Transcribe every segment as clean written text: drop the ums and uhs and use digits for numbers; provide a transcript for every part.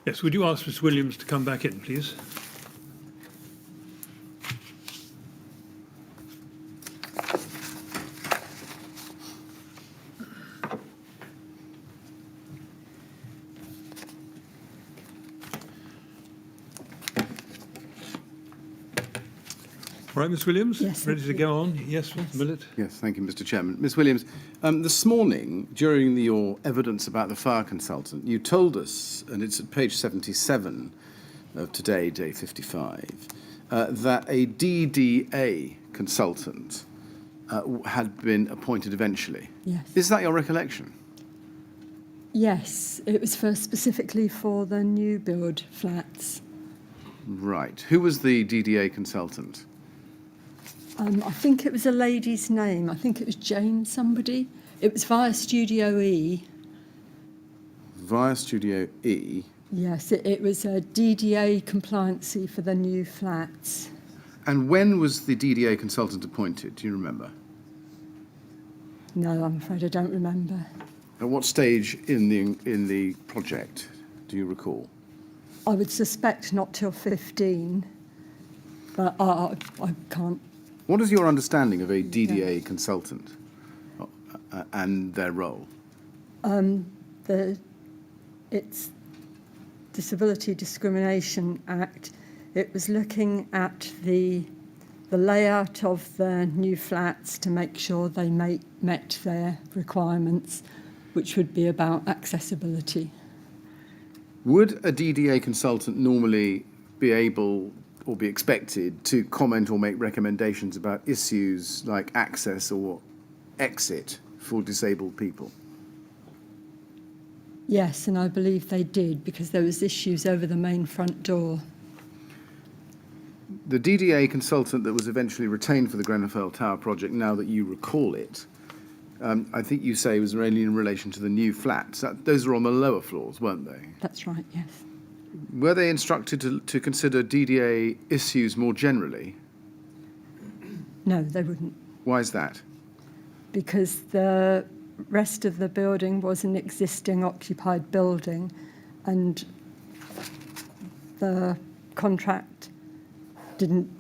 Yes, would you ask Ms Williams to come back in, please? All right, Ms Williams? Yes, ready to go on? Yes, Yes. Millet? Yes, thank you, Mr. Chairman. Ms Williams, this morning, during your evidence about the fire consultant, you told us, and it's at page 77 of today, day 55, that a DDA consultant had been appointed eventually. Yes. Is that your recollection? Yes, it was specifically for the new build flats. Right. Who was the DDA consultant? I think it was a lady's name. I think it was Jane somebody. It was via Studio E. Via Studio E. Yes, it was a DDA compliancy for the new flats. And when was the DDA consultant appointed? Do you remember? No, I'm afraid I don't remember. At what stage in the project do you recall? I would suspect not till 15, but I can't. What is your understanding of a DDA consultant and their role? It's Disability Discrimination Act. It was looking at the layout of the new flats to make sure they met their requirements, which would be about accessibility. Would a DDA consultant normally be able or be expected to comment or make recommendations about issues like access or exit for disabled people? Yes, and I believe they did, because there was issues over the main front door. The DDA consultant that was eventually retained for the Grenfell Tower project, now that you recall it, I think you say was only in relation to the new flats. Those were on the lower floors, weren't they? That's right, yes. Were they instructed to consider DDA issues more generally? No, they wouldn't, Why is that? because the rest of the building was an existing occupied building, and the contract didn't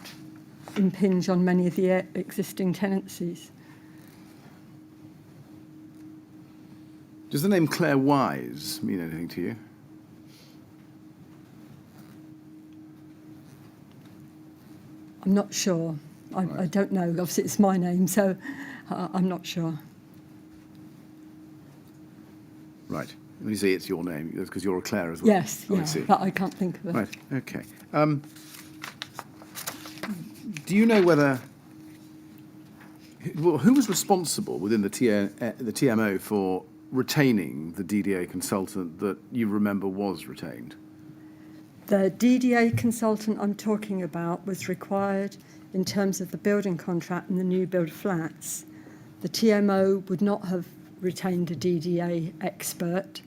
impinge on many of the existing tenancies. Does the name Claire Wise mean anything to you? I'm not sure. I don't know. Obviously, it's my name, so I'm not sure. Right. When you say it's your name, it's because you're a Claire as well. Yes, I yeah, see. but I can't think of it. Right. Okay. Do you know whether who was responsible within the TMO for retaining the DDA consultant that you remember was retained? The DDA consultant I'm talking about was required in terms of the building contract and the new build flats. The TMO would not have retained a DDA expert.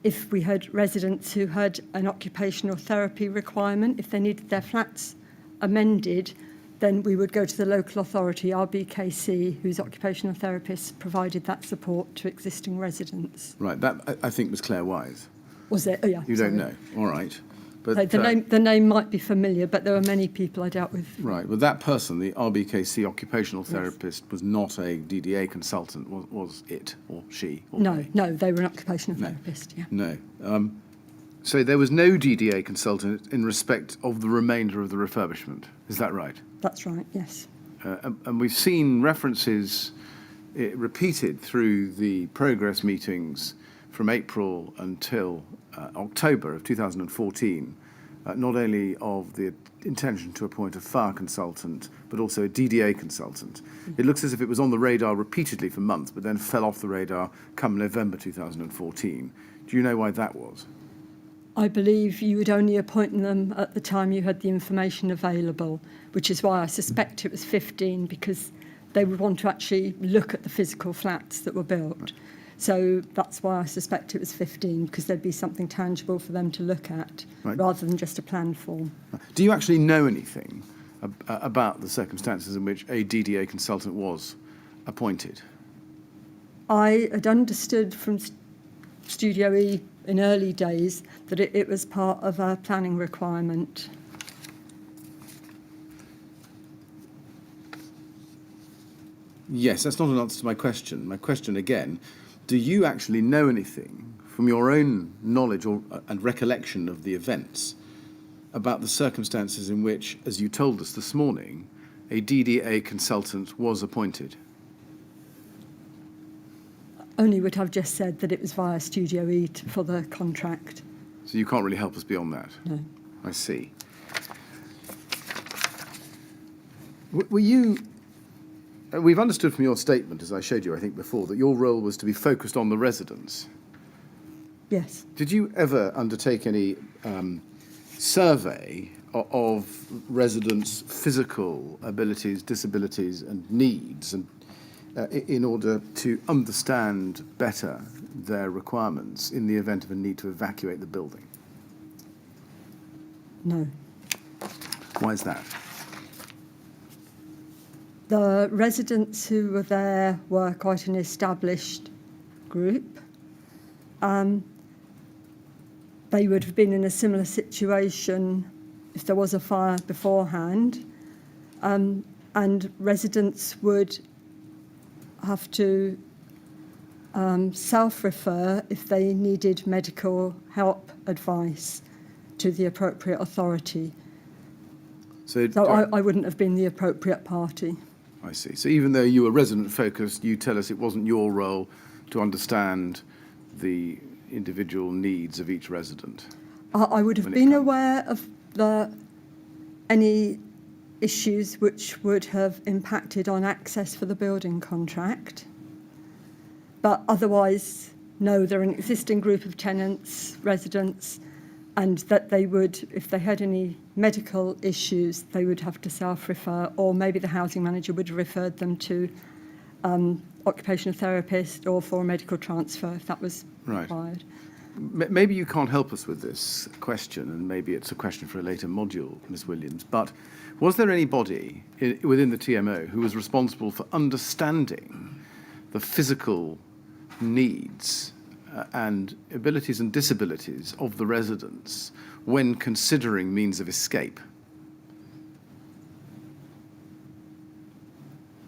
If we had residents who had an occupational therapy requirement, if they needed their flats amended, then we would go to the local authority, RBKC, whose occupational therapists provided that support to existing residents. Right. That I think was Claire Wise. Was it? Oh, yeah. You don't know. All right. But The name might be familiar, but there were many people I dealt with. right. Well, that person, the RBKC occupational therapist, was not a DDA consultant, was it or she? Or No, they? no, they were an occupational therapist, yeah. No. So there was no DDA consultant in respect of the remainder of the refurbishment. Is that right? That's right, yes. And we've seen references repeated through the progress meetings from April until October of 2014, not only of the intention to appoint a fire consultant, but also a DDA consultant. It looks as if it was on the radar repeatedly for months, but then fell off the radar come November 2014. Do you know why that was? I believe you would only appoint them at the time you had the information available, which is why I suspect it was 15, because they would want to actually look at the physical flats that were built. Right. So that's why I suspect it was 15, because there'd be something tangible for them to look at, right, rather than just a plan form. Do you actually know anything about the circumstances in which a DDA consultant was appointed? I had understood from Studio E in early days, that it was part of a planning requirement. Yes, that's not an answer to my question. My question again, do you actually know anything from your own knowledge and recollection of the events about the circumstances in which, as you told us this morning, a DDA consultant was appointed? Only would have just said that it was via Studio E for the contract. So you can't really help us beyond that? No. I see. Were you... We've understood from your statement, as I showed you, I think, before, that your role was to be focused on the residents. Yes. Did you ever undertake any survey of residents' physical abilities, disabilities, and needs, and in order to understand better their requirements in the event of a need to evacuate the building? No. Why is that? The residents who were there were quite an established group. They would have been in a similar situation if there was a fire beforehand, and residents would have to self-refer if they needed medical help advice to the appropriate authority. So I wouldn't have been the appropriate party. I see. So even though you were resident-focused, you tell us it wasn't your role to understand the individual needs of each resident? I would have been aware of any issues which would have impacted on access for the building contract. But otherwise, no, they're an existing group of tenants, residents, and that they would, if they had any medical issues, they would have to self-refer, or maybe the housing manager would have referred them to occupational therapist or for a medical transfer if that was required. Maybe you can't help us with this question, and maybe it's a question for a later module, Ms. Williams, but was there anybody within the TMO who was responsible for understanding the physical needs and abilities and disabilities of the residents when considering means of escape?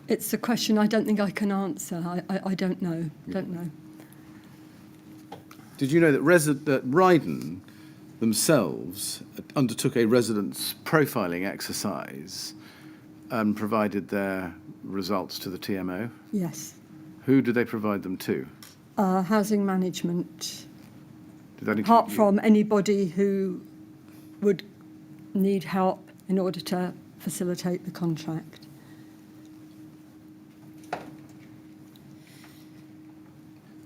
It's a question I don't think I can answer. I don't know. Don't know. Did you know that Ryden themselves undertook a residence profiling exercise and provided their results to the TMO? Yes. Who did they provide them to? Housing management. Did that Apart include from anybody who would need help in order to facilitate the contract.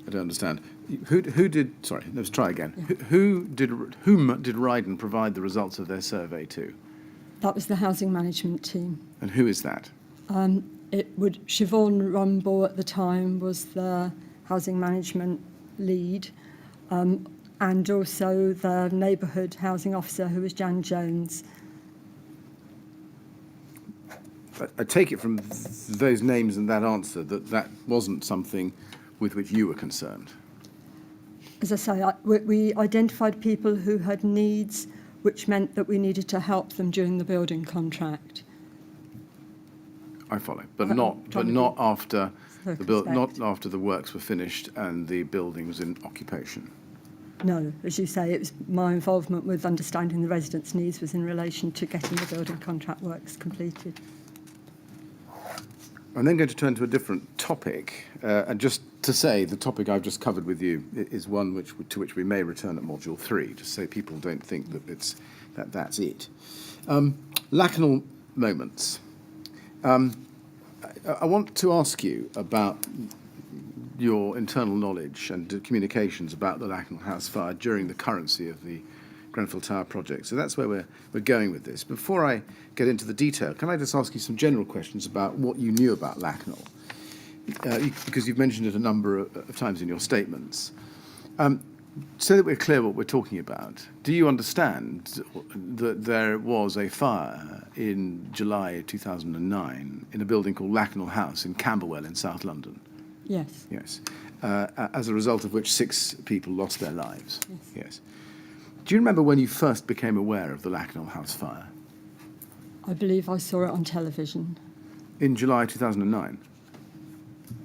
I don't understand. Who did? Sorry, let's try again. Yeah. Whom did Ryden provide the results of their survey to? That was the housing management team. And who is that? Siobhan Rumble at the time was the housing management lead, and also the neighbourhood housing officer, who was Jan Jones. I take it from those names and that answer that wasn't something with which you were concerned. As I say, we identified people who had needs, which meant that we needed to help them during the building contract. I follow, but not after not after the works were finished and the building was in occupation. No, as you say, it was my involvement with understanding the residents' needs was in relation to getting the building contract works completed. I'm then going to turn to a different topic, and just to say the topic I've just covered with you is one to which we may return at Module 3, just so people don't think that that's it. Lakanal moments. I want to ask you about your internal knowledge and communications about the Lakanal House fire during the currency of the Grenfell Tower project. So that's where we're going with this. Before I get into the detail, can I just ask you some general questions about what you knew about Lakanal? Because you've mentioned it a number of times in your statements. So that we're clear what we're talking about, do you understand that there was a fire in July 2009 in a building called Lakanal House in Camberwell in South London? Yes. Yes. As a result of which 6 people lost their lives. Yes. Yes. Do you remember when you first became aware of the Lakanal House fire? I believe I saw it on television. In July 2009?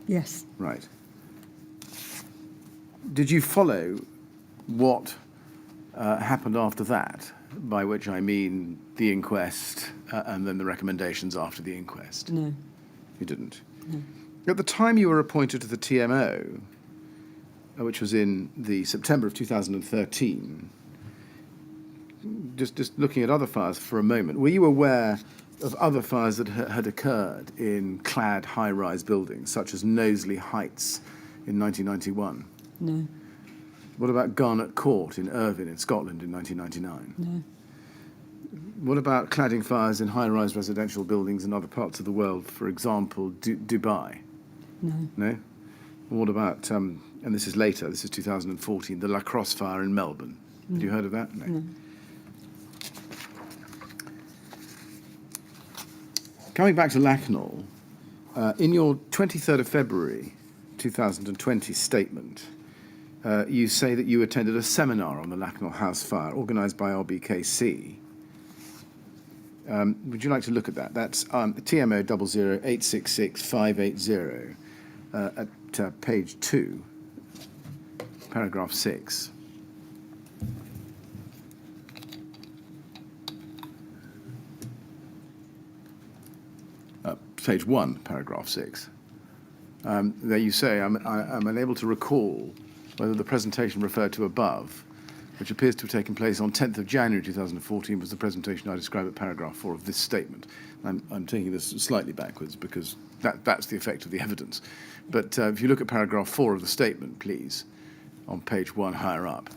Yes. Right. Did you follow what happened after that, by which I mean the inquest and then the recommendations after the inquest? No. You didn't? No. At the time you were appointed to the TMO, which was in the September of 2013, just looking at other fires for a moment, were you aware of other fires that had occurred in clad high-rise buildings, such as Knowsley Heights in 1991? No. What about Garnet Court in Irvine in Scotland in 1999? No. What about cladding fires in high-rise residential buildings in other parts of the world, for example, Dubai? No. No? What about, and this is later, this is 2014, the La Crosse fire in Melbourne? Had you heard of that? No. No. Coming back to Lakanal, in your 23rd of February 2020 statement, you say that you attended a seminar on the Lakanal House fire organised by RBKC. Would you like to look at that? That's TMO 00866-580 at page 2, paragraph 6. Page 1, paragraph 6. There you say, I'm unable to recall whether the presentation referred to above, which appears to have taken place on 10th of January 2014, was the presentation I describe at paragraph 4 of this statement. I'm taking this slightly backwards because that's the effect of the evidence. But if you look at paragraph 4 of the statement, please, on page 1 higher up,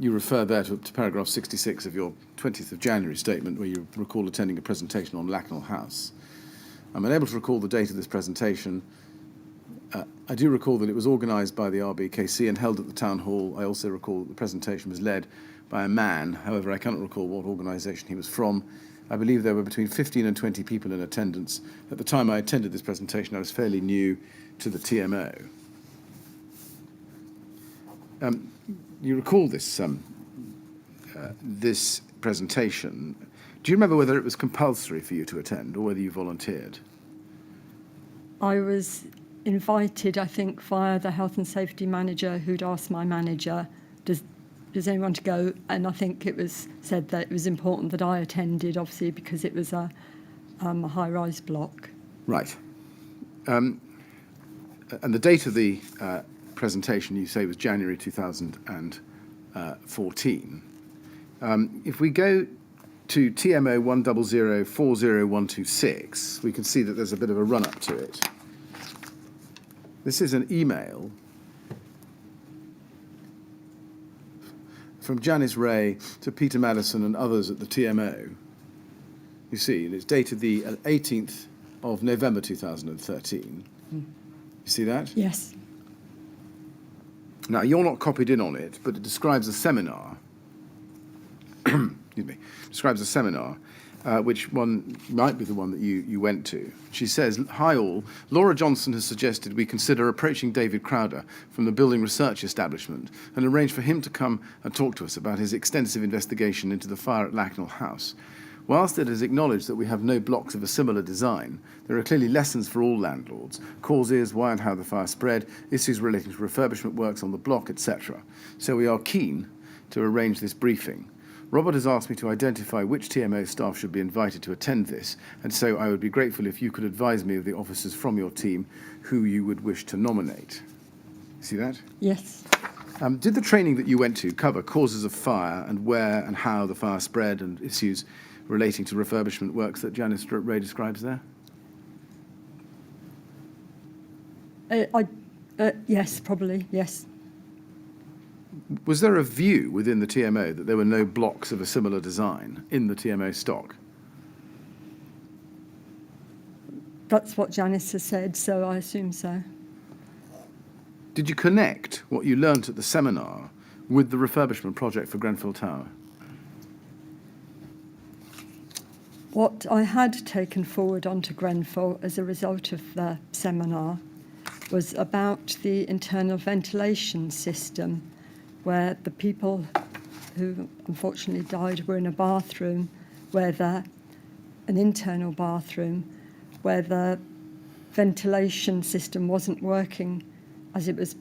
you refer there to paragraph 66 of your 20th of January statement, where you recall attending a presentation on Lakanal House. I'm unable to recall the date of this presentation. I do recall that it was organised by the RBKC and held at the Town Hall. I also recall that the presentation was led by a man. However, I cannot recall what organisation he was from. I believe there were between 15 and 20 people in attendance. At the time I attended this presentation, I was fairly new to the TMO. You recall this this presentation. Do you remember whether it was compulsory for you to attend or whether you volunteered? I was invited, I think, via the health and safety manager, who'd asked my manager, does anyone to go? And I think it was said that it was important that I attended, obviously, because it was a high-rise block. Right. And the date of the presentation, you say, was January 2014. If we go to TMO 100-40126, we can see that there's a bit of a run-up to it. This is an email from Janice Ray to Peter Madison and others at the TMO. You see, and it's dated the 18th of November 2013. You see that? Yes. Now, you're not copied in on it, but it describes a seminar. Excuse me. Describes a seminar, which one might be the one that you went to. She says, "Hi all, Laura Johnson has suggested we consider approaching David Crowder from the Building Research Establishment and arrange for him to come and talk to us about his extensive investigation into the fire at Lakanal House. Whilst it is acknowledged that we have no blocks of a similar design, there are clearly lessons for all landlords, causes, why and how the fire spread, issues relating to refurbishment works on the block, etc. So we are keen to arrange this briefing. Robert has asked me to identify which TMO staff should be invited to attend this, and so I would be grateful if you could advise me of the officers from your team who you would wish to nominate." See that? Yes. Did the training that you went to cover causes of fire and where and how the fire spread and issues relating to refurbishment works that Janice Ray describes there? Yes, probably, yes. Was there a view within the TMO that there were no blocks of a similar design in the TMO stock? That's what Janice has said, so I assume so. Did you connect what you learnt at the seminar with the refurbishment project for Grenfell Tower? What I had taken forward onto Grenfell as a result of the seminar was about the internal ventilation system, where the people who unfortunately died were in a bathroom, an internal bathroom, where the ventilation system wasn't working as it was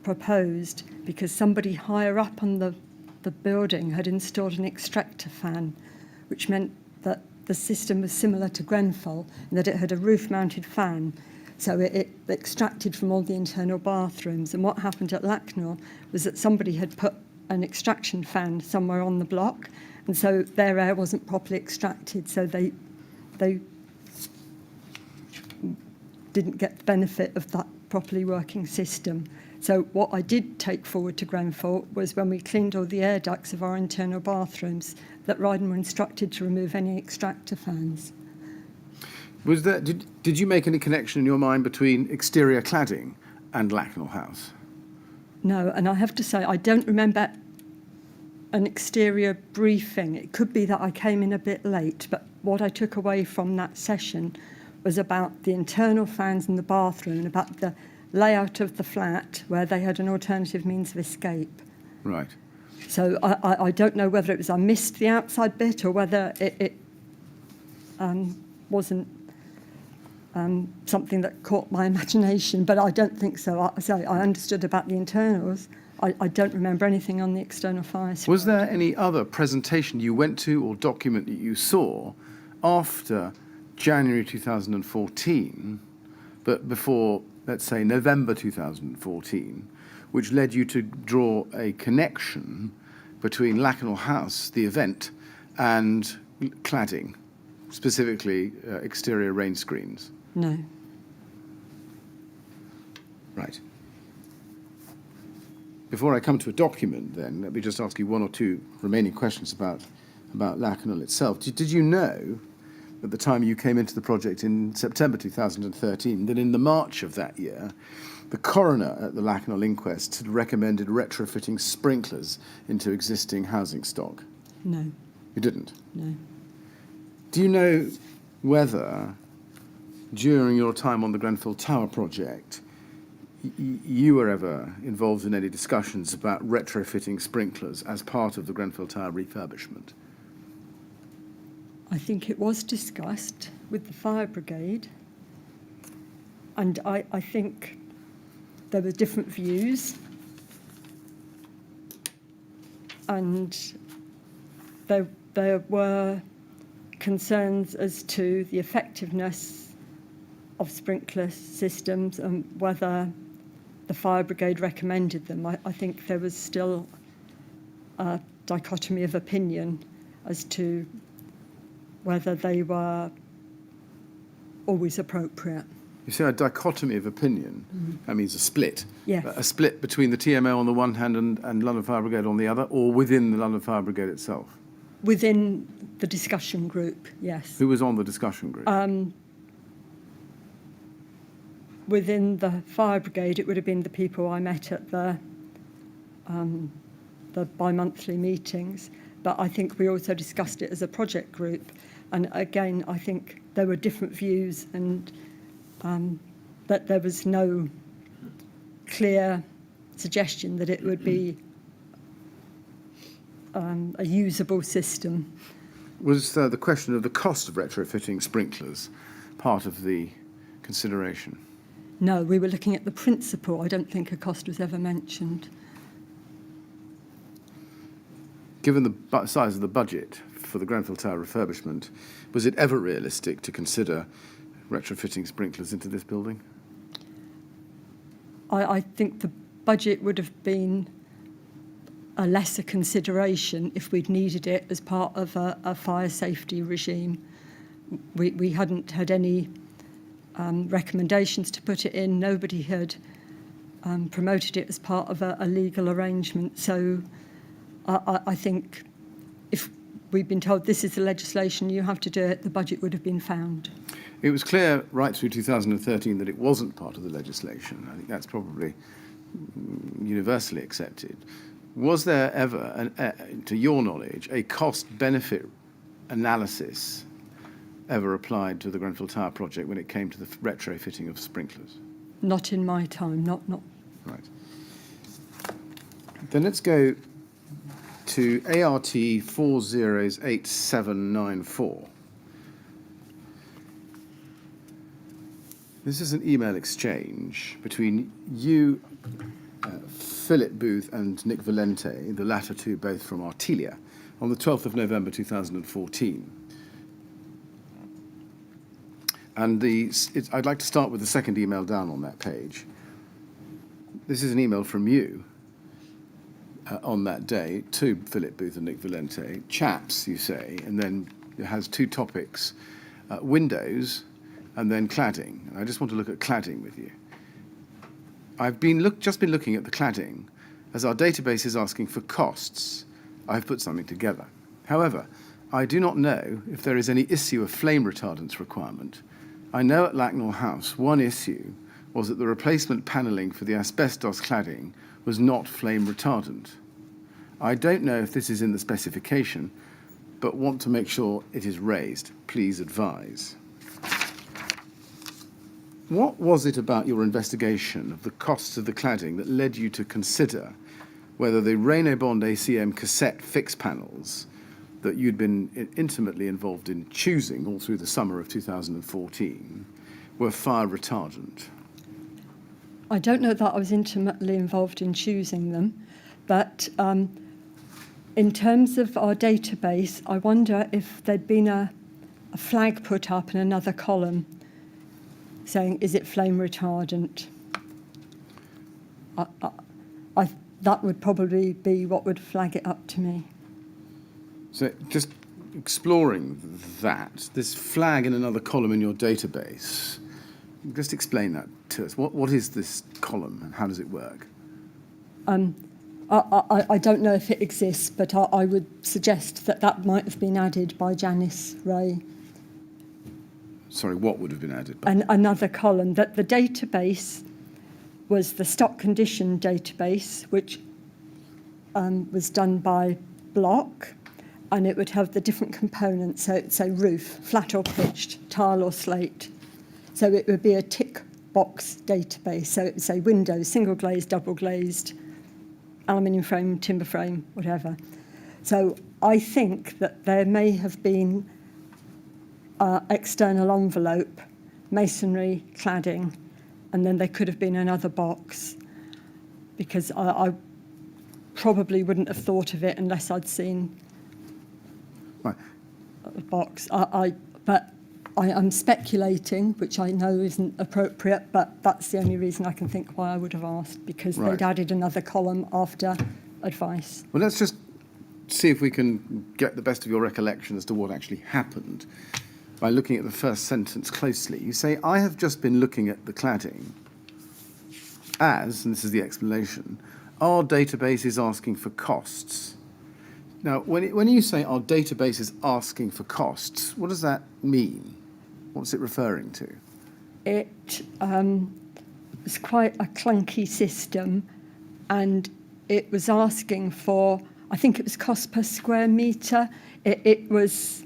proposed because somebody higher up on the building had installed an extractor fan, which meant that the system was similar to Grenfell in that it had a roof-mounted fan. So it extracted from all the internal bathrooms. And what happened at Lakanal was that somebody had put an extraction fan somewhere on the block, and so their air wasn't properly extracted, so they didn't get the benefit of that properly working system. So what I did take forward to Grenfell was when we cleaned all the air ducts of our internal bathrooms, that Ryden were instructed to remove any extractor fans. Was there, did you make any connection in your mind between exterior cladding and Lakanal House? No, and I have to say, I don't remember an exterior briefing. It could be that I came in a bit late, but what I took away from that session was about the internal fans in the bathroom and about the layout of the flat where they had an alternative means of escape. Right. So I don't know whether it was I missed the outside bit or whether it wasn't something that caught my imagination, but I don't think so. I understood about the internals. I don't remember anything on the external fire squad. Was there any other presentation you went to or document that you saw after January 2014, but before, let's say, November 2014, which led you to draw a connection between Lakanal House, the event, and cladding, specifically exterior rain screens? No. Right. Before I come to a document, then, let me just ask you one or two remaining questions about Lakanal itself. Did you know, at the time you came into the project in September 2013, that in the March of that year, the coroner at the Lakanal inquest had recommended retrofitting sprinklers into existing housing stock? No. You didn't? No. Do you know whether, during your time on the Grenfell Tower project, you were ever involved in any discussions about retrofitting sprinklers as part of the Grenfell Tower refurbishment? I think it was discussed with the fire brigade, and I think there were different views, and there were concerns as to the effectiveness of sprinkler systems and whether the fire brigade recommended them. I think there was still a dichotomy of opinion as to whether they were always appropriate. You say a dichotomy of opinion. That means a split. Yes. A split between the TMO on the one hand and London Fire Brigade on the other, or within the London Fire Brigade itself? Within the discussion group, yes. Who was on the discussion group? Within the fire brigade, it would have been the people I met at the bi-monthly meetings, but I think we also discussed it as a project group. And again, I think there were different views, and that there was no clear suggestion that it would be a usable system. Was the question of the cost of retrofitting sprinklers part of the consideration? No, we were looking at the principle. I don't think a cost was ever mentioned. Given the size of the budget for the Grenfell Tower refurbishment, was it ever realistic to consider retrofitting sprinklers into this building? I think the budget would have been a lesser consideration if we'd needed it as part of a fire safety regime. We hadn't had any recommendations to put it in. Nobody had promoted it as part of a legal arrangement. So I think if we'd been told this is the legislation, you have to do it, the budget would have been found. It was clear right through 2013 that it wasn't part of the legislation. I think that's probably universally accepted. Was there ever, to your knowledge, a cost-benefit analysis ever applied to the Grenfell Tower project when it came to the retrofitting of sprinklers? Not in my time, not. Right. Then let's go to ART 408794. This is an email exchange between you, Philip Booth, and Nick Valente, the latter two both from Artelia, on the 12th of November 2014. And I'd like to start with the second email down on that page. This is an email from you on that day to Philip Booth and Nick Valente. Chaps, you say, and then it has two topics, windows and then cladding. And I just want to look at cladding with you. I've just been looking at the cladding. As our database is asking for costs, I've put something together. However, I do not know if there is any issue of flame retardance requirement. I know at Lakanal House, one issue was that the replacement panelling for the asbestos cladding was not flame retardant. I don't know if this is in the specification, but want to make sure it is raised. Please advise. What was it about your investigation of the costs of the cladding that led you to consider whether the Reynobond ACM cassette fixed panels that you'd been intimately involved in choosing all through the summer of 2014 were fire retardant? I don't know that I was intimately involved in choosing them, but in terms of our database, I wonder if there'd been a flag put up in another column saying, is it flame retardant? That would probably be what would flag it up to me. So just exploring that, this flag in another column in your database, just explain that to us. What is this column and how does it work? I don't know if it exists, but I would suggest that might have been added by Janice Ray. Sorry, what would have been added? Another column, that the database was the stock condition database, which was done by block, and it would have the different components, so it'd say roof, flat or pitched, tile or slate. So it would be a tick box database, so it would say windows, single glazed, double glazed, aluminium frame, timber frame, whatever. So I think that there may have been external envelope, masonry, cladding, and then there could have been another box, because I probably wouldn't have thought of it unless I'd seen Right. a box. But I'm speculating, which I know isn't appropriate, but that's the only reason I can think why I would have asked, because Right. they'd added another column after advice. Well, let's just see if we can get the best of your recollection as to what actually happened by looking at the first sentence closely. You say, I have just been looking at the cladding as, and this is the explanation, our database is asking for costs. Now, when you say our database is asking for costs, what does that mean? What's it referring to? It was quite a clunky system, and it was asking for, I think it was cost per square metre. It was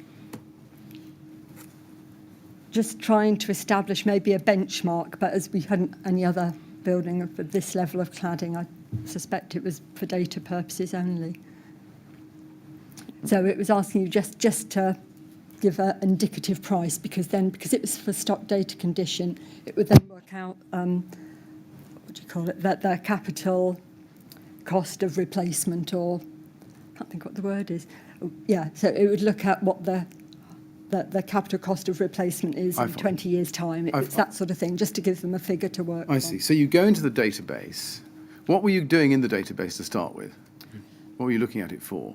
just trying to establish maybe a benchmark, but as we hadn't any other building of this level of cladding, I suspect it was for data purposes only. So it was asking you just to give an indicative price, because it was for stock data condition, it would then work out, what do you call it, that the capital cost of replacement, or I can't think what the word is. Yeah, so it would look at what the capital cost of replacement is in 20 years' time. It's that sort of thing, just to give them a figure to work I see. So you go into the database. What were you doing in the database to start with? What were you looking at it for?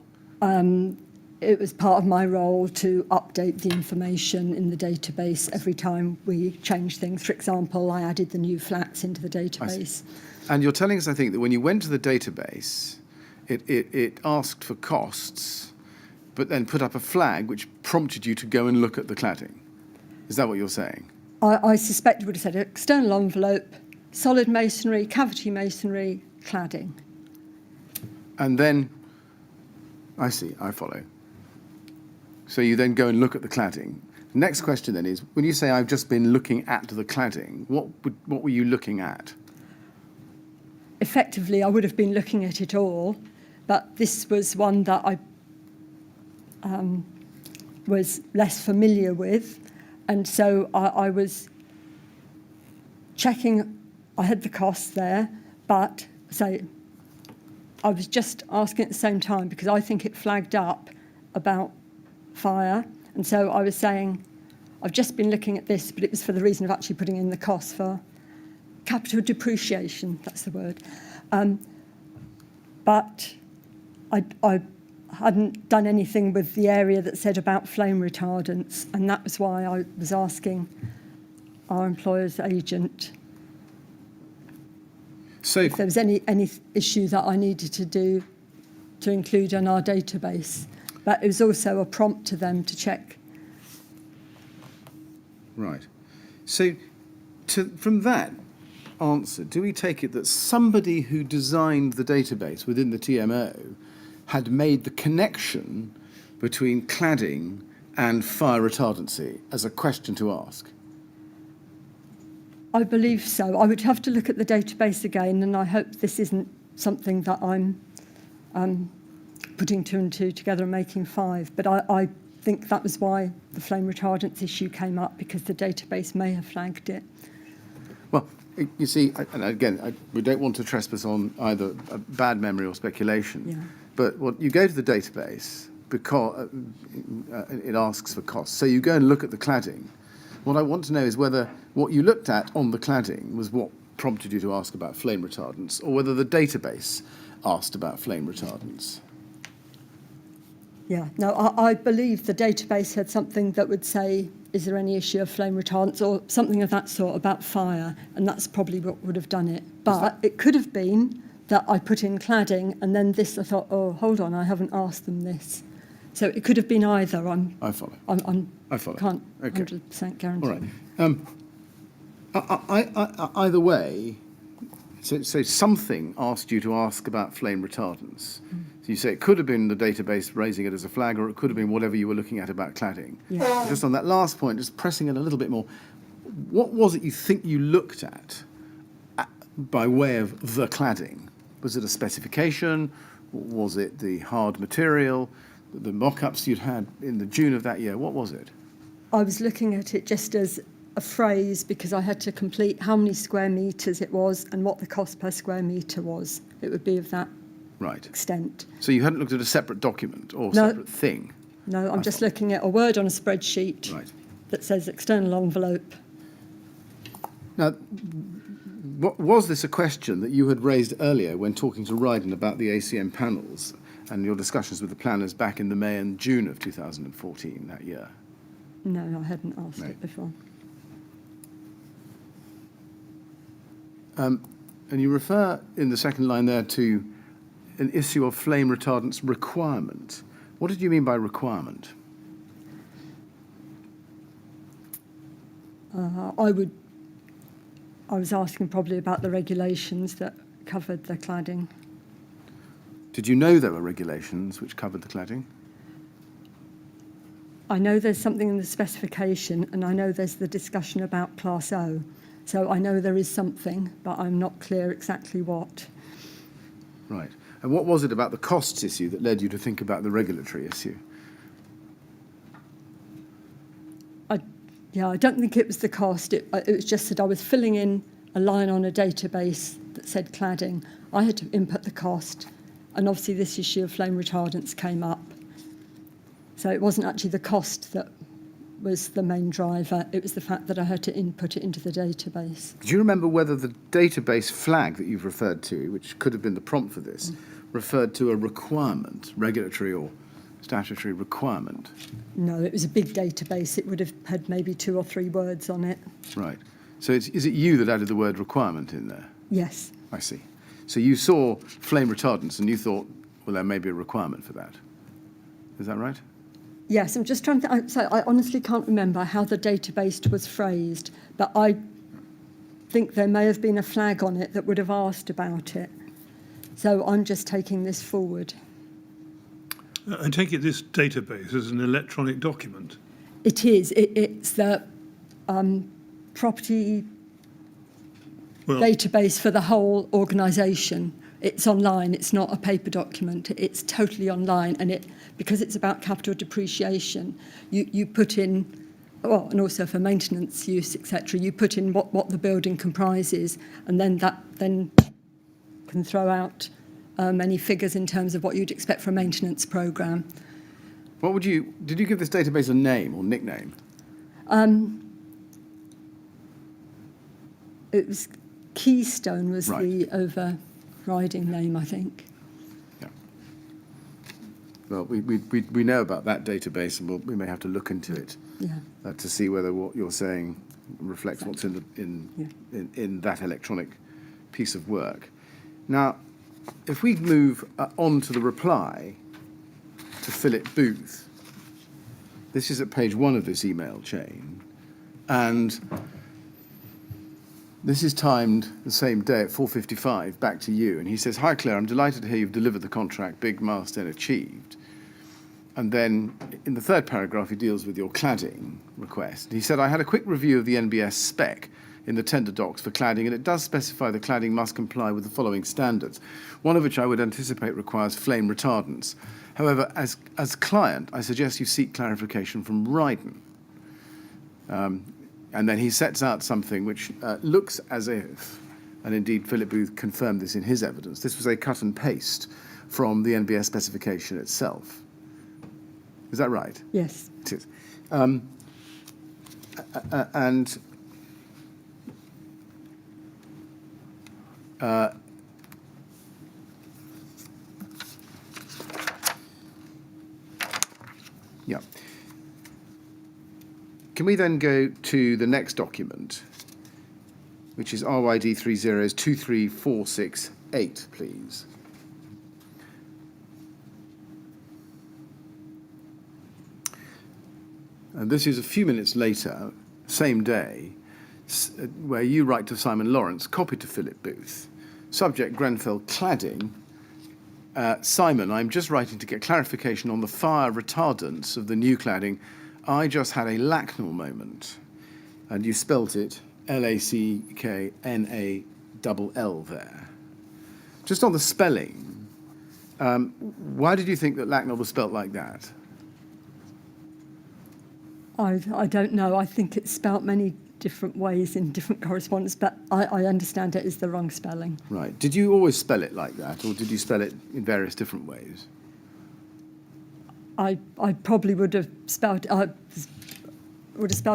It was part of my role to update the information in the database every time we changed things. For example, I added the new flats into the database. And you're telling us, I think, that when you went to the database, it asked for costs, but then put up a flag which prompted you to go and look at the cladding. Is that what you're saying? I suspect it would have said external envelope, solid masonry, cavity masonry, cladding. And then, I see, I follow. So you then go and look at the cladding. Next question then is, when you say I've just been looking at the cladding, what were you looking at? Effectively, I would have been looking at it all, but this was one that I was less familiar with, and so I was checking. I had the costs there, but I was just asking at the same time because I think it flagged up about fire, and so I was saying I've just been looking at this, but it was for the reason of actually putting in the cost for capital depreciation, that's the word. But I hadn't done anything with the area that said about flame retardants, and that was why I was asking our employer's agent if there was any issue that I needed to do to include in our database. But it was also a prompt to them to check. Right. So from that answer, do we take it that somebody who designed the database within the TMO had made the connection between cladding and fire retardancy as a question to ask? I believe so. I would have to look at the database again, and I hope this isn't something that I'm putting two and two together and making five. But I think that was why the flame retardance issue came up, because the database may have flagged it. Well, you see, and again, we don't want to trespass on either a bad memory or speculation, Yeah. but what you go to the database because it asks for costs. So you go and look at the cladding. What I want to know is whether what you looked at on the cladding was what prompted you to ask about flame retardants, or whether the database asked about flame retardants. Yeah, no, I believe the database had something that would say, is there any issue of flame retardants or something of that sort about fire, and that's probably what would have done it. But it could have been that I put in cladding and then this, I thought, oh, hold on, I haven't asked them this. So it could have been either. I follow. I follow. Can't Okay. 100% guarantee. All right. Either way, so something asked you to ask about flame retardants. So you say it could have been the database raising it as a flag, or it could have been whatever you were looking at about cladding. Yeah. Just on that last point, just pressing it a little bit more, what was it you think you looked at by way of the cladding? Was it a specification? Was it the hard material? The mock-ups you'd had in the June of that year? What was it? I was looking at it just as a phrase because I had to complete how many square metres it was and what the cost per square metre was. It would be of that extent. So you hadn't looked at a separate document or No. separate thing? No, I'm just looking at a word on a spreadsheet that says external envelope. Now, was this a question that you had raised earlier when talking to Ryden about the ACM panels and your discussions with the planners back in the May and June of 2014, that year? No, I hadn't asked it before. And you refer in the second line there to an issue of flame retardance requirement. What did you mean by requirement? I was asking probably about the regulations that covered the cladding. Did you know there were regulations which covered the cladding? I know there's something in the specification, and I know there's the discussion about Class O. So I know there is something, but I'm not clear exactly what. Right. And what was it about the costs issue that led you to think about the regulatory issue? I don't think it was the cost. It was just that I was filling in a line on a database that said cladding. I had to input the cost, and obviously this issue of flame retardants came up. So it wasn't actually the cost that was the main driver. It was the fact that I had to input it into the database. Do you remember whether the database flag that you've referred to, which could have been the prompt for this, referred to a requirement, regulatory or statutory requirement? No, it was a big database. It would have had maybe 2 or 3 words on it. Right. So is it you that added the word requirement in there? Yes. I see. So you saw flame retardants and you thought, well, there may be a requirement for that. Is that right? Yes, I'm just trying to... So I honestly can't remember how the database was phrased, but I think there may have been a flag on it that would have asked about it. So I'm just taking this forward. I take it this database is an electronic document. It is. It's the property Well, database for the whole organisation. It's online. It's not a paper document. It's totally online, and because it's about capital depreciation, you put in, well, and also for maintenance use, etc. You put in what the building comprises, and then that can throw out any figures in terms of what you'd expect for a maintenance programme. Did you give this database a name or nickname? It was Keystone was Right. the overriding name, I think. Yeah. Well, we know about that database, and we may have to look into it Yeah. to see whether what you're saying reflects what's in that electronic piece of work. Now, if we move on to the reply to Philip Booth, this is at page 1 of this email chain, and this is timed the same day at 4:55, back to you. And he says, "Hi, Claire, I'm delighted to hear you've delivered the contract, big milestone achieved." And then in the third paragraph, he deals with your cladding request. He said, "I had a quick review of the NBS spec in the tender docs for cladding, and it does specify the cladding must comply with the following standards, one of which I would anticipate requires flame retardance. However, as client, I suggest you seek clarification from Ryden." And then he sets out something which looks as if, and indeed Philip Booth confirmed this in his evidence, this was a cut and paste from the NBS specification itself. Is that right? Yes. It is. And yeah. Can we then go to the next document, which is RYD 23468, please? And this is a few minutes later, same day, where you write to Simon Lawrence, copied to Philip Booth. Subject Grenfell Cladding. Simon, I'm just writing to get clarification on the fire retardance of the new cladding. I just had a Lakanal moment. And you spelt it Lacknall there. Just on the spelling, why did you think that Lakanal was spelt like that? I don't know. I think it's spelt many different ways in different correspondence, but I understand it is the wrong spelling. Right. Did you always spell it like that, or did you spell it in various different ways? I probably would have spelled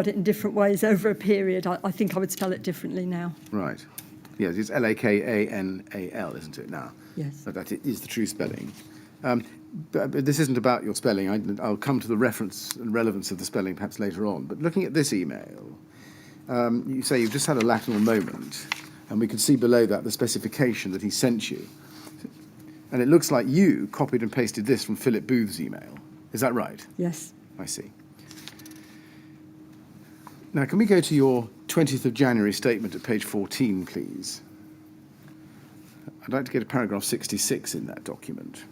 it in different ways over a period. I think I would spell it differently now. Right. Yes, it's Lakanal, isn't it, now? Yes. But that is the true spelling. But this isn't about your spelling. I'll come to the reference and relevance of the spelling perhaps later on. But looking at this email, you say you've just had a Lakanal moment, and we can see below that the specification that he sent you. And it looks like you copied and pasted this from Philip Booth's email. Is that right? Yes. I see. Now, can we go to your 20th of January statement at page 14, please? I'd like to get a paragraph 66 in that document.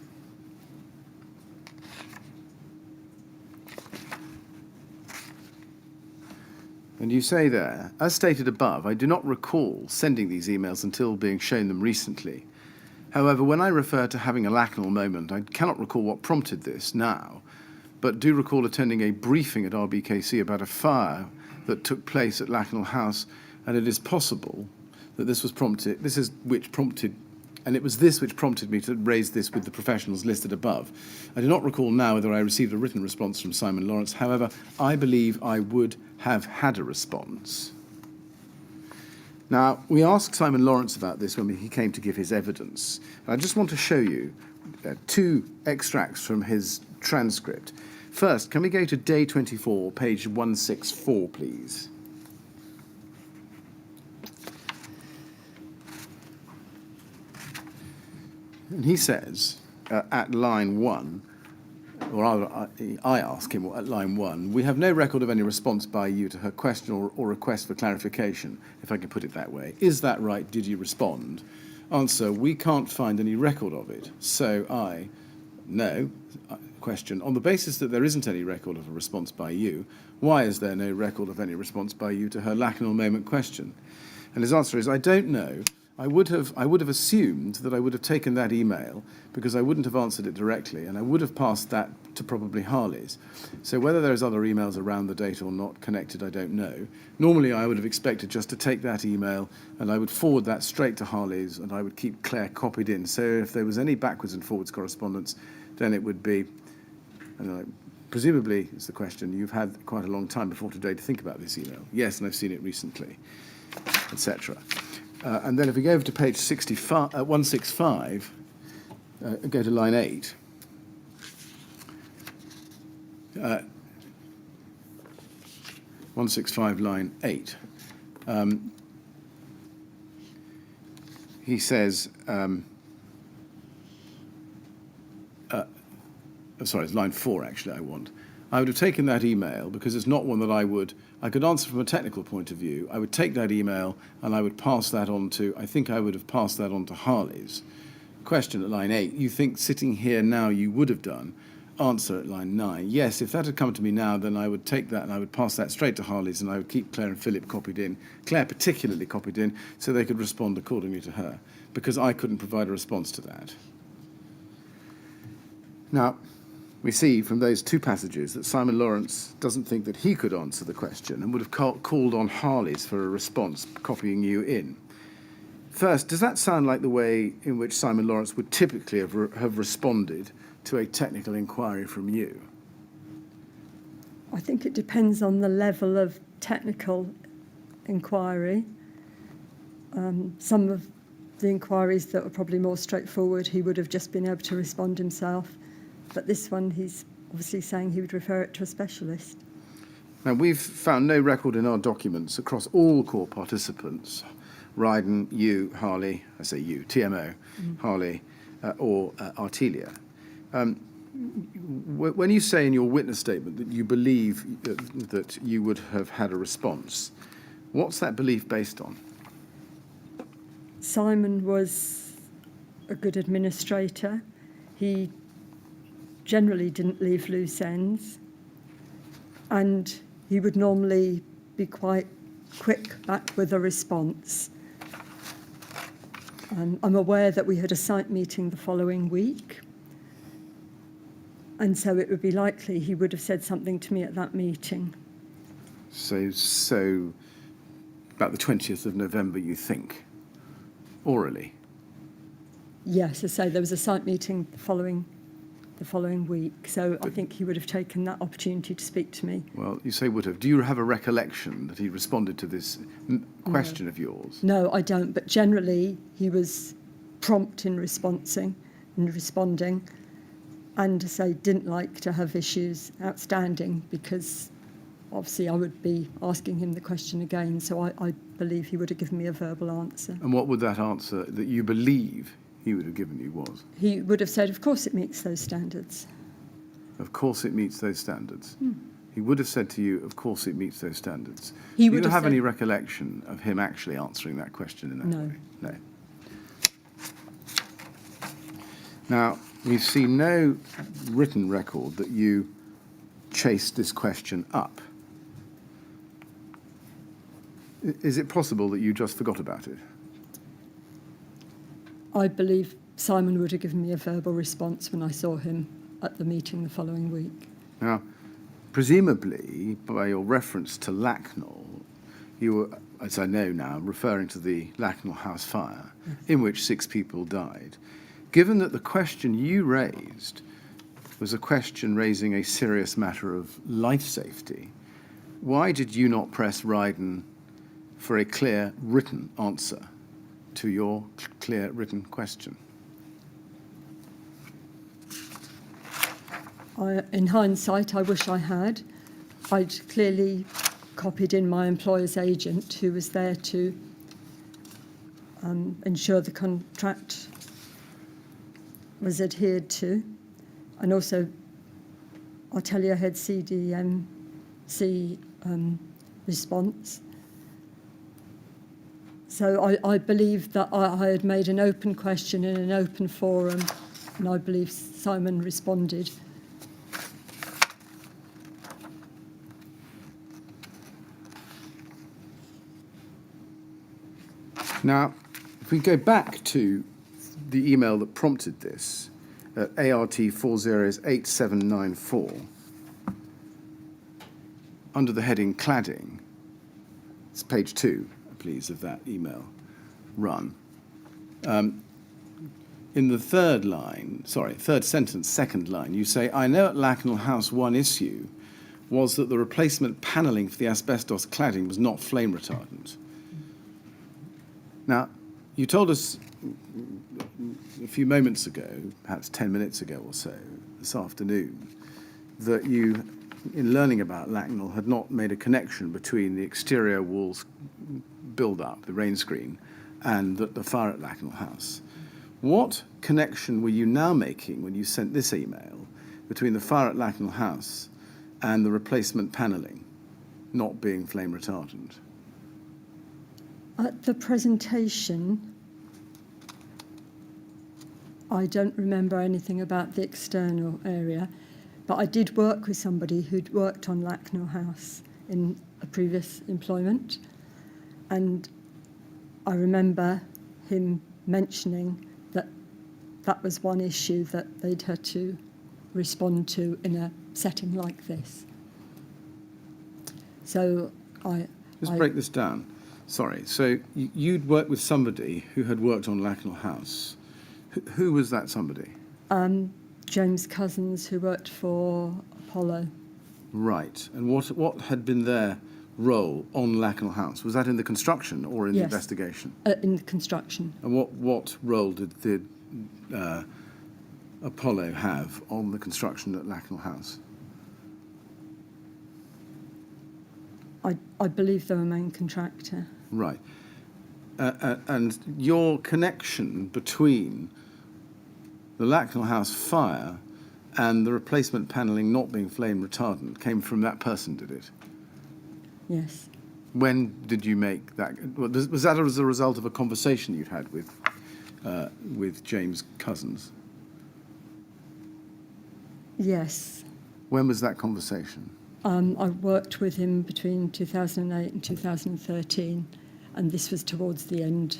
And you say there, as stated above, I do not recall sending these emails until being shown them recently. However, when I refer to having a Lakanal moment, I cannot recall what prompted this now, but do recall attending a briefing at RBKC about a fire that took place at Lakanal House, and it is possible that this was prompted, and it was this which prompted me to raise this with the professionals listed above. I do not recall now whether I received a written response from Simon Lawrence. However, I believe I would have had a response. Now, we asked Simon Lawrence about this when he came to give his evidence. And I just want to show you two extracts from his transcript. First, can we go to day 24, page 164, please? And he says, at line 1, or rather, I ask him at line 1, we have no record of any response by you to her question or request for clarification, if I can put it that way. Is that right? Did you respond? Answer, we can't find any record of it. So I, No. Question. On the basis that there isn't any record of a response by you, why is there no record of any response by you to her Lakanal moment question? And his answer is, I don't know. I would have assumed that I would have taken that email because I wouldn't have answered it directly, and I would have passed that to probably Harley's. So whether there's other emails around the date or not connected, I don't know. Normally, I would have expected just to take that email and I would forward that straight to Harley's, and I would keep Claire copied in. So if there was any backwards and forwards correspondence, then it would be, presumably, is the question, you've had quite a long time before today to think about this email. Yes, and I've seen it recently, etc. And then if we go over to page 165, go to line 8. 165, line 8. He says, sorry, it's line 4 actually I want. I would have taken that email because it's not one that I could answer from a technical point of view. I would take that email and I would pass that on to, I think I would have passed that on to Harley's. Question at line 8, you think sitting here now you would have done? Answer at line 9, yes, if that had come to me now, then I would take that and I would pass that straight to Harley's, and I would keep Claire and Philip copied in, Claire particularly copied in, so they could respond accordingly to her, because I couldn't provide a response to that. Now, we see from those two passages that Simon Lawrence doesn't think that he could answer the question and would have called on Harley's for a response, copying you in. First, does that sound like the way in which Simon Lawrence would typically have responded to a technical inquiry from you? I think it depends on the level of technical inquiry. Some of the inquiries that were probably more straightforward, he would have just been able to respond himself. But this one, he's obviously saying he would refer it to a specialist. Now, we've found no record in our documents across all court participants, Ryden, you, Harley, I say you, TMO, Harley, or Artelia. When you say in your witness statement that you believe that you would have had a response, what's that belief based on? Simon was a good administrator. He generally didn't leave loose ends, and he would normally be quite quick back with a response. I'm aware that we had a site meeting the following week, and so it would be likely he would have said something to me at that meeting. So about the 20th of November, you think, orally? Yes, I say there was a site meeting the following week, so I think he would have taken that opportunity to speak to me. Well, you say would have. Do you have a recollection that he responded to this question of yours? No, I don't, but generally he was prompt in responding, and to say didn't like to have issues outstanding, because obviously I would be asking him the question again, so I believe he would have given me a verbal answer. And what would that answer that you believe he would have given you was? He would have said, of course it meets those standards. Of course it meets those standards. He would have said to you, of course it meets those standards. He Do would you have said, any recollection of him actually answering that question in that No. way? No. Now, we see no written record that you chased this question up. Is it possible that you just forgot about it? I believe Simon would have given me a verbal response when I saw him at the meeting the following week. Now, presumably, by your reference to Lakanal, you were, as I know now, referring to the Lakanal House fire, in which 6 people died. Given that the question you raised was a question raising a serious matter of life safety, why did you not press Ryden for a clear written answer to your clear written question? In hindsight, I wish I had. I'd clearly copied in my employer's agent, who was there to ensure the contract was adhered to, and also Artelia had CDMC response. So I believe that I had made an open question in an open forum and I believe Simon responded. Now, if we go back to the email that prompted this, at ART 408794, under the heading Cladding, it's page 2, please, of that email run. In the third sentence, second line, you say, I know at Lakanal House one issue was that the replacement panelling for the asbestos cladding was not flame retardant. Now, you told us a few moments ago, perhaps 10 minutes ago or so, this afternoon, that you, in learning about Lakanal, had not made a connection between the exterior walls build-up, the rain screen, and the fire at Lakanal House. What connection were you now making when you sent this email between the fire at Lakanal House and the replacement panelling not being flame retardant? At the presentation, I don't remember anything about the external area, but I did work with somebody who'd worked on Lakanal House in a previous employment, and I remember him mentioning that that was one issue that they'd had to respond to in a setting like this. So Just break this down. Sorry. So you'd worked with somebody who had worked on Lakanal House. Who was that somebody? James Cousins, who worked for Apollo. Right. And what had been their role on Lakanal House? Was that in the construction or in the Yes. investigation? In the construction. And what role did Apollo have on the construction at Lakanal House? I believe they're a main contractor. Right. And your connection between the Lakanal House fire and the replacement panelling not being flame retardant came from that person, did it? Yes. When did you make that? Was that as a result of a conversation you'd had with James Cousins? Yes. When was that conversation? I worked with him between 2008 and 2013, and this was towards the end,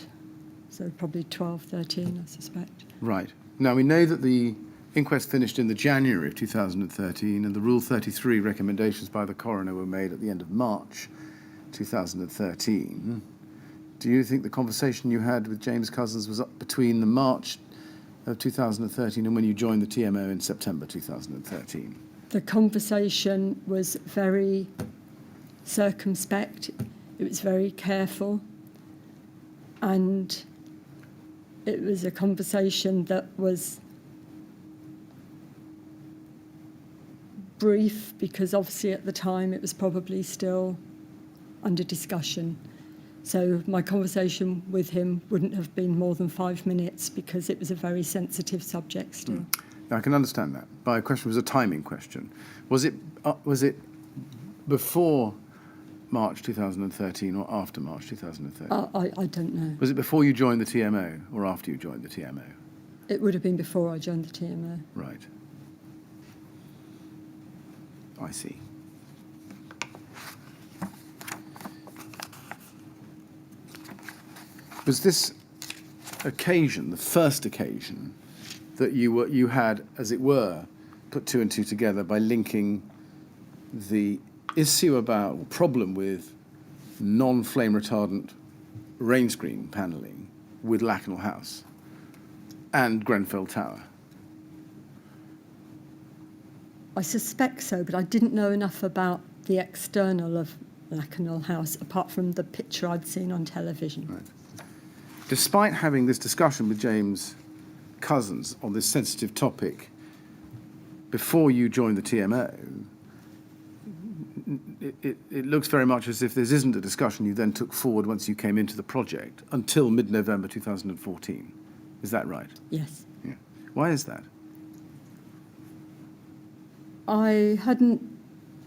so probably 12, 13, I suspect. Right. Now, we know that the inquest finished in the January of 2013, and the Rule 33 recommendations by the coroner were made at the end of March 2013. Do you think the conversation you had with James Cousins was up between the March of 2013 and when you joined the TMO in September 2013? The conversation was very circumspect, it was very careful, and it was a conversation that was brief because obviously at the time it was probably still under discussion. So my conversation with him wouldn't have been more than 5 minutes because it was a very sensitive subject still. I can understand that. My question was a timing question. Was it before March 2013 or after March 2013? I don't know. Was it before you joined the TMO or after you joined the TMO? It would have been before I joined the TMO. Right. I see. Was this occasion, the first occasion, that you had, as it were, put two and two together by linking the issue about problem with non-flame retardant rain screen panelling with Lakanal House and Grenfell Tower? I suspect so, but I didn't know enough about the external of Lakanal House apart from the picture I'd seen on television. Right. Despite having this discussion with James Cousins on this sensitive topic before you joined the TMO, it looks very much as if this isn't a discussion you then took forward once you came into the project until mid-November 2014. Is that right? Yes. Yeah. Why is that? I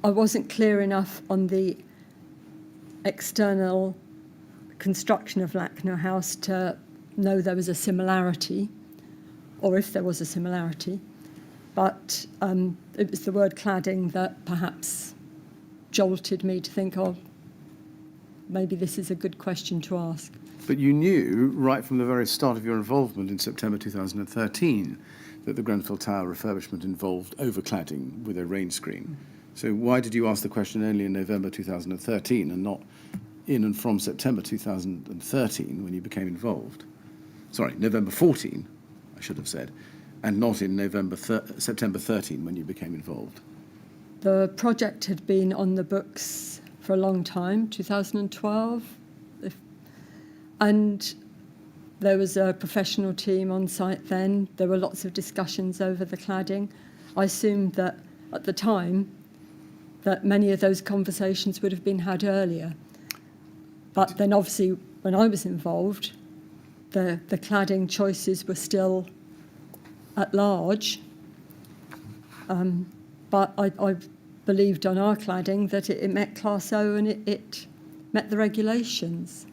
wasn't clear enough on the external construction of Lakanal House to know there was a similarity. or if there was a similarity. But it was the word cladding that perhaps jolted me to think, oh, maybe this is a good question to ask. But you knew right from the very start of your involvement in September 2013 that the Grenfell Tower refurbishment involved overcladding with a rain screen. So why did you ask the question only in November 2013 and not in and from September 2013 when you became involved? Sorry, November 14, I should have said, and not in September 13 when you became involved. The project had been on the books for a long time, 2012, and there was a professional team on site then. There were lots of discussions over the cladding. I assumed that at the time that many of those conversations would have been had earlier. But then obviously when I was involved, the cladding choices were still at large. But I believed on our cladding that it met Class O and it met the regulations.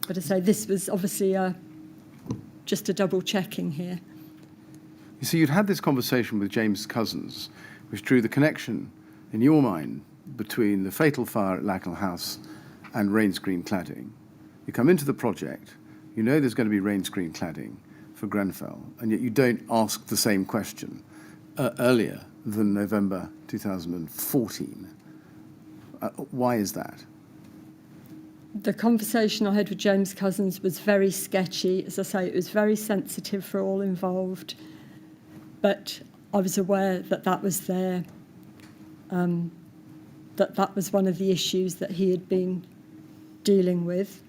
But I say this was obviously just a double checking here. You see, you'd had this conversation with James Cousins, which drew the connection in your mind between the fatal fire at Lakanal House and rain screen cladding. You come into the project, you know there's going to be rain screen cladding for Grenfell, and yet you don't ask the same question earlier than November 2014. Why is that? The conversation I had with James Cousins was very sketchy. As I say, it was very sensitive for all involved. But I was aware that that was there, that was one of the issues that he had been dealing with.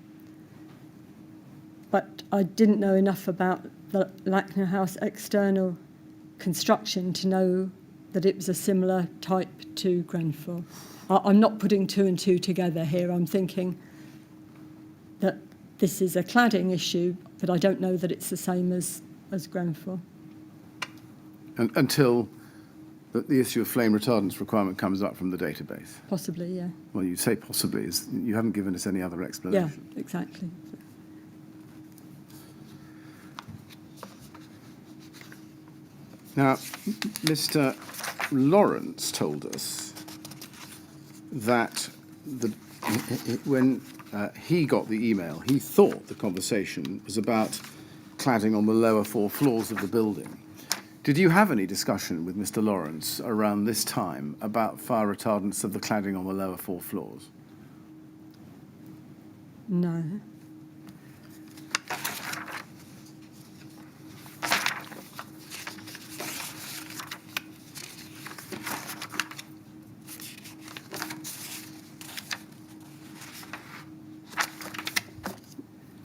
But I didn't know enough about the Lakanal House external construction to know that it was a similar type to Grenfell. I'm not putting two and two together here. I'm thinking that this is a cladding issue, but I don't know that it's the same as Grenfell. Until the issue of flame retardance requirement comes up from the database? Possibly, yeah. Well, you say possibly. You haven't given us any other explanation. Yeah, exactly. Now, Mr. Lawrence told us that when he got the email, he thought the conversation was about cladding on the lower 4 floors of the building. Did you have any discussion with Mr. Lawrence around this time about fire retardance of the cladding on the lower 4 floors? No.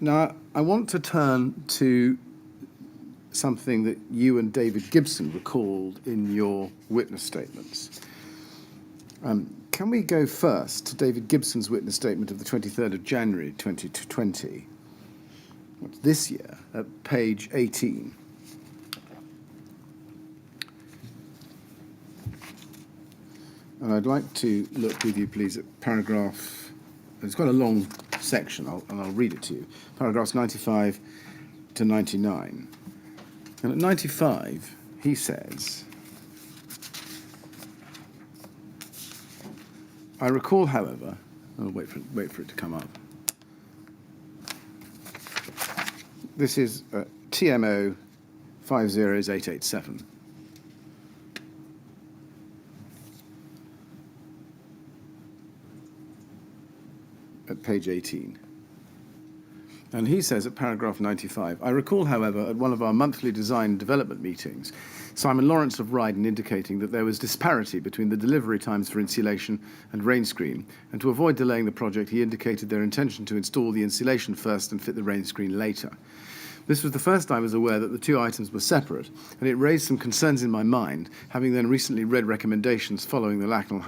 Now, I want to turn to something that you and David Gibson recalled in your witness statements. Can we go first to David Gibson's witness statement of the 23rd of January 2020, this year, at page 18. And I'd like to look with you, please, at paragraph, it's quite a long section, and I'll read it to you. Paragraphs 95 to 99. And at 95, he says, I recall, however, I'll wait for it to come up. This is TMO 50887. At page 18. And he says at paragraph 95, I recall, however, at one of our monthly design development meetings, Simon Lawrence of Ryden indicating that there was disparity between the delivery times for insulation and rain screen, and to avoid delaying the project, he indicated their intention to install the insulation first and fit the rain screen later. This was the first I was aware that the two items were separate, and it raised some concerns in my mind, having then recently read recommendations following the Lakanal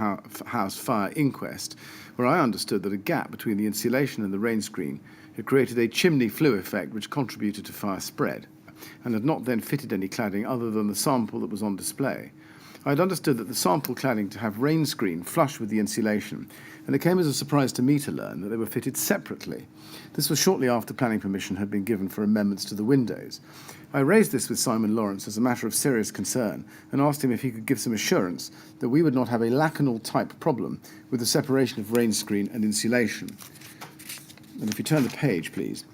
House fire inquest, where I understood that a gap between the insulation and the rain screen had created a chimney flue effect which contributed to fire spread, and had not then fitted any cladding other than the sample that was on display. I'd understood that the sample cladding to have rain screen flush with the insulation, and it came as a surprise to me to learn that they were fitted separately. This was shortly after planning permission had been given for amendments to the windows. I raised this with Simon Lawrence as a matter of serious concern and asked him if he could give some assurance that we would not have a Lakanal-type problem with the separation of rain screen and insulation. And if you turn the page, please,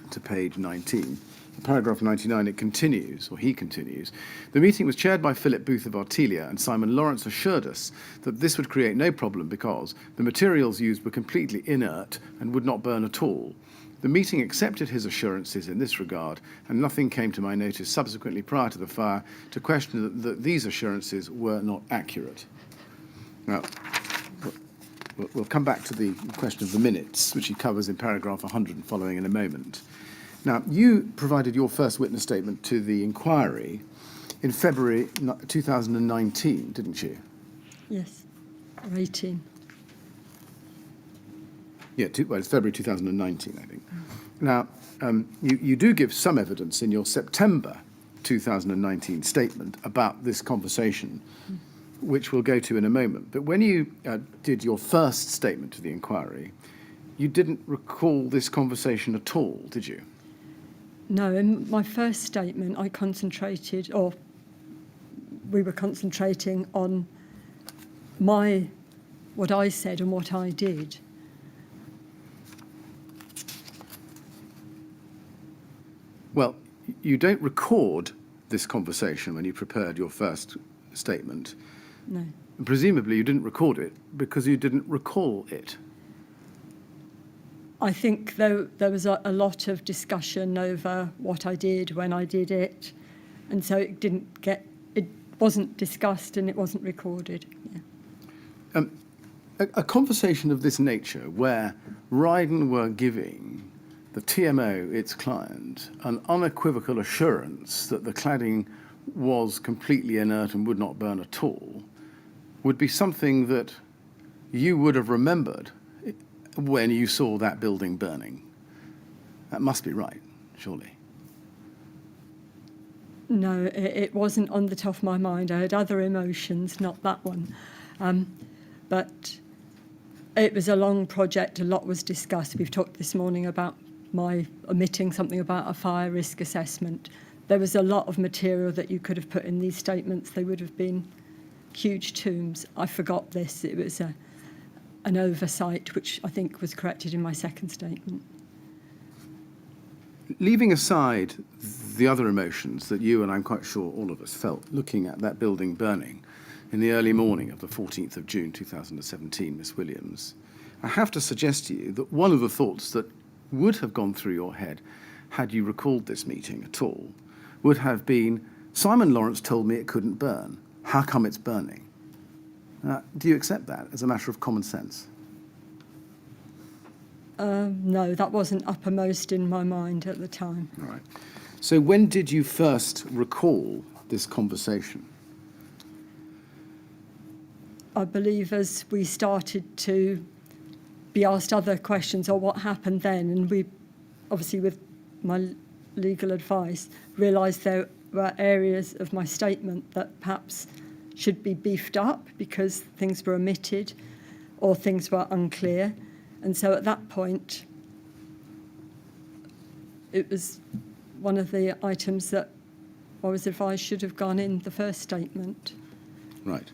to page 19. Paragraph 99, it continues, or he continues. The meeting was chaired by Philip Booth of Artelia, and Simon Lawrence assured us that this would create no problem because the materials used were completely inert and would not burn at all. The meeting accepted his assurances in this regard, and nothing came to my notice subsequently prior to the fire to question that these assurances were not accurate. Now, we'll come back to the question of the minutes, which he covers in paragraph 100 and following in a moment. Now, you provided your first witness statement to the inquiry in February 2019, didn't you? Yes, or 18. Yeah, well, it's February 2019, I think. Now, you do give some evidence in your September 2019 statement about this conversation, which we'll go to in a moment. But when you did your first statement to the inquiry, you didn't recall this conversation at all, did you? No, in my first statement, I concentrated, or we were concentrating on what I said and what I did. Well, you don't record this conversation when you prepared your first statement. No. And presumably you didn't record it because you didn't recall it. I think there was a lot of discussion over what I did when I did it, and so it wasn't discussed and it wasn't recorded. Yeah. A conversation of this nature where Ryden were giving the TMO, its client, an unequivocal assurance that the cladding was completely inert and would not burn at all, would be something that you would have remembered when you saw that building burning. That must be right, surely. No, it wasn't on the top of my mind. I had other emotions, not that one. But it was a long project. A lot was discussed. We've talked this morning about my omitting something about a fire risk assessment. There was a lot of material that you could have put in these statements. They would have been huge tomes. I forgot this. It was an oversight, which I think was corrected in my second statement. Leaving aside the other emotions that you and I'm quite sure all of us felt looking at that building burning in the early morning of the 14th of June 2017, Miss Williams, I have to suggest to you that one of the thoughts that would have gone through your head had you recalled this meeting at all would have been, Simon Lawrence told me it couldn't burn. How come it's burning? Do you accept that as a matter of common sense? No, that wasn't uppermost in my mind at the time. All right. So when did you first recall this conversation? I believe as we started to be asked other questions or what happened then, and we, obviously with my legal advice, realised there were areas of my statement that perhaps should be beefed up because things were omitted or things were unclear. And so at that point, it was one of the items that I was advised should have gone in the first statement. Right.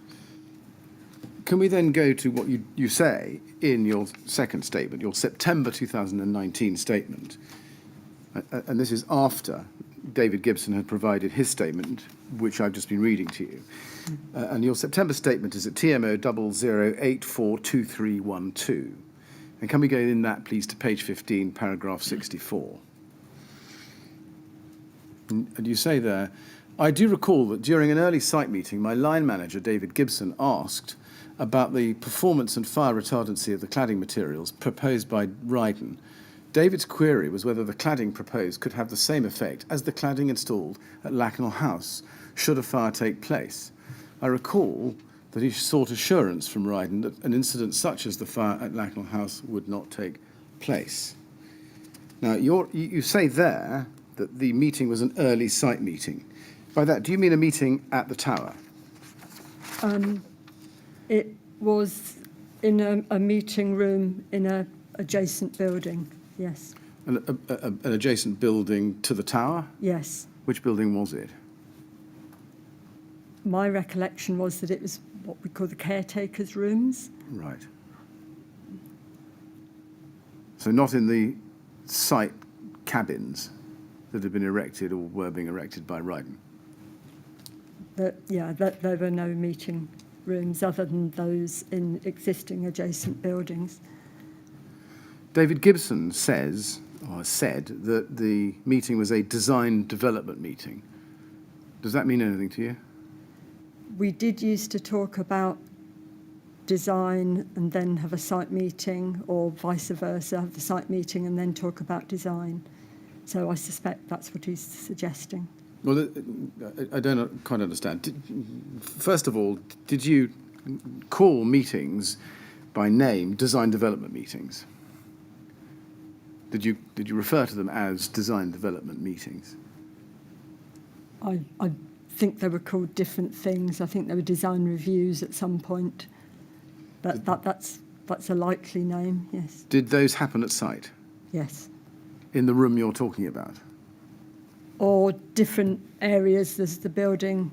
Can we then go to what you say in your second statement, your September 2019 statement? And this is after David Gibson had provided his statement, which I've just been reading to you. And your September statement is at TMO 00842312. And can we go in that, please, to page 15, paragraph 64? And you say there, I do recall that during an early site meeting, my line manager, David Gibson, asked about the performance and fire retardancy of the cladding materials proposed by Ryden. David's query was whether the cladding proposed could have the same effect as the cladding installed at Lakanal House, should a fire take place. I recall that he sought assurance from Ryden that an incident such as the fire at Lakanal House would not take place. Now, you say there that the meeting was an early site meeting. By that, do you mean a meeting at the tower? It was in a meeting room in a adjacent building, yes. An adjacent building to the tower? Yes. Which building was it? My recollection was that it was what we call the caretaker's rooms. Right. So not in the site cabins that had been erected or were being erected by Ryden? There were no meeting rooms other than those in existing adjacent buildings. David Gibson said that the meeting was a design development meeting. Does that mean anything to you? We did used to talk about design and then have a site meeting, or vice versa, have the site meeting and then talk about design. So I suspect that's what he's suggesting. Well, I don't quite understand. First of all, did you call meetings by name design development meetings? Did you refer to them as design development meetings? I think they were called different things. I think they were design reviews at some point. But that's a likely name, yes. Did those happen at site? Yes. In the room you're talking about? Or different areas as the building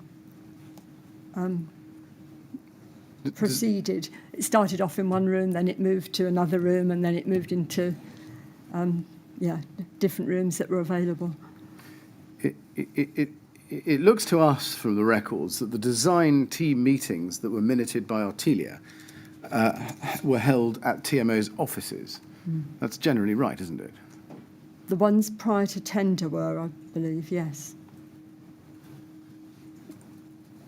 proceeded. It started off in one room, then it moved to another room, and then it moved into different rooms that were available. It looks to us from the records that the design team meetings that were minuted by Artelia were held at TMO's offices. That's generally right, isn't it? The ones prior to tender were, I believe, yes.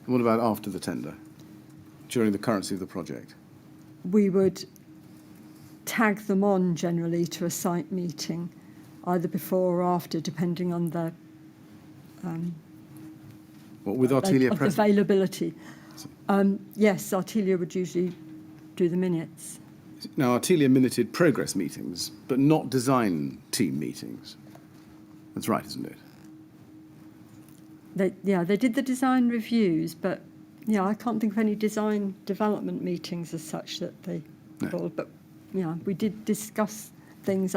What about after the tender, during the currency of the project? We would tag them on generally to a site meeting, either before or after, depending on the With Artelia present? Availability. Yes, Artelia would usually do the minutes. Now, Artelia minuted progress meetings, but not design team meetings. That's right, isn't it? They did the design reviews, but I can't think of any design development meetings as such that they called. But we did discuss things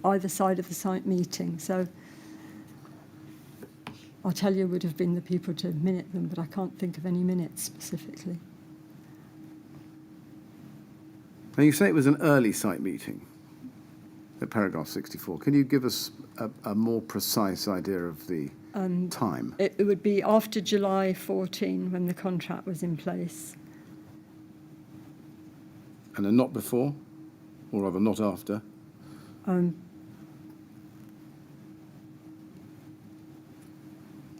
either side of the site meeting. So Artelia would have been the people to minute them, but I can't think of any minutes specifically. Now, you say it was an early site meeting at paragraph 64. Can you give us a more precise idea of the time? It would be after July 14 when the contract was in place. And then not before, or rather not after? I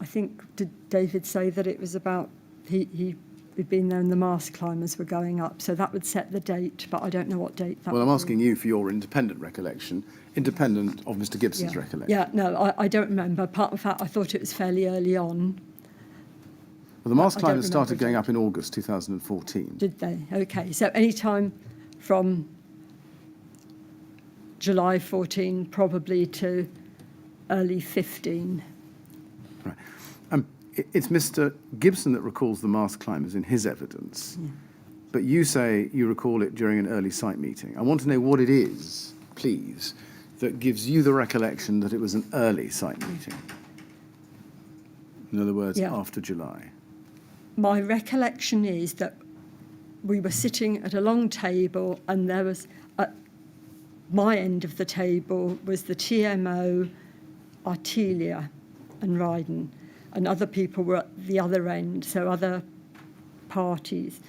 think, did David say that it was about, he'd been there and the mast climbers were going up, so that would set the date, but I don't know what date that Well, would I'm asking you for your independent recollection, independent of Mr. Gibson's be. recollection. Yeah, no, I don't remember. Apart from the fact I thought it was fairly early on. Well, the mast I don't climbers started remember going the up in August 2014. Did they? Okay, so any time from July 14 probably to early 15. Right. It's Mr. Gibson that recalls the mast climbers in his evidence, but you say you recall it during an early site meeting. I want to know what it is, please, that gives you the recollection that it was an early site meeting. In other words, after July. My recollection is that we were sitting at a long table, and there was, at my end of the table was the TMO, Artelia and Ryden, and other people were at the other end, so other parties.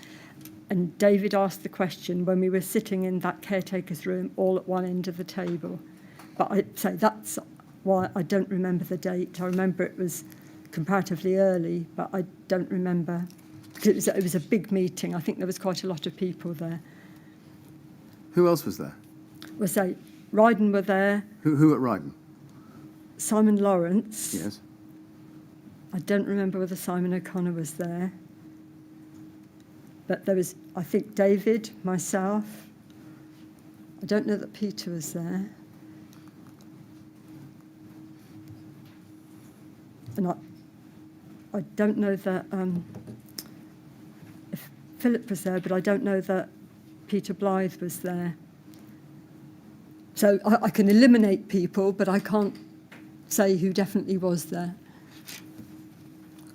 And David asked the question when we were sitting in that caretaker's room, all at one end of the table. But I'd say that's why I don't remember the date. I remember it was comparatively early, but I don't remember. It was a big meeting. I think there was quite a lot of people there. Who else was there? Well, say, Ryden were there. Who at Ryden? Simon Lawrence. Yes. I don't remember whether Simon O'Connor was there. But there was, I think, David, myself. I don't know that Peter was there. And I don't know that if Philip was there, but I don't know that Peter Blythe was there. So I can eliminate people, but I can't say who definitely was there.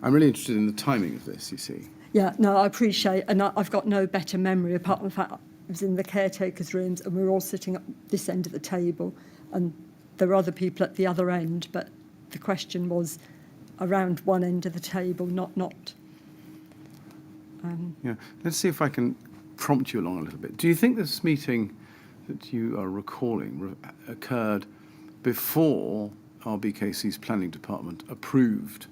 I'm really interested in the timing of this, you see. Yeah, no, I appreciate, and I've got no better memory apart from the fact I was in the caretaker's rooms and we were all sitting at this end of the table and there were other people at the other end, but the question was around one end of the table, not. Yeah, let's see if I can prompt you along a little bit. Do you think this meeting that you are recalling occurred before RBKC's planning department approved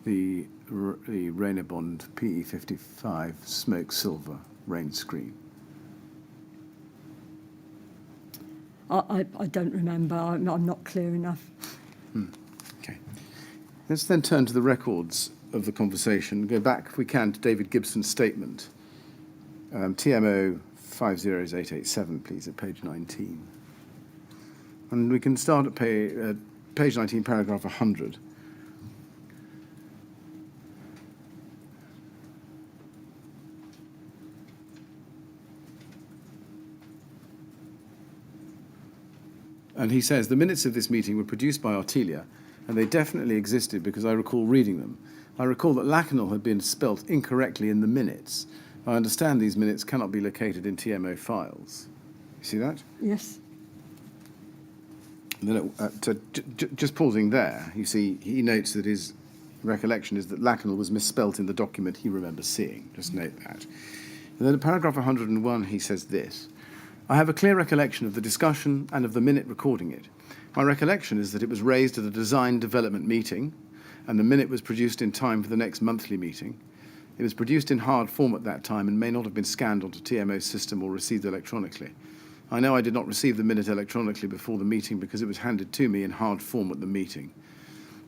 the Rainabond PE55 smoke silver rain screen? I don't remember. I'm not clear enough. Okay. Let's then turn to the records of the conversation. Go back, if we can, to David Gibson's statement. TMO 50887, please, at page 19. And we can start at page 19, paragraph 100. And he says, the minutes of this meeting were produced by Artelia, and they definitely existed because I recall reading them. I recall that Lakanal had been spelt incorrectly in the minutes. I understand these minutes cannot be located in TMO files. You see that? Yes. And then just pausing there, you see, he notes that his recollection is that Lakanal was misspelt in the document he remembers seeing. Just note that. And then in paragraph 101, he says this. I have a clear recollection of the discussion and of the minute recording it. My recollection is that it was raised at a design development meeting, and the minute was produced in time for the next monthly meeting. It was produced in hard form at that time and may not have been scanned onto TMO's system or received electronically. I know I did not receive the minute electronically before the meeting because it was handed to me in hard form at the meeting.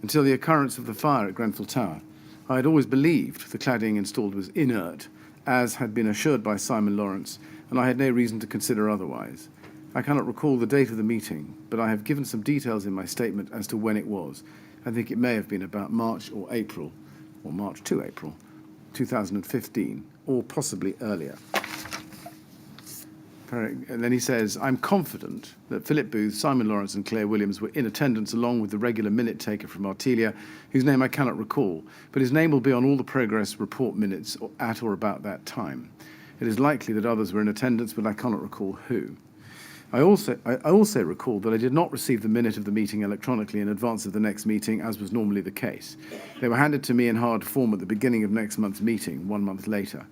Until the occurrence of the fire at Grenfell Tower, I had always believed the cladding installed was inert, as had been assured by Simon Lawrence, and I had no reason to consider otherwise. I cannot recall the date of the meeting, but I have given some details in my statement as to when it was. I think it may have been about March or April, or March to April, 2015, or possibly earlier. And then he says, I'm confident that Philip Booth, Simon Lawrence and Claire Williams were in attendance along with the regular minute taker from Artelia, whose name I cannot recall, but his name will be on all the progress report minutes at or about that time. It is likely that others were in attendance, but I cannot recall who. I also recall that I did not receive the minute of the meeting electronically in advance of the next meeting, as was normally the case. They were handed to me in hard form at the beginning of next month's meeting, 1 month later.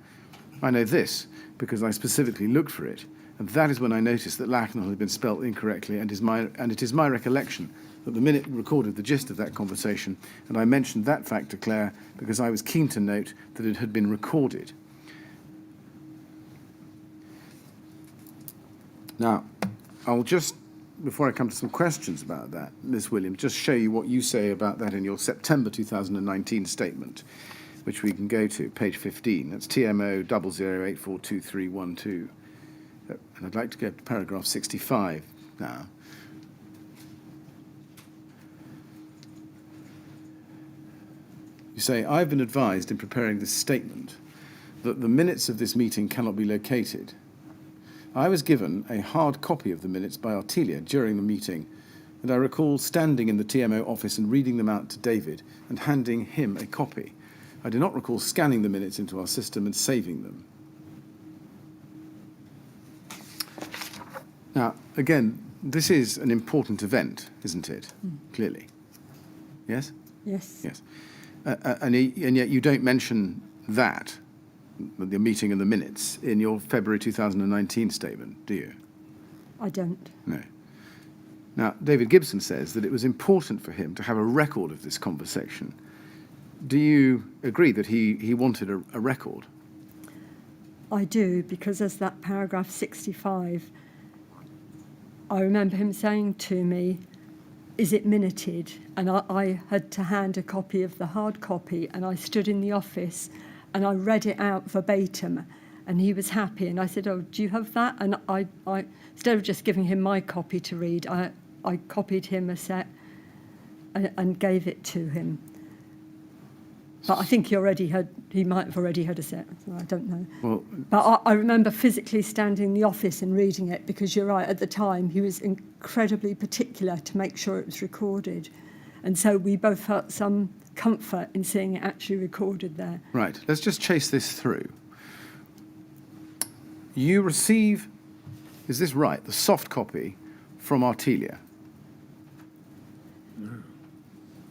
I know this because I specifically looked for it, and that is when I noticed that Lakanal had been spelt incorrectly, and it is my recollection that the minute recorded the gist of that conversation, and I mentioned that fact to Claire because I was keen to note that it had been recorded. Now, I'll just, before I come to some questions about that, Ms. Williams, just show you what you say about that in your September 2019 statement, which we can go to, page 15. That's TMO 00842312. And I'd like to go to paragraph 65 now. You say, I've been advised in preparing this statement that the minutes of this meeting cannot be located. I was given a hard copy of the minutes by Artelia during the meeting, and I recall standing in the TMO office and reading them out to David and handing him a copy. I do not recall scanning the minutes into our system and saving them. Now, again, this is an important event, isn't it? Clearly. Yes? Yes. Yes. And yet you don't mention that, the meeting and the minutes, in your February 2019 statement, do you? I don't. No. Now, David Gibson says that it was important for him to have a record of this conversation. Do you agree that he wanted a record? I do, because as that paragraph 65, I remember him saying to me, is it minuted? And I had to hand a copy of the hard copy, and I stood in the office and I read it out verbatim, and he was happy. And I said, oh, do you have that? And I instead of just giving him my copy to read, I copied him a set and gave it to him. But I think he might have already had a set, so I don't know. Well, But I remember physically standing in the office and reading it, because you're right, at the time he was incredibly particular to make sure it was recorded. And so we both felt some comfort in seeing it actually recorded there. right, let's just chase this through. You receive, is this right, the soft copy from Artelia?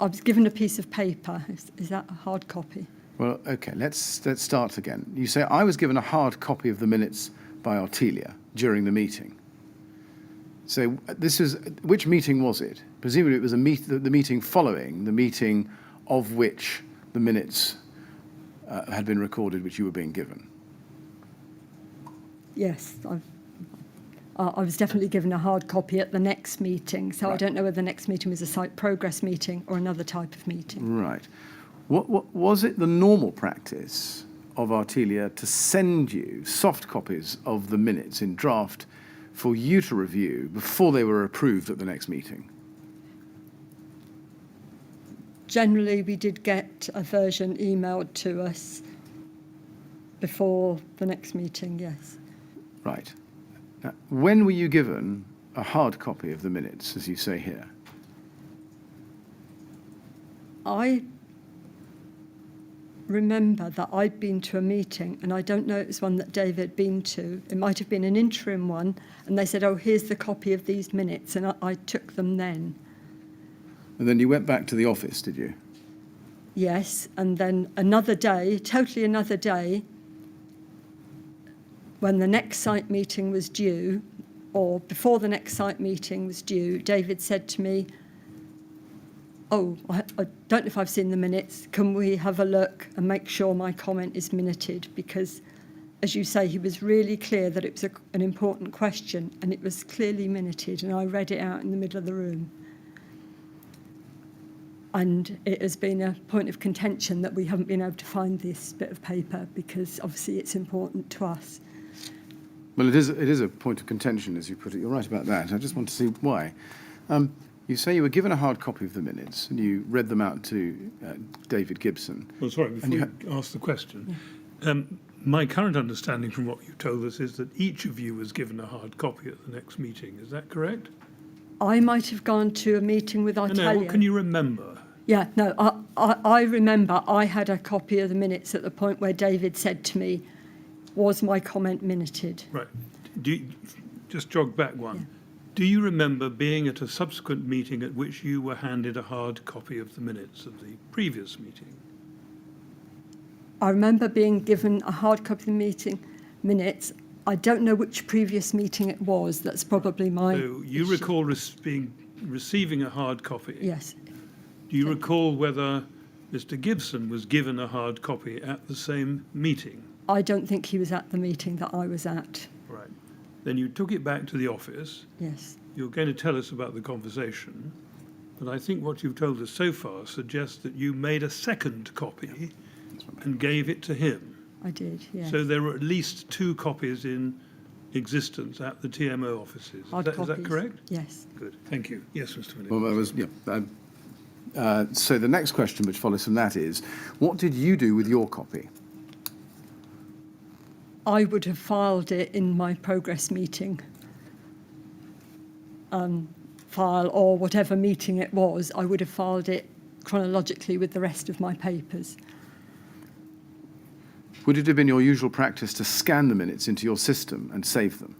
I was given a piece of paper. Is that a hard copy? Well, okay, let's start again. You say, I was given a hard copy of the minutes by Artelia during the meeting. So which meeting was it? Presumably it was the meeting following the meeting of which the minutes had been recorded, which you were being given. Yes, I was definitely given a hard copy at the next meeting, so Right. I don't know whether the next meeting was a site progress meeting or another type of meeting. Right. What was it the normal practice of Artelia to send you soft copies of the minutes in draft for you to review before they were approved at the next meeting? Generally, we did get a version emailed to us before the next meeting, yes. Right. Now, when were you given a hard copy of the minutes, as you say here? I remember that I'd been to a meeting, and I don't know it was one that David had been to. It might have been an interim one, and they said, oh, here's the copy of these minutes, and I took them then. And then you went back to the office, did you? Yes, and then another day, totally another day, when the next site meeting was due, or before the next site meeting was due, David said to me, oh, I don't know if I've seen the minutes. Can we have a look and make sure my comment is minuted? Because, as you say, he was really clear that it was an important question, and it was clearly minuted, and I read it out in the middle of the room. And it has been a point of contention that we haven't been able to find this bit of paper, because obviously it's important to us. Well, it is a point of contention, as you put it. You're right about that. I just want to see why. You say you were given a hard copy of the minutes, and you read them out to David Gibson. Well, sorry, before you ask the question, my current understanding from what you told us is that each of you was given a hard copy at the next meeting. Is that correct? I might have gone to a meeting with Artelia. No, what can you remember? Yeah, no, I remember I had a copy of the minutes at the point where David said to me, was my comment minuted? Right. Just jog back one. Yeah. Do you remember being at a subsequent meeting at which you were handed a hard copy of the minutes of the previous meeting? I remember being given a hard copy of the meeting minutes. I don't know which previous meeting it was. That's probably my So you issue. recall receiving a hard copy? Yes. Do you recall whether Mr. Gibson was given a hard copy at the same meeting? I don't think he was at the meeting that I was at. Right. Then you took it back to the office. Yes. You're going to tell us about the conversation, but I think what you've told us so far suggests that you made a second copy and gave it to him. I did, yes. So there were at least 2 copies in existence at the TMO offices. Is that correct? Yes. Good. Thank you. Yes, Mr. Phillips. Well, that was, yeah. So the next question which follows from that is, what did you do with your copy? I would have filed it in my progress meeting file, or whatever meeting it was. I would have filed it chronologically with the rest of my papers. Would it have been your usual practice to scan the minutes into your system and save them?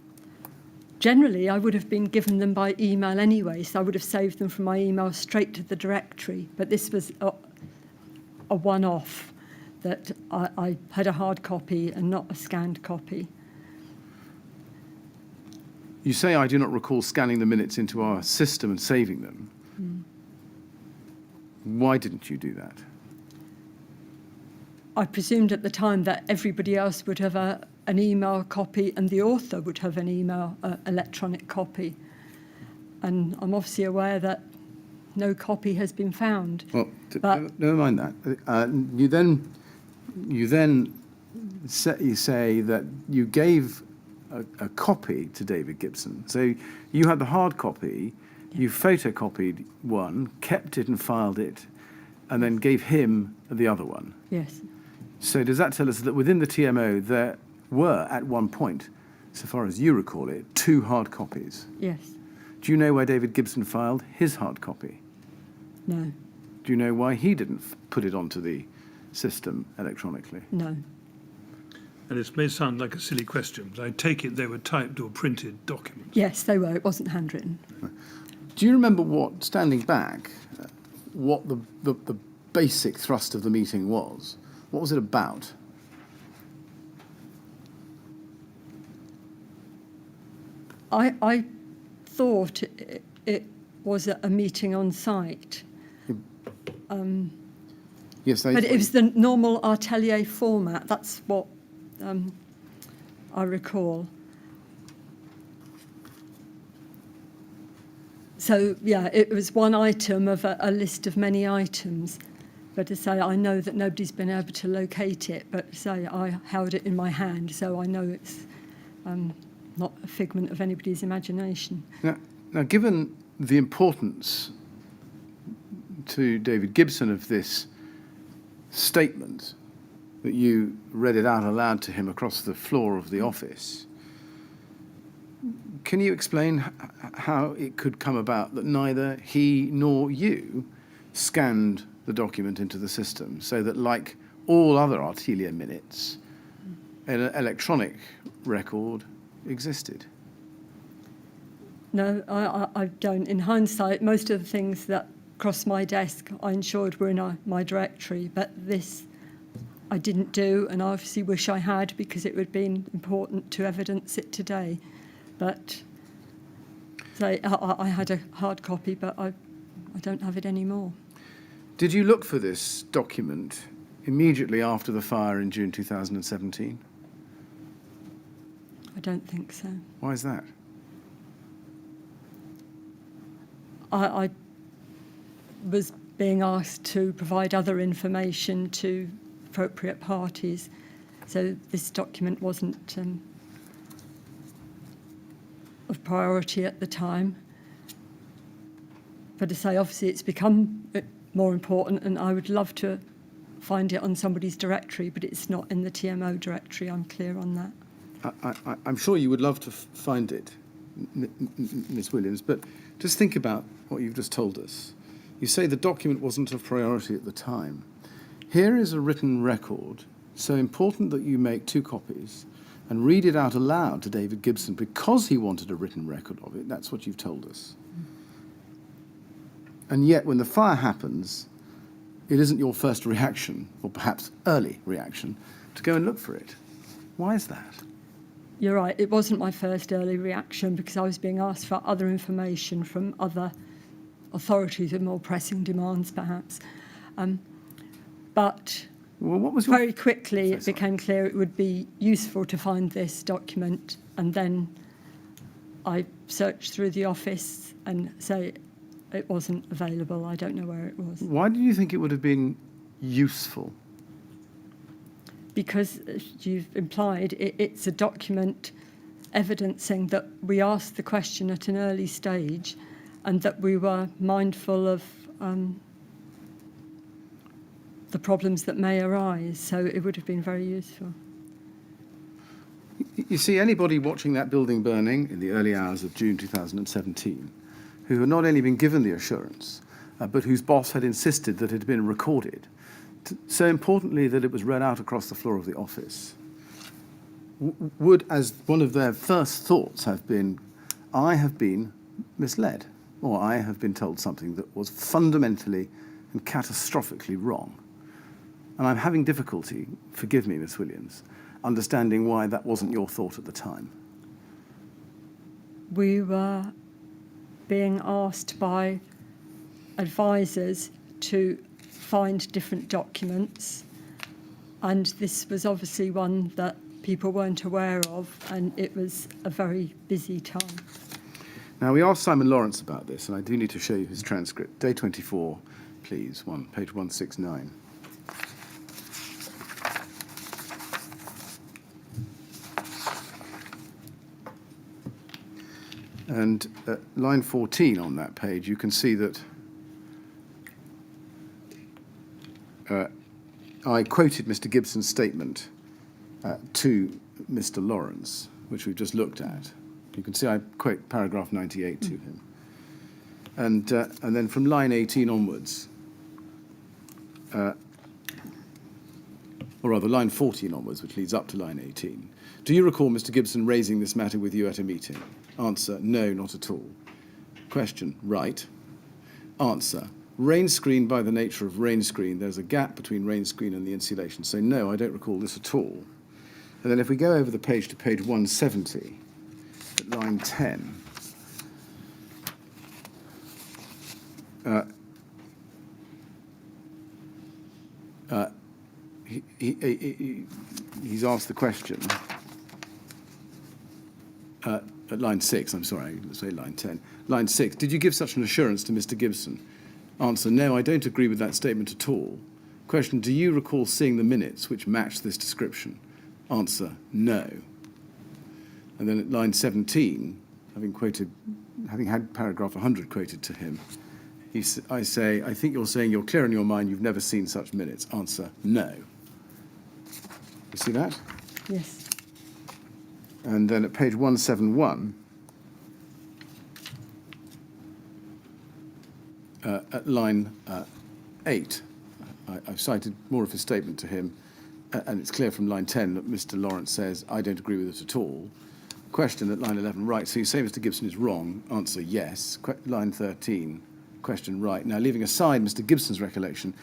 Generally, I would have been given them by email anyway, so I would have saved them from my email straight to the directory. But this was a one-off, that I had a hard copy and not a scanned copy. You say, I do not recall scanning the minutes into our system and saving them. Why didn't you do that? I presumed at the time that everybody else would have an email copy and the author would have an email electronic copy. And I'm obviously aware that no copy has been found. Well, never mind that. You then say that you gave a copy to David Gibson. So you had the hard copy, you photocopied one, kept it and filed it, and then gave him the other one. Yes. So does that tell us that within the TMO there were, at one point, so far as you recall it, 2 hard copies? Yes. Do you know where David Gibson filed his hard copy? No. Do you know why he didn't put it onto the system electronically? No. And it may sound like a silly question, but I take it they were typed or printed documents. Yes, they were. It wasn't handwritten. Do you remember what, standing back, what the basic thrust of the meeting was? What was it about? I thought it was a meeting on site. Yes, But it was the normal atelier format. That's what I recall. So, yeah, it was one item of a list of many items. But to say, I know that nobody's been able to locate it, but to say I held it in my hand, so I know it's not a figment of anybody's imagination. Now, given the importance to David Gibson of this statement, that you read it out aloud to him across the floor of the office, can you explain how it could come about that neither he nor you scanned the document into the system, so that, like all other Artelia minutes, an electronic record existed? No, I don't. In hindsight, most of the things that crossed my desk I ensured were in my directory, but this I didn't do, and I obviously wish I had, because it would have been important to evidence it today. But so I had a hard copy, but I don't have it anymore. Did you look for this document immediately after the fire in June 2017? I don't think so. Why is that? I was being asked to provide other information to appropriate parties, so this document wasn't of priority at the time. But to say, obviously, it's become more important, and I would love to find it on somebody's directory, but it's not in the TMO directory. I'm clear on that. I'm sure you would love to find it, Miss Williams, but just think about what you've just told us. You say the document wasn't of priority at the time. Here is a written record, so important that you make 2 copies and read it out aloud to David Gibson because he wanted a written record of it. That's what you've told us. And yet, when the fire happens, it isn't your first reaction, or perhaps early reaction, to go and look for it. Why is that? You're right, it wasn't my first early reaction, because I was being asked for other information from other authorities with more pressing demands, perhaps. But Well, what was your... very quickly it became clear it would be useful to find this document, and then I searched through the office and say it wasn't available. I don't know where it was. Why did you think it would have been useful? Because, as you've implied, it's a document evidencing that we asked the question at an early stage and that we were mindful of the problems that may arise. So it would have been very useful. You see, anybody watching that building burning in the early hours of June 2017, who had not only been given the assurance, but whose boss had insisted that it had been recorded, so importantly that it was read out across the floor of the office, would, as one of their first thoughts have been, I have been misled, or I have been told something that was fundamentally and catastrophically wrong. And I'm having difficulty, forgive me, Miss Williams, understanding why that wasn't your thought at the time. We were being asked by advisors to find different documents, and this was obviously one that people weren't aware of, and it was a very busy time. Now, we asked Simon Lawrence about this, and I do need to show you his transcript. Day 24, please, page 169. And at line 14 on that page, you can see that I quoted Mr. Gibson's statement to Mr. Lawrence, which we've just looked at. You can see I quote paragraph 98 to him. And then from line 18 onwards, or rather line 14 onwards, which leads up to line 18. Do you recall Mr. Gibson raising this matter with you at a meeting? Answer, no, not at all. Question, right. Answer, rain screen by the nature of rain screen, there's a gap between rain screen and the insulation. So no, I don't recall this at all. And then if we go over the page to page 170, at line 10, he's asked the question at line 6, I'm sorry, let's say line 10. Line 6, did you give such an assurance to Mr. Gibson? Answer, no, I don't agree with that statement at all. Question, do you recall seeing the minutes which match this description? Answer, no. And then at line 17, having had paragraph 100 quoted to him, I say, I think you're saying you're clear in your mind you've never seen such minutes. Answer, no. You see that? Yes. And then at page 171, at line 8, I've cited more of his statement to him, and it's clear from line 10 that Mr. Lawrence says, I don't agree with it at all. Question at line 11, right, so you say Mr. Gibson is wrong. Answer, yes. Line 13, question, right. Now, leaving aside Mr. Gibson's recollection,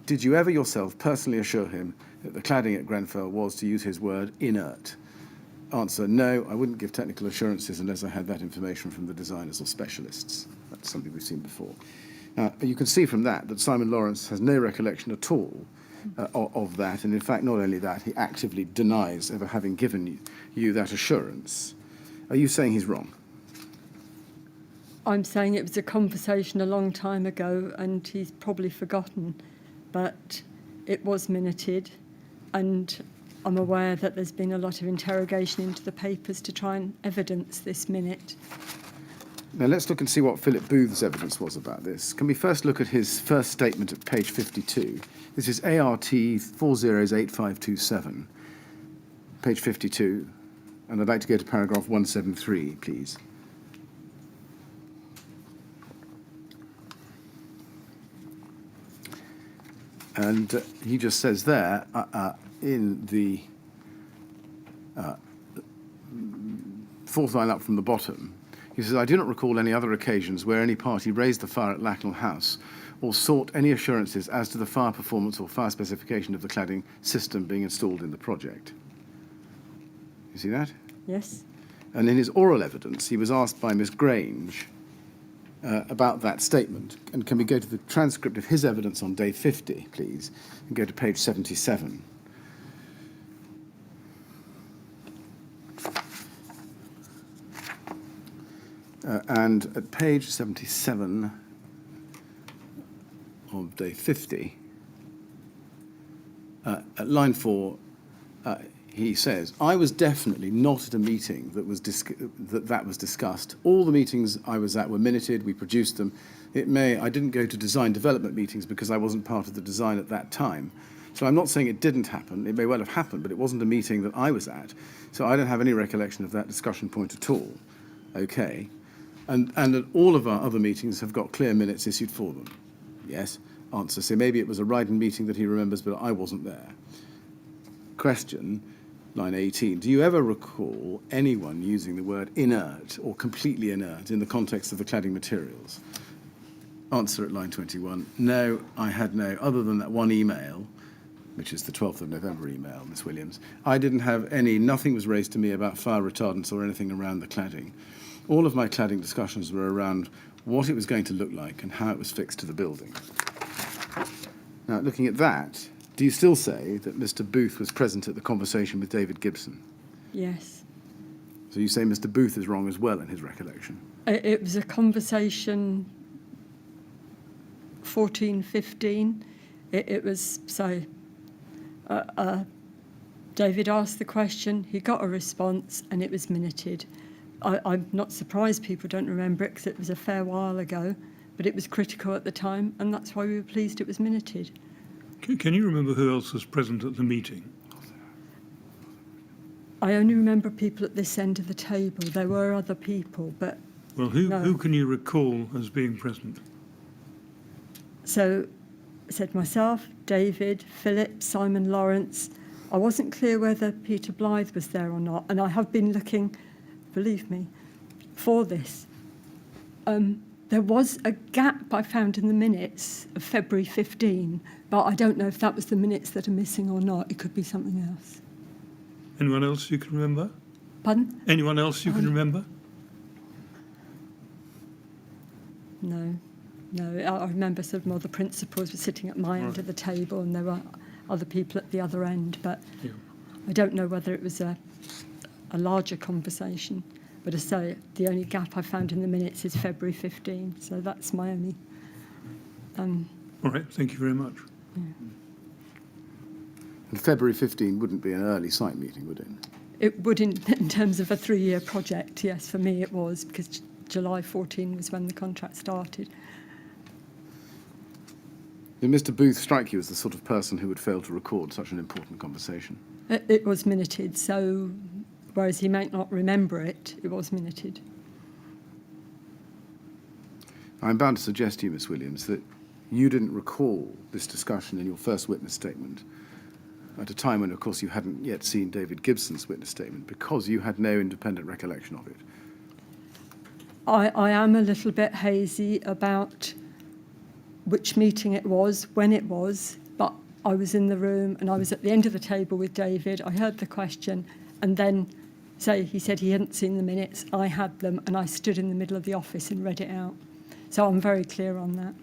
did you ever yourself personally assure him that the cladding at Grenfell was, to use his word, inert? Answer, no, I wouldn't give technical assurances unless I had that information from the designers or specialists. That's something we've seen before. You can see from that Simon Lawrence has no recollection at all of that, and in fact, not only that, he actively denies ever having given you that assurance. Are you saying he's wrong? I'm saying it was a conversation a long time ago and he's probably forgotten, but it was minuted, and I'm aware that there's been a lot of interrogation into the papers to try and evidence this minute. Now let's look and see what Philip Booth's evidence was about this. Can we first look at his first statement at page 52? This is ART 408527, page 52, and I'd like to go to paragraph 173, please. And he just says there, in the fourth line up from the bottom, he says, I do not recall any other occasions where any party raised the fire at Lakanal House or sought any assurances as to the fire performance or fire specification of the cladding system being installed in the project. You see that? Yes. And in his oral evidence, he was asked by Miss Grange about that statement. And can we go to the transcript of his evidence on day 50, please, and go to page 77. And at page 77 of day 50, at line 4, he says, I was definitely not at a meeting that was discussed. All the meetings I was at were minuted, we produced them. I didn't go to design development meetings because I wasn't part of the design at that time. So I'm not saying it didn't happen. It may well have happened, but it wasn't a meeting that I was at. So I don't have any recollection of that discussion point at all. Okay. And that all of our other meetings have got clear minutes issued for them. Yes. Answer. So maybe it was a Ryden meeting that he remembers, but I wasn't there. Question, line 18. Do you ever recall anyone using the word inert or completely inert in the context of the cladding materials? Answer at line 21. No, I had no, other than that one email, which is the 12th of November email, Miss Williams. I didn't have nothing was raised to me about fire retardance or anything around the cladding. All of my cladding discussions were around what it was going to look like and how it was fixed to the building. Now, looking at that, do you still say that Mr. Booth was present at the conversation with David Gibson? Yes. So you say Mr. Booth is wrong as well in his recollection? It was a conversation 14-15. It was, so David asked the question, he got a response, and it was minuted. I'm not surprised people don't remember it because it was a fair while ago, but it was critical at the time, and that's why we were pleased it was minuted. Can you remember who else was present at the meeting? I only remember people at this end of the table. There were other people, but Well, No. who can you recall as being present? so I said myself, David, Philip, Simon Lawrence. I wasn't clear whether Peter Blythe was there or not, and I have been looking, believe me, for this. There was a gap I found in the minutes of February 15, but I don't know if that was the minutes that are missing or not. It could be something else. Anyone else you can remember? Pardon? Anyone else you can remember? No. I remember sort of more the principals were sitting at my end of the table, and there were other people at the other end, but Yeah. I don't know whether it was a larger conversation. But as I say, the only gap I found in the minutes is February 15, so that's my only... All right, thank you very much. And February 15 wouldn't be an early site meeting, would it? It would in terms of a 3-year project, yes, for me it was, because July 14 was when the contract started. Did Mr. Booth strike you as the sort of person who would fail to record such an important conversation? It was minuted, so whereas he might not remember it, it was minuted. I'm bound to suggest to you, Miss Williams, that you didn't recall this discussion in your first witness statement at a time when, of course, you hadn't yet seen David Gibson's witness statement because you had no independent recollection of it. I am a little bit hazy about which meeting it was, when it was, but I was in the room and I was at the end of the table with David. I heard the question, and then he said he hadn't seen the minutes. I had them, and I stood in the middle of the office and read it out. So I'm very clear on that.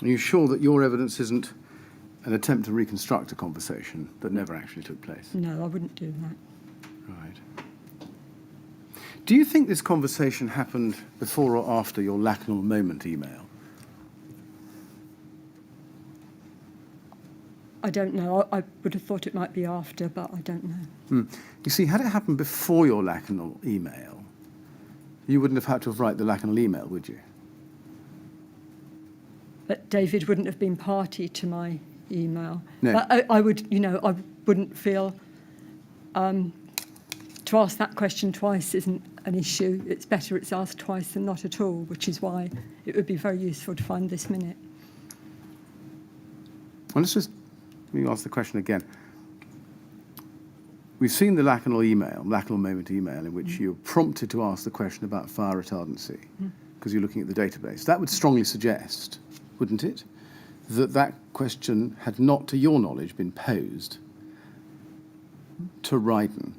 Are you sure that your evidence isn't an attempt to reconstruct a conversation that never actually took place? No, I wouldn't do that. Right. Do you think this conversation happened before or after your Lakanal moment email? I don't know. I would have thought it might be after, but I don't know. You see, had it happened before your Lakanal email, you wouldn't have had to have write the Lakanal email, would you? But David wouldn't have been party to my email. No. But I would, I wouldn't feel to ask that question twice isn't an issue. It's better it's asked twice than not at all, which is why it would be very useful to find this minute. Well, let me ask the question again. We've seen the Lakanal moment email, in which you're prompted to ask the question about fire retardancy because you're looking at the database. That would strongly suggest, wouldn't it, that question had not, to your knowledge, been posed to Ryden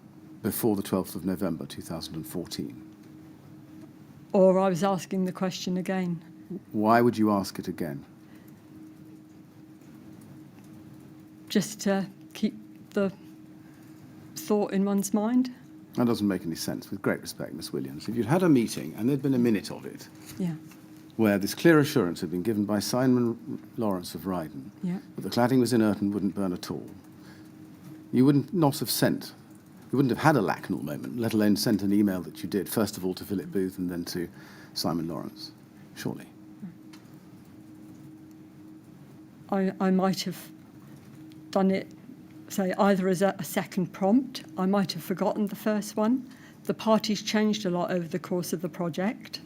before the 12th of November 2014. Or I was asking the question again. Why would you ask it again? Just to keep the thought in one's mind. That doesn't make any sense, with great respect, Miss Williams. If you'd had a meeting and there'd been a minute of it, Yeah. where this clear assurance had been given by Simon Lawrence of Ryden Yeah. that the cladding was inert and wouldn't burn at all, you wouldn't have had a Lakanal moment, let alone sent an email that you did, first of all to Philip Booth and then to Simon Lawrence, surely. I might have done it, say, either as a second prompt. I might have forgotten the first one. The parties changed a lot over the course of the project.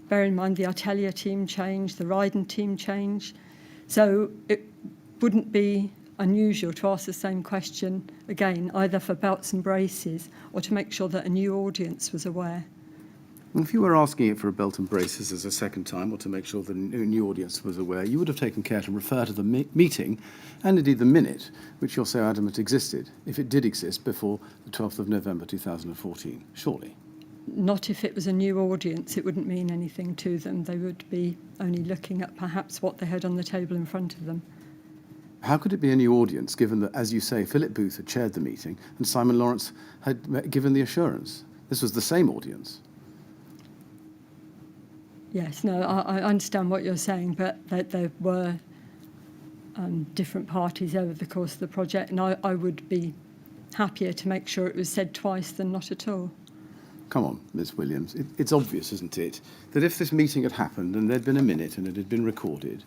Bear in mind the Atelier team changed, the Ryden team changed. So it wouldn't be unusual to ask the same question again, either for belts and braces or to make sure that a new audience was aware. Well, if you were asking it for a belt and braces as a second time, or to make sure that a new audience was aware, you would have taken care to refer to the meeting, and indeed the minute, which you're so adamant existed, if it did exist before the 12th of November 2014, surely. Not if it was a new audience, it wouldn't mean anything to them. They would be only looking at perhaps what they had on the table in front of them. How could it be a new audience, given that, as you say, Philip Booth had chaired the meeting and Simon Lawrence had given the assurance? This was the same audience. Yes, no, I understand what you're saying, but there were different parties over the course of the project, and I would be happier to make sure it was said twice than not at all. Come on, Ms. Williams. It's obvious, isn't it, that if this meeting had happened and there'd been a minute and it had been recorded,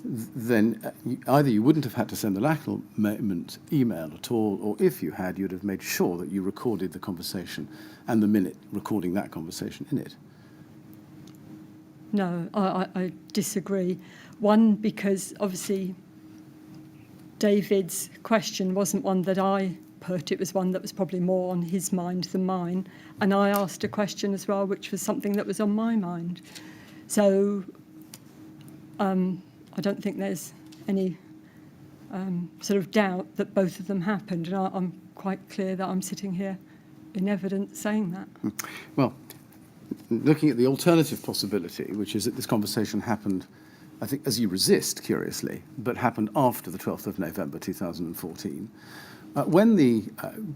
then either you wouldn't have had to send the Lakanal moment email at all, or if you had, you'd have made sure that you recorded the conversation and the minute recording that conversation in it. No, I disagree. One, because obviously David's question wasn't one that I put, it was one that was probably more on his mind than mine. And I asked a question as well, which was something that was on my mind. So I don't think there's any sort of doubt that both of them happened. And I'm quite clear that I'm sitting here in evidence saying that. Well, looking at the alternative possibility, which is that this conversation happened, I think, as you resist, curiously, but happened after the 12th of November 2014. When the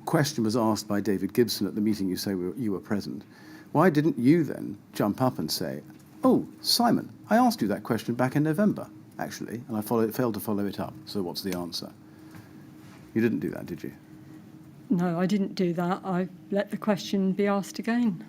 question was asked by David Gibson at the meeting you say you were present, why didn't you then jump up and say, "Oh, Simon, I asked you that question back in November, actually, and I failed to follow it up, so what's the answer?" You didn't do that, did you? No, I didn't do that. I let the question be asked again.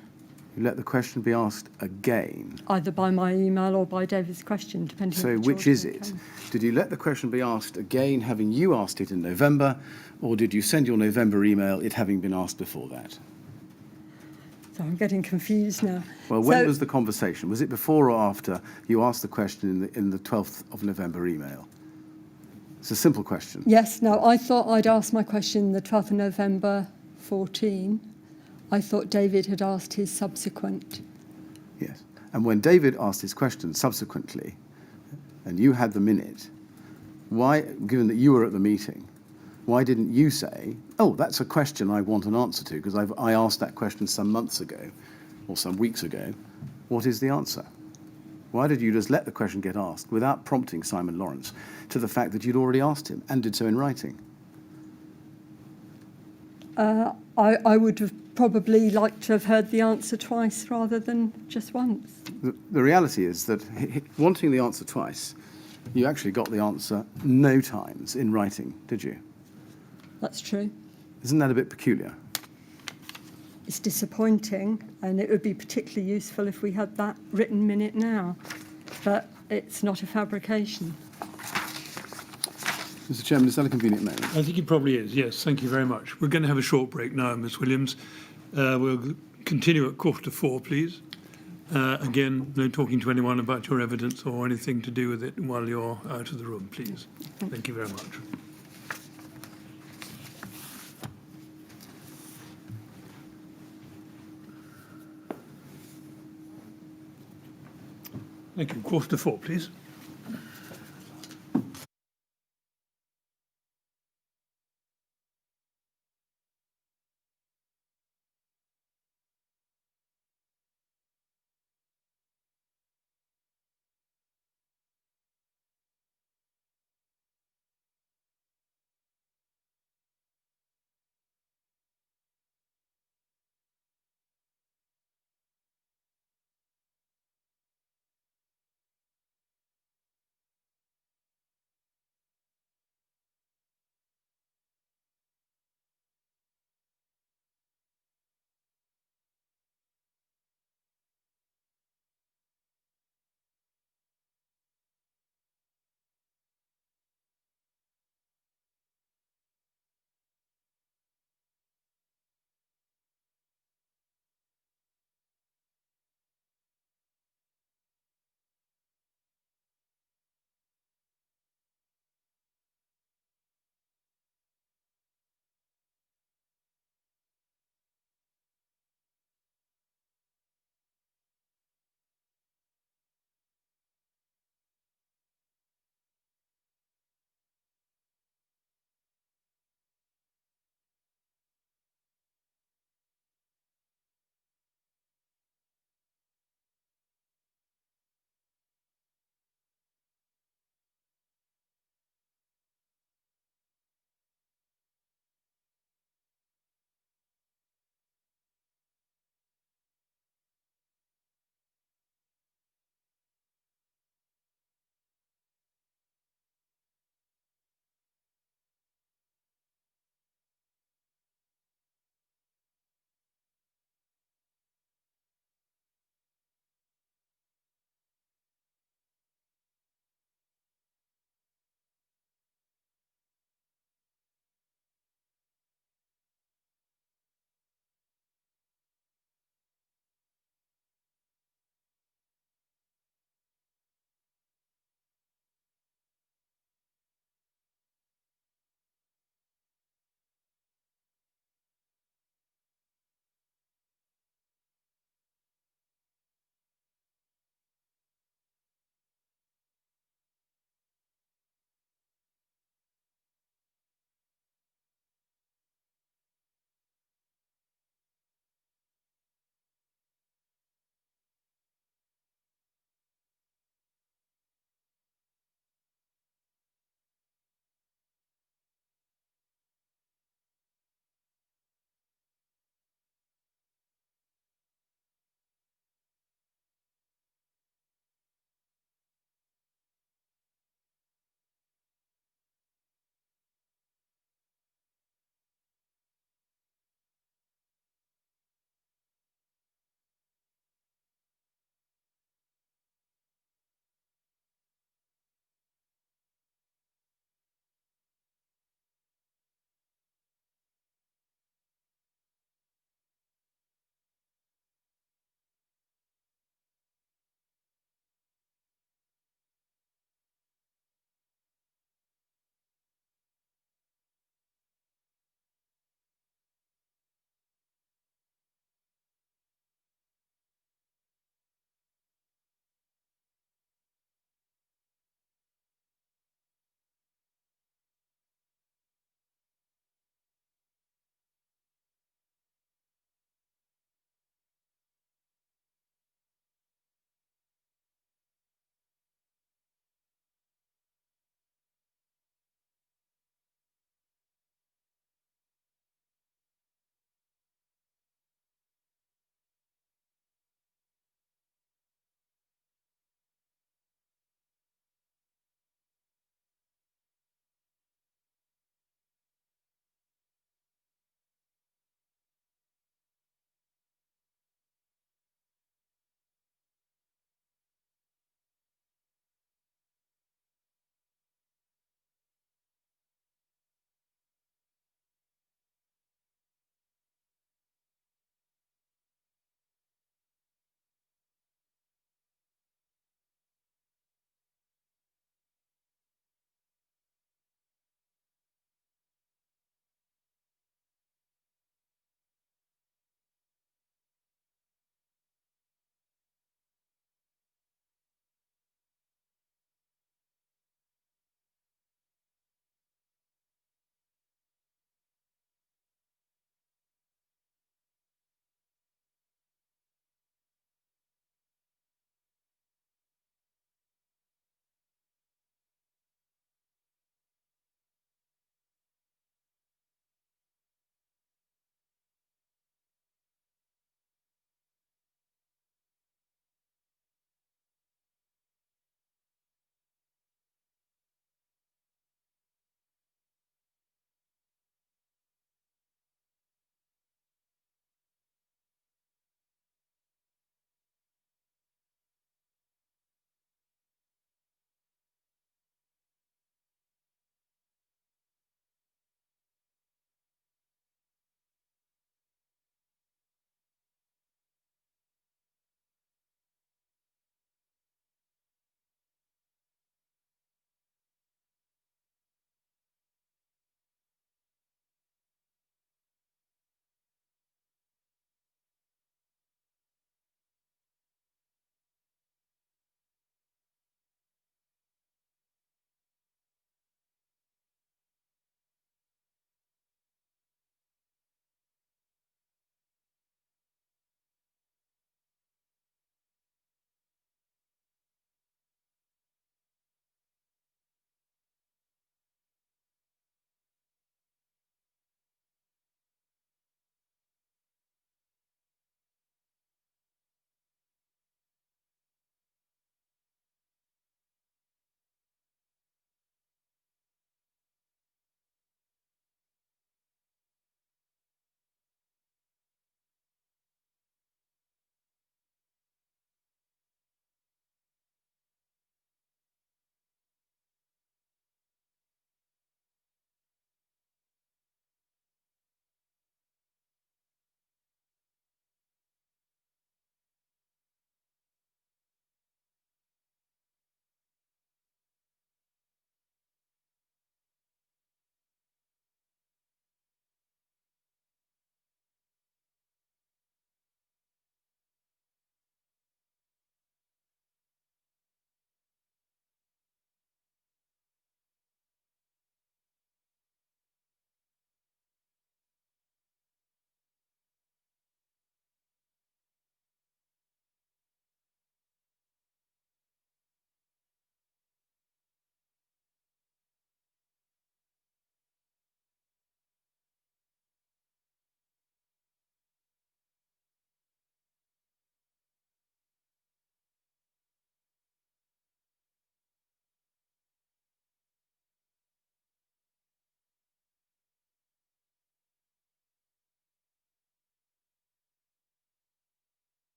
You let the question be asked again. Either by my email or by David's question, depending So on which is it? Did you let the question be asked again, having you asked it in November, or did you send your November email, it having been asked before that? So I'm getting confused now. Well, when was the conversation? Was it before or after you asked the question in the 12th of November email? It's a simple question. Yes, no, I thought I'd asked my question the 12th of November 14. I thought David had asked his subsequent. Yes. And when David asked his question subsequently, and you had the minute, why, given that you were at the meeting, why didn't you say, "Oh, that's a question I want an answer to, because I asked that question some months ago, or some weeks ago. What is the answer?" Why did you just let the question get asked without prompting Simon Lawrence to the fact that you'd already asked him and did so in writing? I would have probably liked to have heard the answer twice rather than just once. The reality is that wanting the answer twice, you actually got the answer no times in writing, did you? That's true. Isn't that a bit peculiar? It's disappointing, and it would be particularly useful if we had that written minute now, but it's not a fabrication. Mr. Chairman, is that a convenient moment? I think it probably is, yes. Thank you very much. We're going to have a short break now, Ms. Williams. We'll continue at 3:45, please. Again, no talking to anyone about your evidence or anything to do with it while you're out of the room, please. Thank you very much. Thank you. 3:45, please.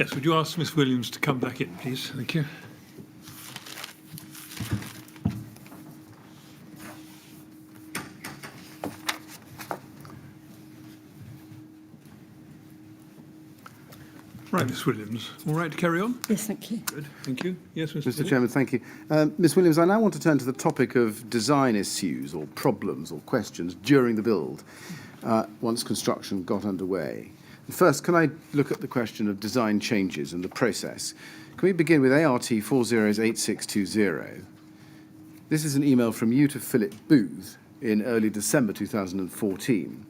Yes, would you ask Miss Williams to come back in, please? Thank you. Right, Miss Williams. All right to carry on? Yes, thank you. Good. Thank you. Yes, Mr. Mr. Chairman, thank you. Ms. Williams, I now want to turn to the topic of design issues or problems or questions during the build, once construction got underway. First, can I look at the question of design changes and the process? Can we begin with ART 408620? This is an email from you to Philip Booth in early December 2014.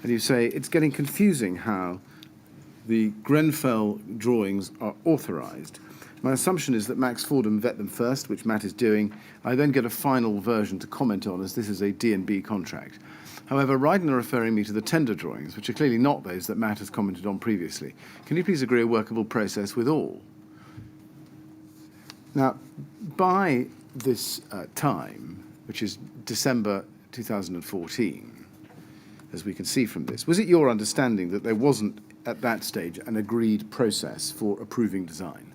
And you say, it's getting confusing how the Grenfell drawings are authorised. My assumption is that Max Fordham vet them first, which Matt is doing. I then get a final version to comment on, as this is a D&B contract. However, Ryden are referring me to the tender drawings, which are clearly not those that Matt has commented on previously. Can you please agree a workable process with all? Now, by this time, which is December 2014, as we can see from this, was it your understanding that there wasn't at that stage an agreed process for approving design?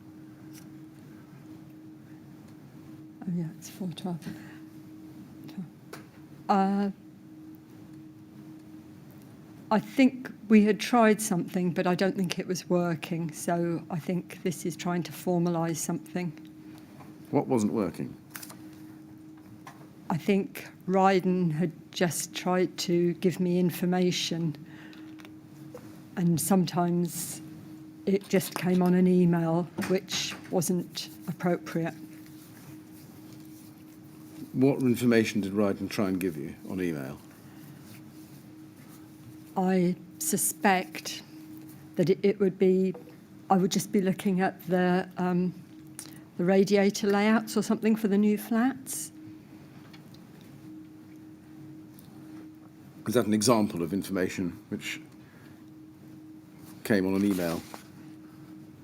Oh, yeah, it's 412. I think we had tried something, but I don't think it was working. So I think this is trying to formalise something. What wasn't working? I think Ryden had just tried to give me information, and sometimes it just came on an email, which wasn't appropriate. What information did Ryden try and give you on email? I suspect that it would be, I would just be looking at the radiator layouts or something for the new flats. Is that an example of information which came on an email?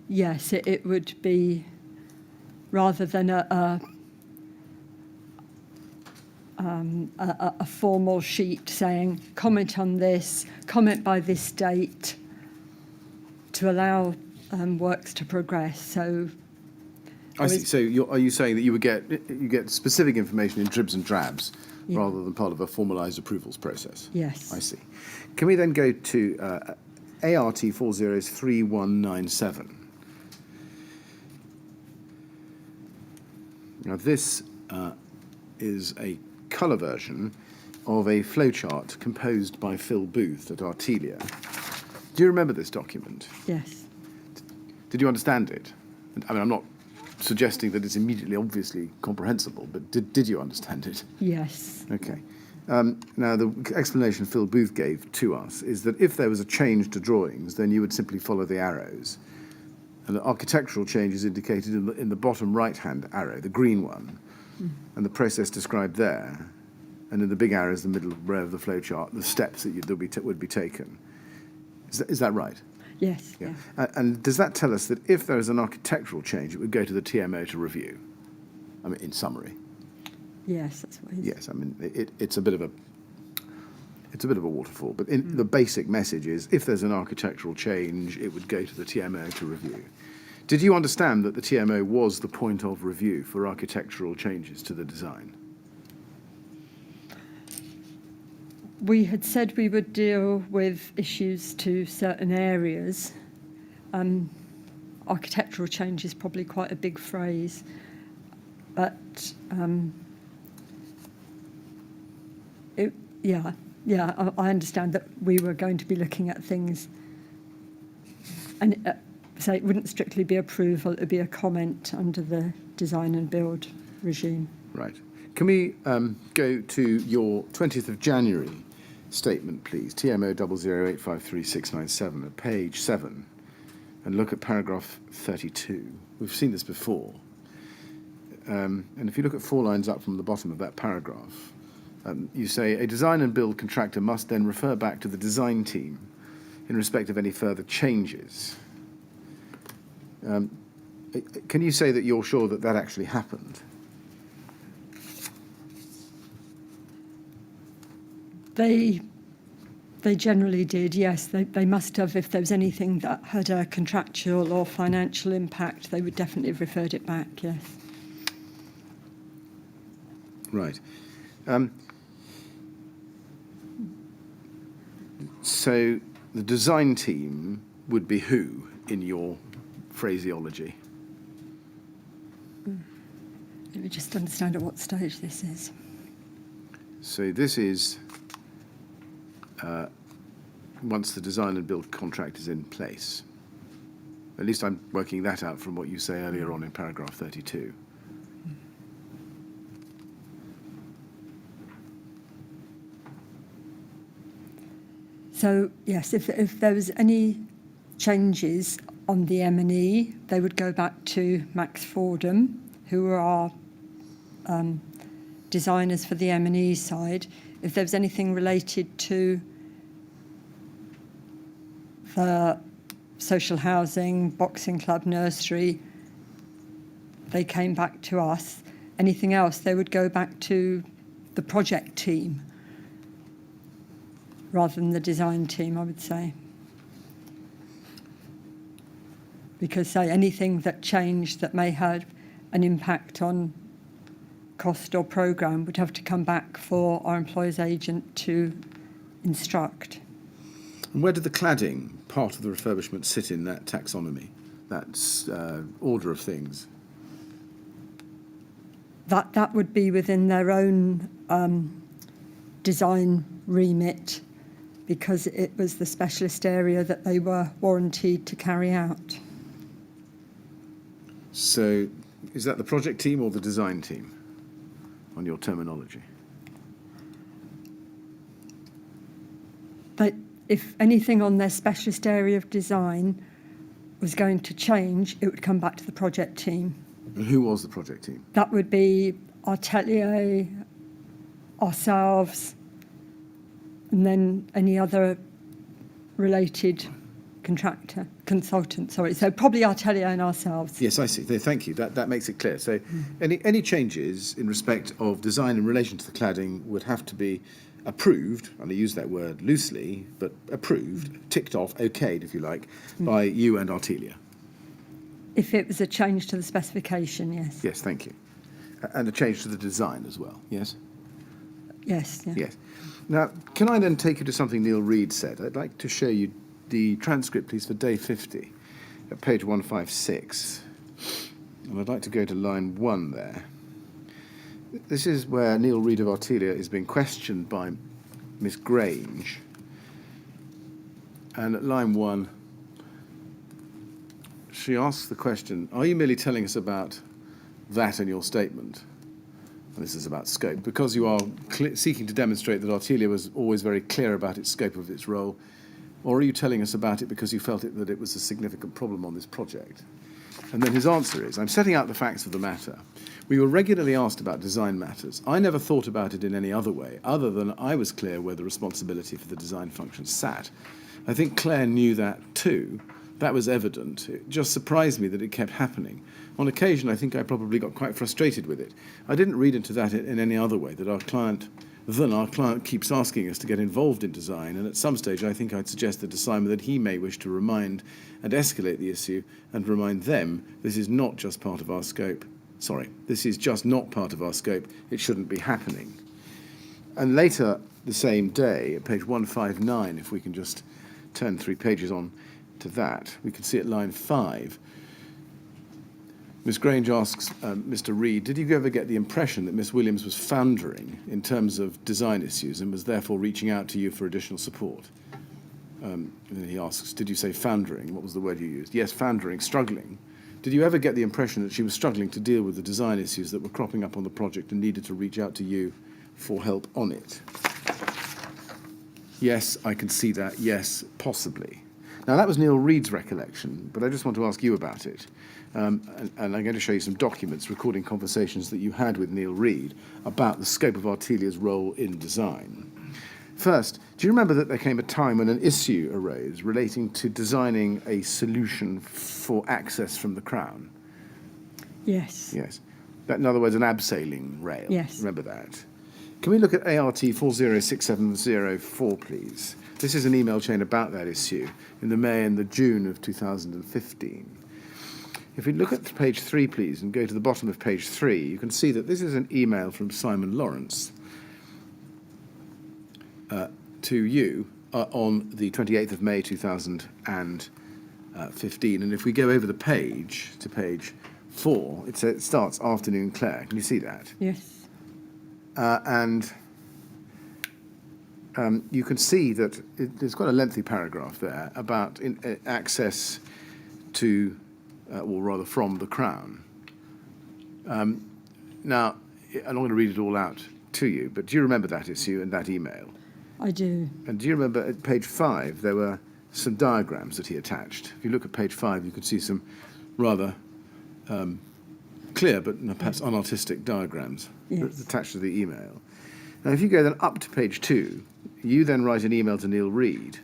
Yes, it would be, rather than a formal sheet saying comment on this, comment by this date, to allow works to progress. So I see. So are you saying that you get specific information in dribs and drabs, Yeah. rather than part of a formalised approvals process? Yes. I see. Can we then go to ART 403197? Now this is a colour version of a flowchart composed by Phil Booth at Artelia. Do you remember this document? Yes. Did you understand it? I mean, I'm not suggesting that it's immediately obviously comprehensible, but did you understand it? Yes. Okay. Now, the explanation Phil Booth gave to us is that if there was a change to drawings, then you would simply follow the arrows. And the architectural change is indicated in the bottom right-hand arrow, the green one, and the process described there. And in the big arrow is the middle row of the flowchart, the steps that would be taken. Is that right? Yes. Yeah. Yeah. And does that tell us that if there is an architectural change, it would go to the TMO to review? I mean, in summary. Yes, that's what he's... Yes, I mean, it's a bit of a waterfall, but the basic message is if there's an architectural change, it would go to the TMO to review. Did you understand that the TMO was the point of review for architectural changes to the design? We had said we would deal with issues to certain areas. Architectural change is probably quite a big phrase, but I understand that we were going to be looking at things, and so it wouldn't strictly be approval, it would be a comment under the design and build regime. Right. Can we go to your 20th of January statement, please, TMO 008536997 at page 7, and look at paragraph 32. We've seen this before. And if you look at 4 lines up from the bottom of that paragraph, you say, a design and build contractor must then refer back to the design team in respect of any further changes. Can you say that you're sure that that actually happened? They They generally did, yes. They must have, if there was anything that had a contractual or financial impact, they would definitely have referred it back, yes. Right. So the design team would be who in your phraseology? Let me just understand at what stage this is. So this is once the design and build contract is in place. At least I'm working that out from what you say earlier on in paragraph 32. So, yes, if there was any changes on the M&E, they would go back to Max Fordham, who are our designers for the M&E side. If there was anything related to the social housing, boxing club, nursery, they came back to us. Anything else, they would go back to the project team rather than the design team, I would say. Because, say, anything that changed that may have an impact on cost or programme would have to come back for our employer's agent to instruct. And where did the cladding part of the refurbishment sit in that taxonomy, that order of things? That would be within their own design remit, because it was the specialist area that they were warranted to carry out. So is that the project team or the design team on your terminology? But if anything on their specialist area of design was going to change, it would come back to the project team. And who was the project team? That would be Atelier, ourselves, and then any other related consultant, sorry. So probably Atelier and ourselves. Yes, I see. Thank you. That makes it clear. So any changes in respect of design in relation to the cladding would have to be approved, and I use that word loosely, but approved, ticked off, okayed, if you like, by you and Artelia. If it was a change to the specification, yes. Yes, thank you. And a change to the design as well, yes? Yes, yeah. Yes. Now, can I then take you to something Neil Reed said? I'd like to show you the transcript, please, for day 50, at page 156. And I'd like to go to line 1 there. This is where Neil Reed of Artelia is being questioned by Miss Grange. And at line 1, she asks the question, are you merely telling us about that in your statement? And this is about scope. Because you are seeking to demonstrate that Artelia was always very clear about its scope of its role, or are you telling us about it because you felt that it was a significant problem on this project? And then his answer is, I'm setting out the facts of the matter. We were regularly asked about design matters. I never thought about it in any other way, other than I was clear where the responsibility for the design function sat. I think Claire knew that too. That was evident. It just surprised me that it kept happening. On occasion, I think I probably got quite frustrated with it. I didn't read into that in any other way, that our client keeps asking us to get involved in design, and at some stage I think I'd suggested to Simon that he may wish to remind and escalate the issue and remind them this is not just part of our scope. This is just not part of our scope. It shouldn't be happening. And later the same day, at page 159, if we can just turn 3 pages on to that, we can see at line 5, Miss Grange asks Mr. Reed, did you ever get the impression that Miss Williams was foundering in terms of design issues and was therefore reaching out to you for additional support? And then he asks, did you say foundering? What was the word you used? Yes, foundering, struggling. Did you ever get the impression that she was struggling to deal with the design issues that were cropping up on the project and needed to reach out to you for help on it? Yes, I can see that. Yes, possibly. Now, that was Neil Reed's recollection, but I just want to ask you about it. And I'm going to show you some documents recording conversations that you had with Neil Reed about the scope of Artelia's role in design. First, do you remember that there came a time when an issue arose relating to designing a solution for access from the Crown? Yes. Yes. That, in other words, an abseiling rail. Yes. Remember that? Can we look at ART 406704, please? This is an email chain about that issue in the May and the June of 2015. If we look at page 3, please, and go to the bottom of page 3, you can see that this is an email from Simon Lawrence to you on the 28th of May 2015. And if we go over the page to page 4, it starts Afternoon Claire. Can you see that? Yes. You can see that there's quite a lengthy paragraph there about access to, or rather from, the Crown. Now, I'm not going to read it all out to you, but do you remember that issue and that email? I do. And do you remember at page 5 there were some diagrams that he attached? If you look at page 5, you can see some rather clear but perhaps unartistic diagrams attached to the email. Now, if you go then up to page 2, you then write an email to Neil Reid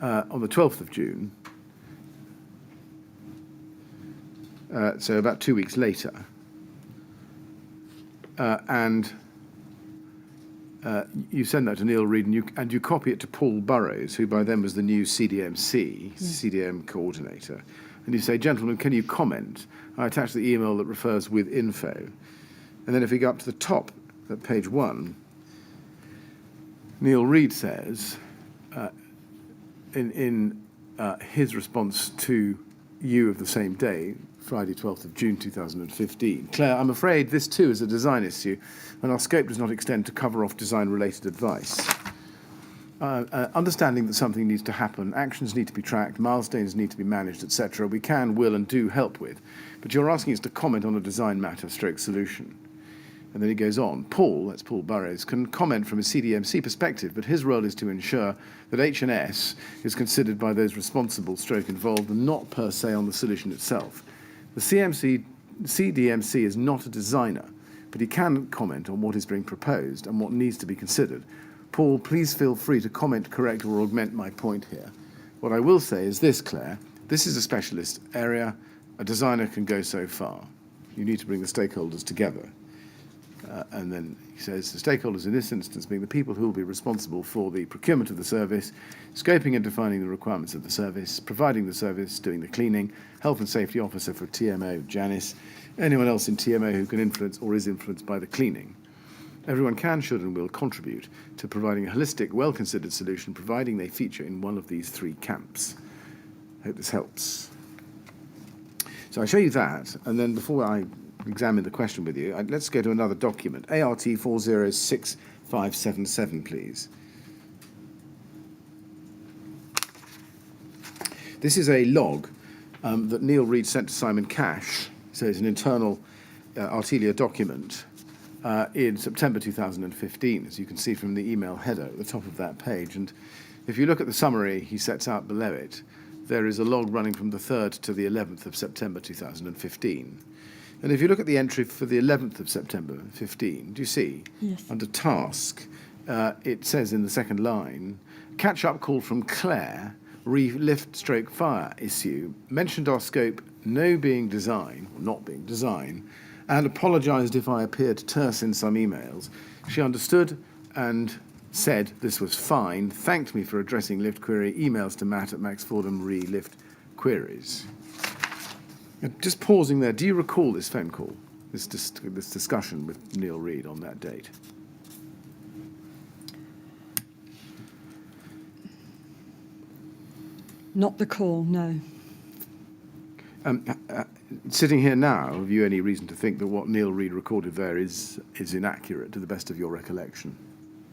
on the 12th of June, so about 2 weeks later, and you send that to Neil Reid and you copy it to Paul Burrows, who by then was the new CDM coordinator. And you say, gentlemen, can you comment? I attach the email that refers with info. And then if we go up to the top at page 1, Neil Reid says, in his response to you of the same day, Friday 12th of June 2015, Claire, I'm afraid this too is a design issue, and our scope does not extend to cover off design-related advice. Understanding that something needs to happen, actions need to be tracked, milestones need to be managed, etc., we can, will, and do help with. But you're asking us to comment on a design matter stroke solution. And then he goes on. Paul, that's Paul Burrows, can comment from a CDMC perspective, but his role is to ensure that H&S is considered by those responsible stroke involved and not per se on the solution itself. The CDMC is not a designer, but he can comment on what is being proposed and what needs to be considered. Paul, please feel free to comment, correct, or augment my point here. What I will say is this, Claire. This is a specialist area. A designer can go so far. You need to bring the stakeholders together. And then he says the stakeholders in this instance being the people who will be responsible for the procurement of the service, scoping and defining the requirements of the service, providing the service, doing the cleaning, health and safety officer for TMO, Janice, anyone else in TMO who can influence or is influenced by the cleaning. Everyone can, should, and will contribute to providing a holistic, well-considered solution, providing they feature in one of these 3 camps. Hope this helps. So I show you that, and then before I examine the question with you, let's go to another document, ART 406577, please. This is a log that Neil Reid sent to Simon Cash, so it's an internal Artelia document in September 2015, as you can see from the email header at the top of that page. And if you look at the summary he sets out below it, there is a log running from the 3rd to the 11th of September 2015. And if you look at the entry for the 11th of September 15, do you see? Yes. Under task, it says in the second line, catch-up call from Claire, lift stroke fire issue, mentioned our scope no being design, or not being design, and apologised if I appeared terse in some emails. She understood and said this was fine, thanked me for addressing lift query, emails to Matt at Max Fordham re-lift queries. Just pausing there, do you recall this phone call, this discussion with Neil Reid on that date? Not the call, no. Sitting here now, have you any reason to think that what Neil Reid recorded there is inaccurate to the best of your recollection?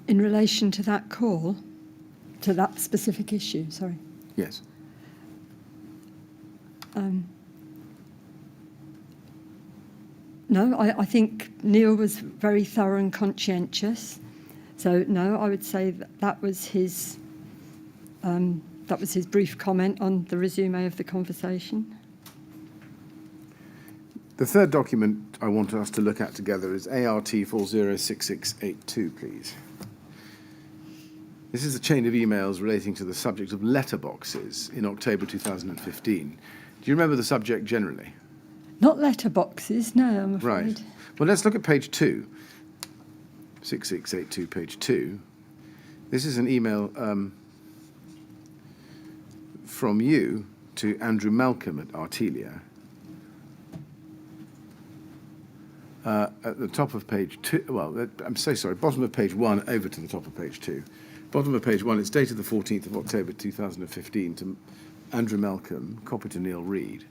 In relation to that call, to that specific issue, sorry. Yes. No, I think Neil was very thorough and conscientious. So no, I would say that was his brief comment on the resume of the conversation. The third document I want us to look at together is ART 406682, please. This is a chain of emails relating to the subject of letterboxes in October 2015. Do you remember the subject generally? Not letterboxes, no, I'm afraid. Right. Well, let's look at page 2. 6682, page 2. This is an email from you to Andrew Malcolm at Artelia. At the top of page 2, well, I'm so sorry, bottom of page 1 over to the top of page 2. Bottom of page 1, it's dated the 14th of October 2015 to Andrew Malcolm, copy to Neil Reed.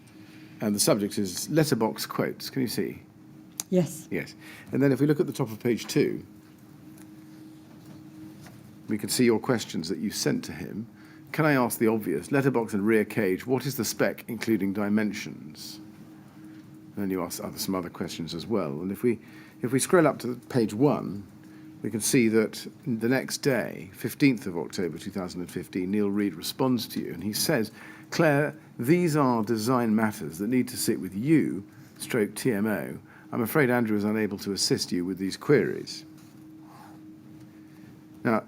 And the subject is letterbox quotes. Can you see? Yes. Yes. And then if we look at the top of page 2, we can see your questions that you sent to him. Can I ask the obvious? Letterbox and rear cage, what is the spec, including dimensions? And then you ask some other questions as well. And if we scroll up to page 1, we can see that the next day, 15th of October 2015, Neil Reed responds to you, and he says, Claire, these are design matters that need to sit with you, stroke TMO. I'm afraid Andrew is unable to assist you with these queries. Now,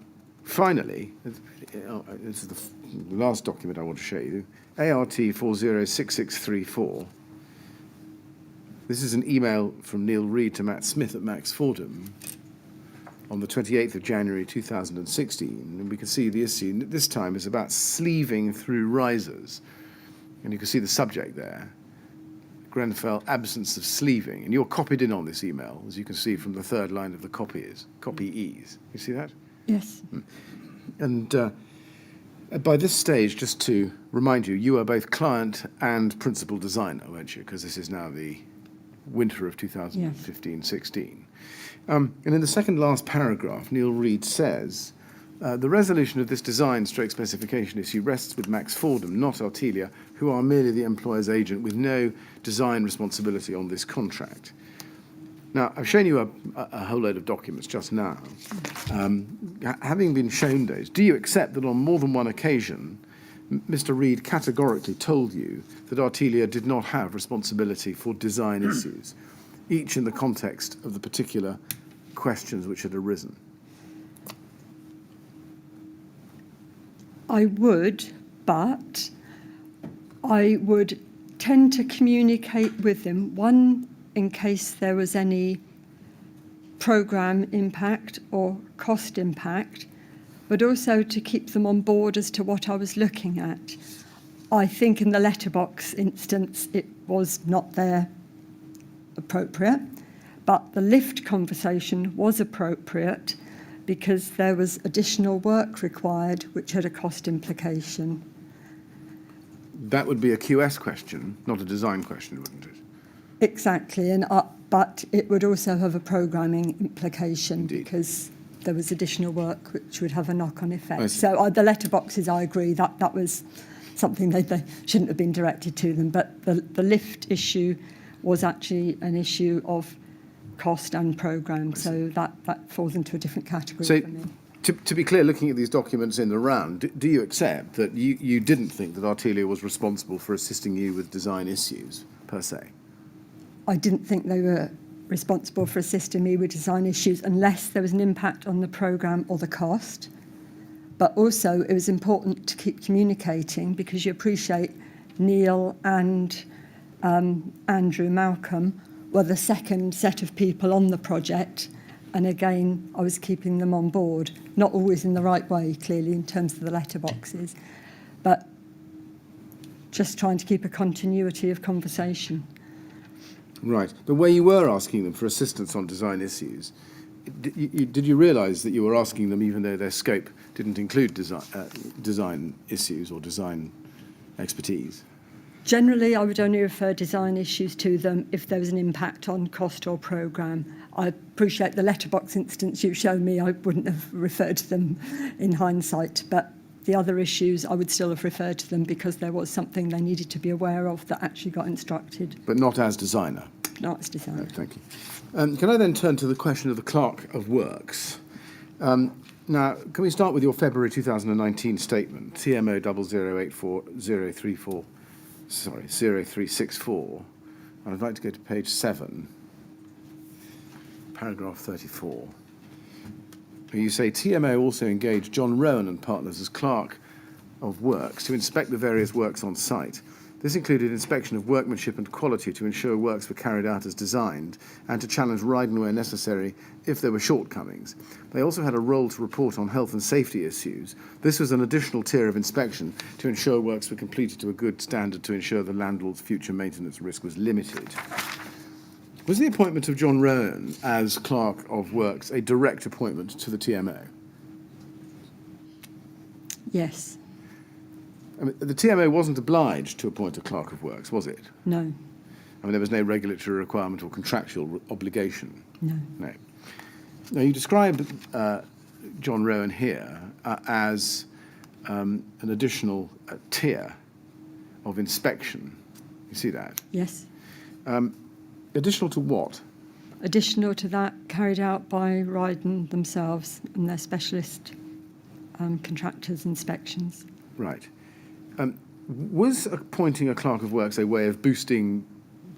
finally, this is the last document I want to show you, ART 406634. This is an email from Neil Reed to Matt Smith at Max Fordham on the 28th of January 2016, and we can see the issue this time is about sleeving through risers, and you can see the subject there, Grenfell absence of sleeving, and you're copied in on this email, as you can see from the third line of the copyees. You see that? Yes. And by this stage, just to remind you, you are both client and principal designer, weren't you? Because this is now the winter of 2015-16. And in the second last paragraph, Neil Reed says, the resolution of this design stroke specification issue rests with Max Fordham, not Artelia, who are merely the employer's agent with no design responsibility on this contract. Now, I've shown you a whole load of documents just now. Having been shown those, do you accept that on more than one occasion, Mr. Reed categorically told you that Artelia did not have responsibility for design issues, each in the context of the particular questions which had arisen? I would, but I would tend to communicate with them, one, in case there was any programme impact or cost impact, but also to keep them on board as to what I was looking at. I think in the letterbox instance, it was not there appropriate, but the lift conversation was appropriate because there was additional work required, which had a cost implication. That would be a QS question, not a design question, wouldn't it? Exactly, but it would also have a programming implication. Indeed. Because there was additional work which would have a knock-on effect. See. So the letterboxes, I agree, that was something they shouldn't have been directed to them, but the lift issue was actually an issue of cost and programme, so that falls into a different category for me. To be clear, looking at these documents in the round, do you accept that you didn't think that Artelia was responsible for assisting you with design issues, per se? I didn't think they were responsible for assisting me with design issues unless there was an impact on the programme or the cost. But also it was important to keep communicating because you appreciate Neil and Andrew Malcolm were the second set of people on the project. And again, I was keeping them on board, not always in the right way, clearly, in terms of the letterboxes, but just trying to keep a continuity of conversation. Right. But where you were asking them for assistance on design issues, did you realise that you were asking them even though their scope didn't include design issues or design expertise? Generally, I would only refer design issues to them if there was an impact on cost or programme. I appreciate the letterbox instance you've shown me. I wouldn't have referred to them in hindsight, but the other issues I would still have referred to them because there was something they needed to be aware of that actually got instructed. But not as designer? Not as designer. No, thank you. Can I then turn to the question of the Clerk of Works? Now, can we start with your February 2019 statement, TMO 0364, and I'd like to go to page 7, paragraph 34. You say TMO also engaged John Rowan and partners as Clerk of Works to inspect the various works on site. This included inspection of workmanship and quality to ensure works were carried out as designed and to challenge Ryden where necessary if there were shortcomings. They also had a role to report on health and safety issues. This was an additional tier of inspection to ensure works were completed to a good standard to ensure the landlord's future maintenance risk was limited. Was the appointment of John Rowan as Clerk of Works a direct appointment to the TMO? Yes. I mean, the TMO wasn't obliged to appoint a Clerk of Works, was it? No. I mean, there was no regulatory requirement or contractual obligation. No. No. Now, you describe John Rowan here as an additional tier of inspection. You see that? Yes. Additional to what? Additional to that, carried out by Ryden themselves and their specialist contractors' inspections. Right. Was appointing a Clerk of Works a way of boosting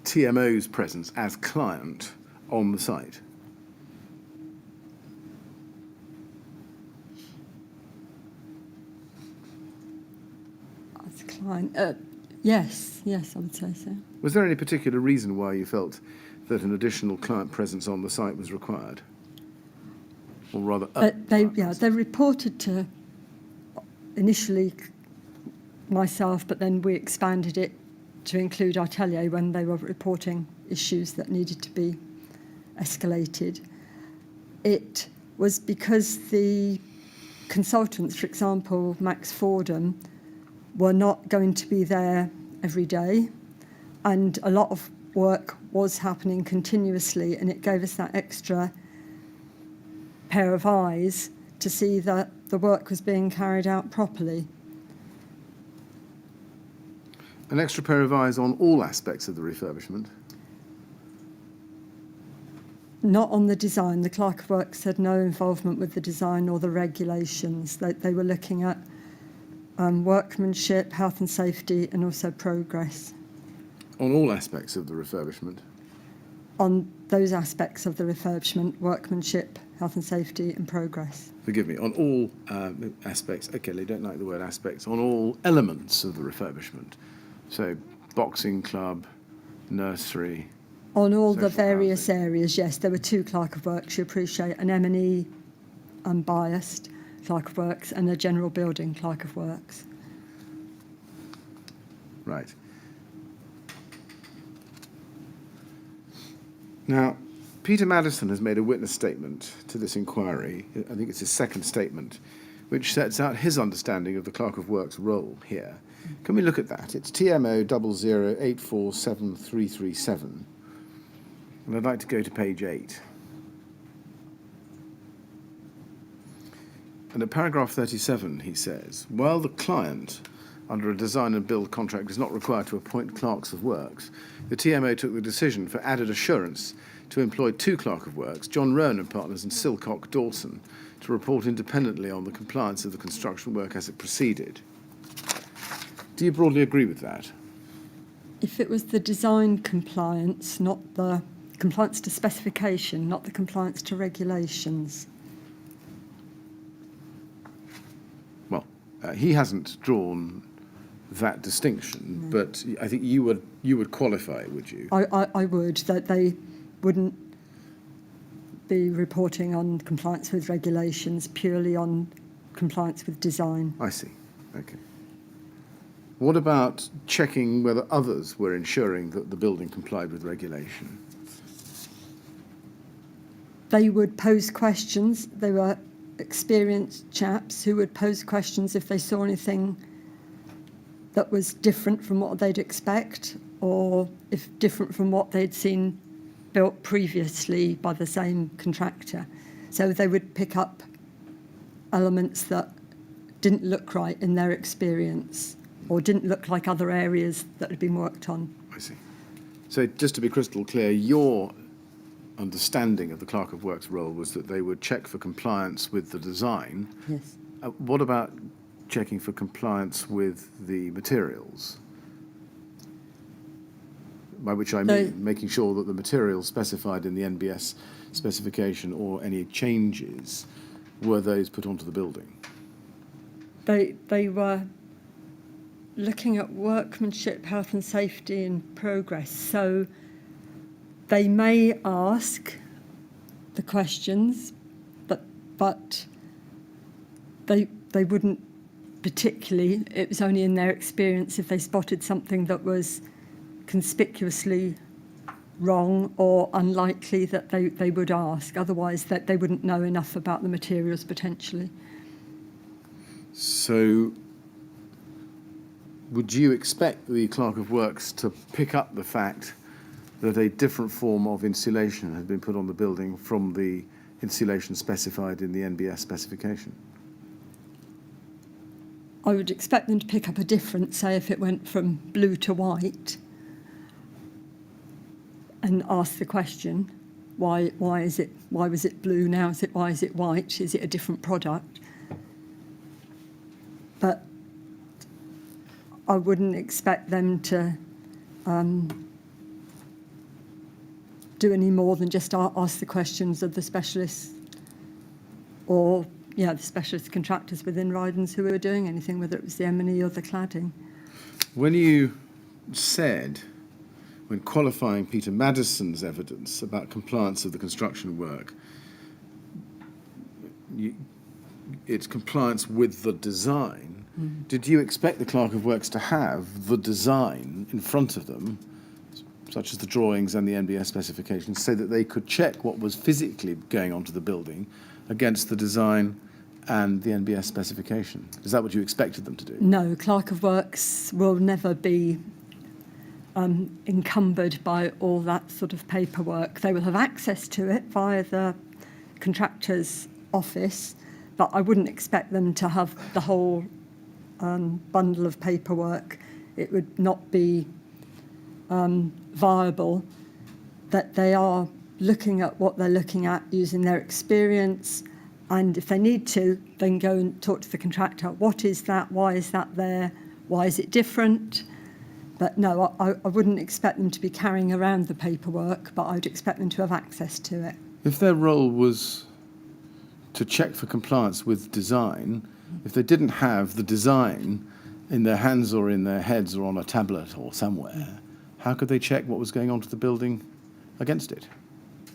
TMO's presence as client on the site? As a client, yes, I would say so. Was there any particular reason why you felt that an additional client presence on the site was required? Or rather, They reported to initially myself, but then we expanded it to include Atelier when they were reporting issues that needed to be escalated. It was because the consultants, for example, Max Fordham, were not going to be there every day, and a lot of work was happening continuously, and it gave us that extra pair of eyes to see that the work was being carried out properly. an extra pair of eyes on all aspects of the refurbishment? Not on the design. The Clerk of Works had no involvement with the design or the regulations. They were looking at workmanship, health and safety, and also progress. On all aspects of the refurbishment? On those aspects of the refurbishment, workmanship, health and safety, and progress. Forgive me, on all aspects, okay, they don't like the word aspects, on all elements of the refurbishment. So, boxing club, nursery. On all the social various housing. areas, yes, there were two Clerk of Works, you appreciate, an M&E unbiased Clerk of Works and a general building Clerk of Works. Right. Now, Peter Madison has made a witness statement to this inquiry, I think it's his second statement, which sets out his understanding of the Clerk of Works' role here. Can we look at that? It's TMO 00847337. And I'd like to go to page 8. And at paragraph 37, he says, while the client, under a design and build contract, is not required to appoint clerks of works, the TMO took the decision for added assurance to employ two Clerk of Works, John Rowan and Partners and Silcock Dawson, to report independently on the compliance of the construction work as it proceeded. Do you broadly agree with that? If it was the design compliance, not the compliance to specification, not the compliance to regulations. Well, he hasn't drawn that distinction, but I think you would qualify it, would you? I would, that they wouldn't be reporting on compliance with regulations, purely on compliance with design. I see. Okay. What about checking whether others were ensuring that the building complied with regulation? They would pose questions. They were experienced chaps who would pose questions if they saw anything that was different from what they'd expect, or if different from what they'd seen built previously by the same contractor. So they would pick up elements that didn't look right in their experience, or didn't look like other areas that had been worked on. I see. So just to be crystal clear, your understanding of the Clerk of Works role was that they would check for compliance with the design. Yes. What about checking for compliance with the materials? By which I mean making sure that the materials specified in the NBS specification or any changes were those put onto the building. They were looking at workmanship, health and safety and progress. So they may ask the questions, but they wouldn't particularly, it was only in their experience if they spotted something that was conspicuously wrong or unlikely that they would ask. Otherwise, that they wouldn't know enough about the materials potentially. So would you expect the Clerk of Works to pick up the fact that a different form of insulation had been put on the building from the insulation specified in the NBS specification? I would expect them to pick up a difference, say if it went from blue to white, and ask the question, why was it blue now? Why is it white? Is it a different product? But I wouldn't expect them to do any more than just ask the questions of the specialists or the specialist contractors within Ryden's who were doing anything, whether it was the M&E or the cladding. When you said, when qualifying Peter Madison's evidence about compliance of the construction work, it's compliance with the design, did you expect the Clerk of Works to have the design in front of them, such as the drawings and the NBS specifications, so that they could check what was physically going onto the building against the design and the NBS specification? Is that what you expected them to do? No, Clerk of Works will never be encumbered by all that sort of paperwork. They will have access to it via the contractor's office, but I wouldn't expect them to have the whole bundle of paperwork. It would not be viable. That they are looking at what they're looking at using their experience, and if they need to, then go and talk to the contractor. What is that? Why is that there? Why is it different? But no, I wouldn't expect them to be carrying around the paperwork, but I'd expect them to have access to it. If their role was to check for compliance with design, if they didn't have the design in their hands or in their heads or on a tablet or somewhere, how could they check what was going on to the building against it?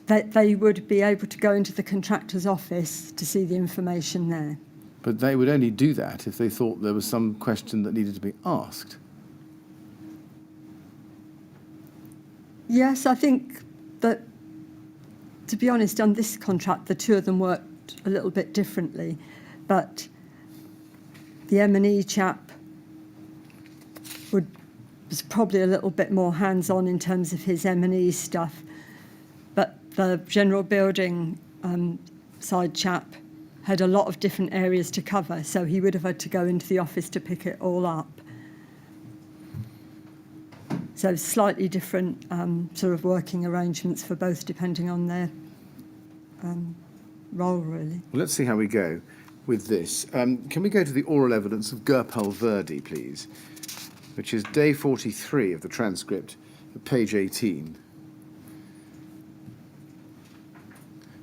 They would be able to go into the contractor's office to see the information there. But they would only do that if they thought there was some question that needed to be asked. Yes, I think that, to be honest, on this contract, the two of them worked a little bit differently. But the M&E chap was probably a little bit more hands-on in terms of his M&E stuff. But the general building side chap had a lot of different areas to cover, so he would have had to go into the office to pick it all up. So slightly different sort of working arrangements for both, depending on their role, really. Well, let's see how we go with this. Can we go to the oral evidence of Gurpal Verdi, please, which is day 43 of the transcript, page 18.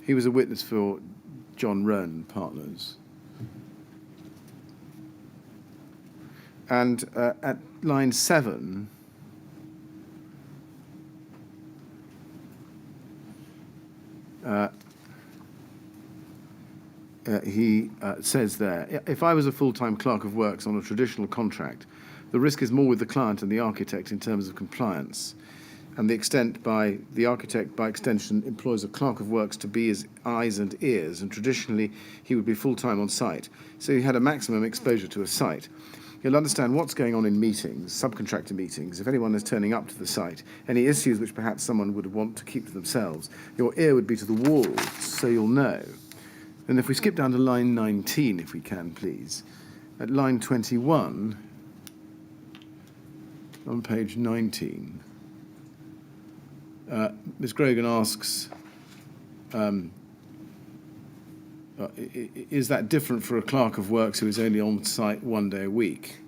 He was a witness for John Roan Partners. And at line 7, he says there, if I was a full-time clerk of works on a traditional contract, the risk is more with the client and the architect in terms of compliance. And the architect, by extension, employs a clerk of works to be his eyes and ears, and traditionally he would be full-time on site. So he had a maximum exposure to a site. He'll understand what's going on in meetings, subcontractor meetings, if anyone is turning up to the site, any issues which perhaps someone would want to keep to themselves. Your ear would be to the walls, so you'll know. And if we skip down to line 19, if we can, please. At line 21, on page 19, Ms. Grogan asks, is that different for a clerk of works who is only on site 1 day a week?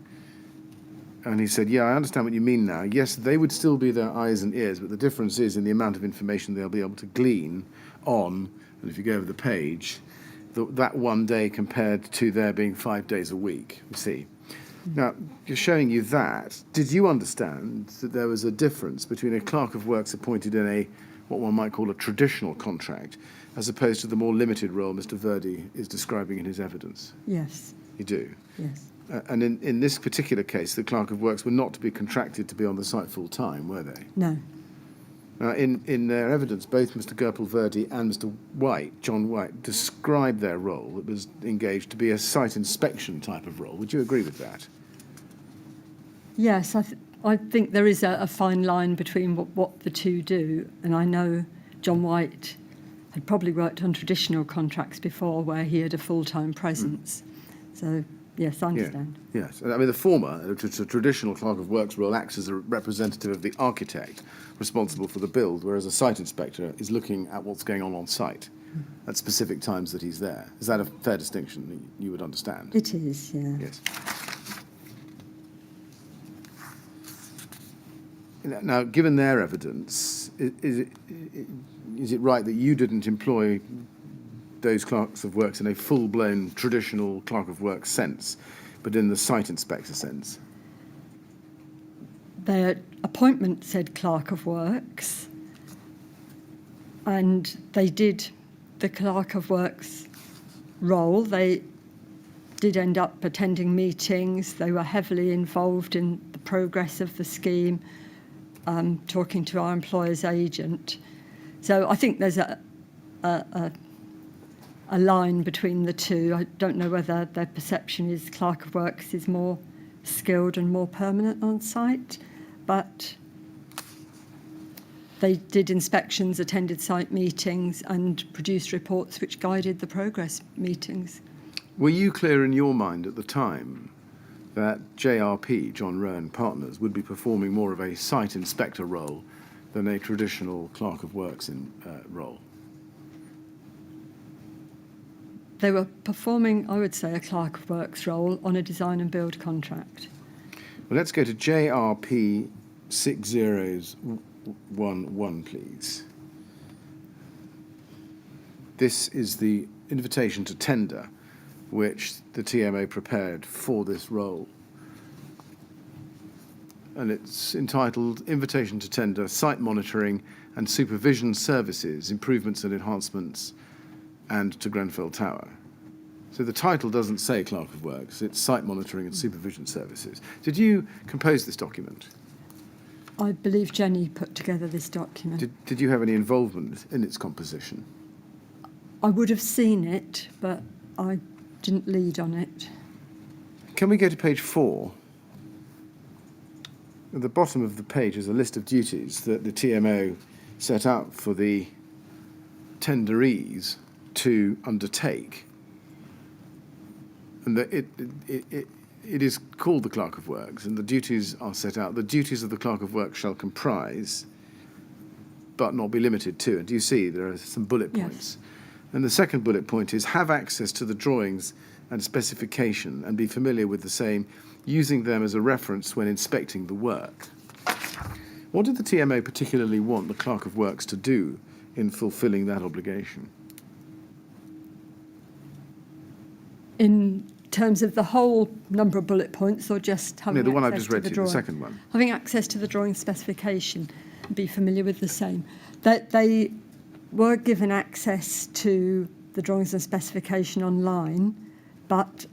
And he said, yeah, I understand what you mean now. Yes, they would still be their eyes and ears, but the difference is in the amount of information they'll be able to glean on, and if you go over the page, that 1 day compared to there being 5 days a week, you see. Now, you're showing you that. Did you understand that there was a difference between a clerk of works appointed in a, what one might call a traditional contract, as opposed to the more limited role Mr. Verdi is describing in his evidence? Yes, You do? yes. And in this particular case, the clerk of works were not to be contracted to be on the site full time, were they? No. Now, in their evidence, both Mr. Gurple Verdi and Mr. White, John White, described their role that was engaged to be a site inspection type of role. Would you agree with that? Yes, I think there is a fine line between what the two do, and I know John White had probably worked on traditional contracts before where he had a full-time presence. So, yes, I understand. Yes. I mean, the former, a traditional clerk of works role, acts as a representative of the architect responsible for the build, whereas a site inspector is looking at what's going on site at specific times that he's there. Is that a fair distinction that you would understand? It is, yeah. Yes. Now, given their evidence, is it right that you didn't employ those clerks of works in a full-blown traditional clerk of works sense, but in the site inspector sense? Their appointment said Clerk of Works, and they did the Clerk of Works role. They did end up attending meetings. They were heavily involved in the progress of the scheme, talking to our employer's agent. So I think there's a line between the two. I don't know whether their perception is Clerk of Works is more skilled and more permanent on site, but they did inspections, attended site meetings and produced reports which guided the progress meetings. Were you clear in your mind at the time that JRP, John Rowan Partners, would be performing more of a site inspector role than a traditional clerk of works role? They were performing, I would say, a Clerk of Works role on a design and build contract. Well, let's go to JRP 6011, please. This is the invitation to tender which the TMO prepared for this role. And it's entitled Invitation to Tender, Site Monitoring and Supervision Services, Improvements and Enhancements, and to Grenfell Tower. So the title doesn't say Clerk of Works, it's Site Monitoring and Supervision Services. Did you compose this document? I believe Jenny put together this document. Did you have any involvement in its composition? I would have seen it, but I didn't lead on it. Can we go to page 4? At the bottom of the page is a list of duties that the TMO set out for the tenderees to undertake. And that it is called the Clerk of Works, and the duties are set out. The duties of the Clerk of Works shall comprise, but not be limited to. And do you see there are some bullet points? Yes. And the second bullet point is have access to the drawings and specification and be familiar with the same, using them as a reference when inspecting the work. What did the TMO particularly want the Clerk of Works to do in fulfilling that obligation? In terms of the whole number of bullet points, or just having the one I've access just read to to the you, the drawing? second one. Having access to the drawing specification, be familiar with the same. That they were given access to the drawings and specification online, but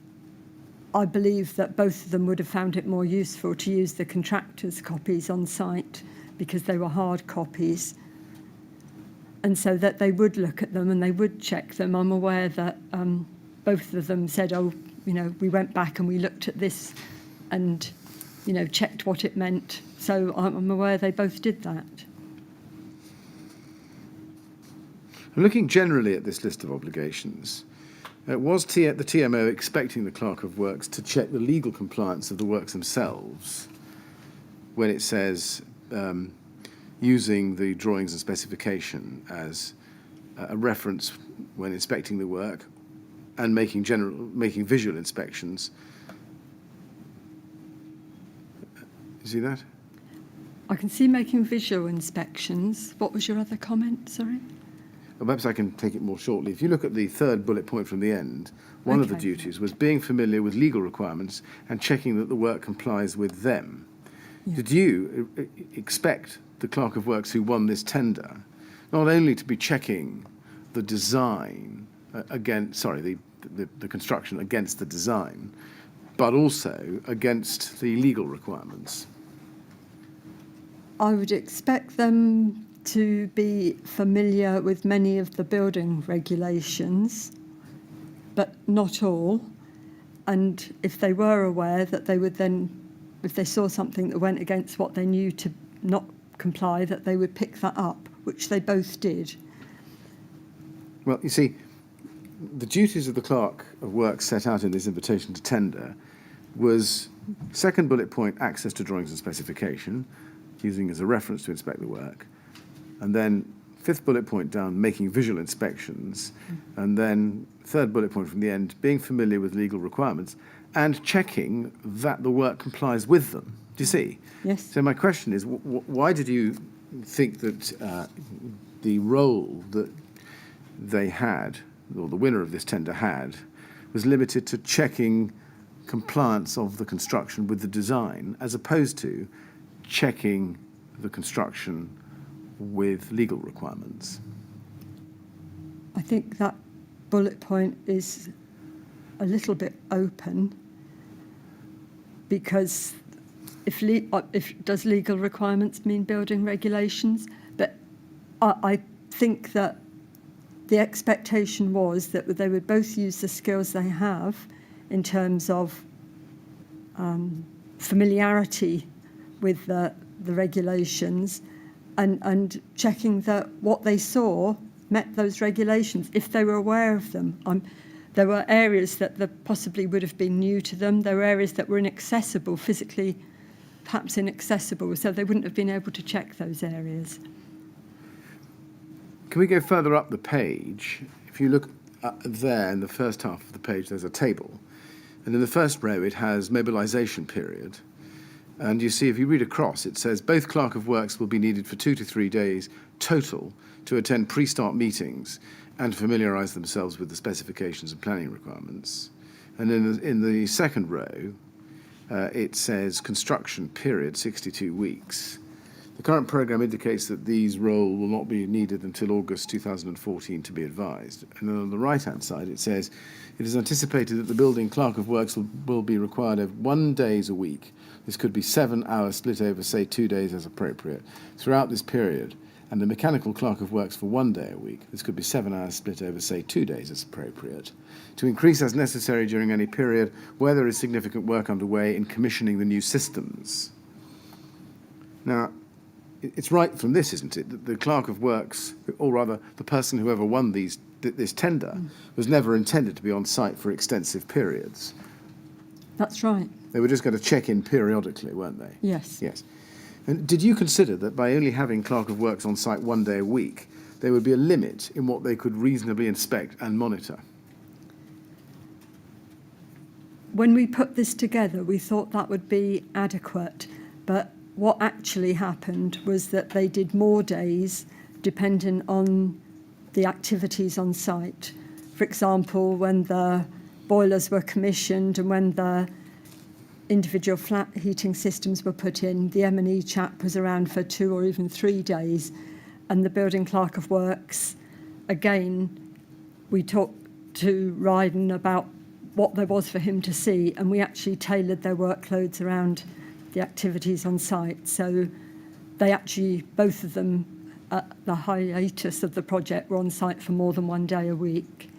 I believe that both of them would have found it more useful to use the contractors' copies on site because they were hard copies, and so that they would look at them and they would check them. I'm aware that both of them said, oh, you know, we went back and we looked at this and, you know, checked what it meant. So I'm aware they both did that. Looking generally at this list of obligations, was the TMO expecting the Clerk of Works to check the legal compliance of the works themselves when it says using the drawings and specification as a reference when inspecting the work and making visual inspections? You see that? I can see making visual inspections. What was your other comment, sorry? perhaps I can take it more shortly. If you look at the third bullet point from the end, one of the Okay. duties was being familiar with legal requirements and checking that the work complies with them. Yeah. Did you expect the Clerk of Works who won this tender not only to be checking the design the construction against the design, but also against the legal requirements? I would expect them to be familiar with many of the building regulations, but not all. And if they were aware, that they would then, if they saw something that went against what they knew to not comply, that they would pick that up, which they both did. Well, you see, the duties of the Clerk of Works set out in this invitation to tender was second bullet point, access to drawings and specification, using as a reference to inspect the work. And then fifth bullet point down, making visual inspections. And then third bullet point from the end, being familiar with legal requirements and checking that the work complies with them. Do you see? Yes. So my question is, why did you think that the role that they had, or the winner of this tender had, was limited to checking compliance of the construction with the design, as opposed to checking the construction with legal requirements? I think that bullet point is a little bit open, because if does legal requirements mean building regulations? But I think that the expectation was that they would both use the skills they have in terms of familiarity with the regulations and checking that what they saw met those regulations, if they were aware of them. There were areas that possibly would have been new to them. There were areas that were inaccessible, physically perhaps inaccessible, so they wouldn't have been able to check those areas. Can we go further up the page? If you look there in the first half of the page, there's a table. And in the first row, it has mobilisation period. And you see, if you read across, it says both Clerk of Works will be needed for 2 to 3 days total to attend pre-start meetings and familiarise themselves with the specifications and planning requirements. And in the second row, it says construction period, 62 weeks. The current programme indicates that these roles will not be needed until August 2014 to be advised. And then on the right-hand side, it says, it is anticipated that the building Clerk of Works will be required of 1 day a week. This could be 7 hours split over, say, 2 days as appropriate. Throughout this period, and the mechanical Clerk of Works for 1 day a week. This could be 7 hours split over, say, 2 days as appropriate. To increase as necessary during any period where there is significant work underway in commissioning the new systems. Now, it's right from this, isn't it, that the Clerk of Works, or rather the person who ever won this tender, was never intended to be on site for extensive periods. That's right. They were just going to check in periodically, weren't they? Yes. Yes. And did you consider that by only having Clerk of Works on site 1 day a week, there would be a limit in what they could reasonably inspect and monitor? When we put this together, we thought that would be adequate, but what actually happened was that they did more days depending on the activities on site. For example, when the boilers were commissioned and when the individual flat heating systems were put in, the M&E chap was around for 2 or even 3 days. And the building Clerk of Works, again, we talked to Ryden about what there was for him to see, and we actually tailored their workloads around the activities on site. So they actually, both of them, at the hiatus of the project, were on site for more than 1 day a week.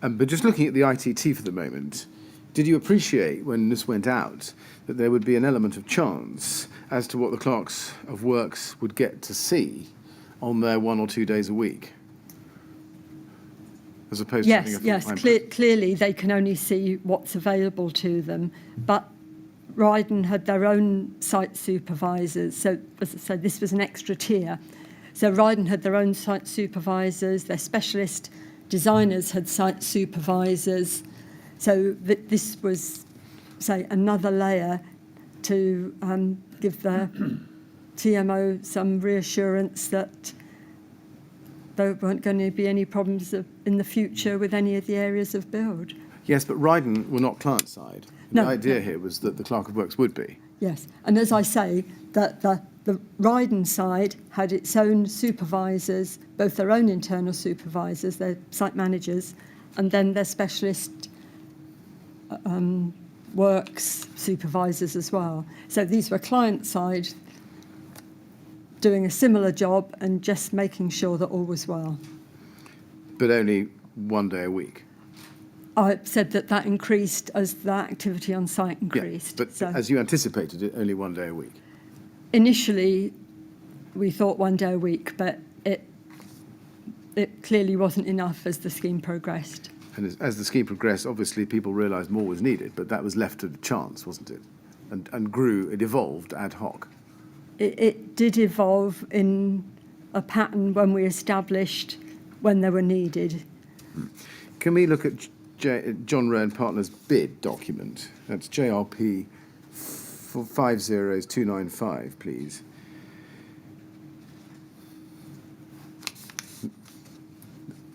But just looking at the ITT for the moment, did you appreciate when this went out that there would be an element of chance as to what the Clerks of Works would get to see on their 1 or 2 days a week? As opposed to having a full-time Clearly they can only see what's available to them. But Ryden had their own site supervisors. So, as I said, this was an extra tier. So Ryden had their own site supervisors. Their specialist designers had site supervisors. So this was, say, another layer to give the TMO some reassurance that there weren't going to be any problems in the future with any of the areas of build. Yes, but Ryden were not client side. No, The idea no. here was that the Clerk of Works would be. Yes, and as I say, that the Ryden side had its own supervisors, both their own internal supervisors, their site managers, and then their specialist works supervisors as well. So these were client side doing a similar job and just making sure that all was well. But only 1 day a week. I said that increased as the activity on site increased. Yeah, but So as you anticipated, it only 1 day a week. initially, we thought 1 day a week, but it clearly wasn't enough as the scheme progressed. And as the scheme progressed, obviously people realised more was needed, but that was left to chance, wasn't it? And grew, it evolved ad hoc. It did evolve in a pattern when we established when they were needed. Can we look at John Rowe and Partners bid document? That's JRP 50295, please.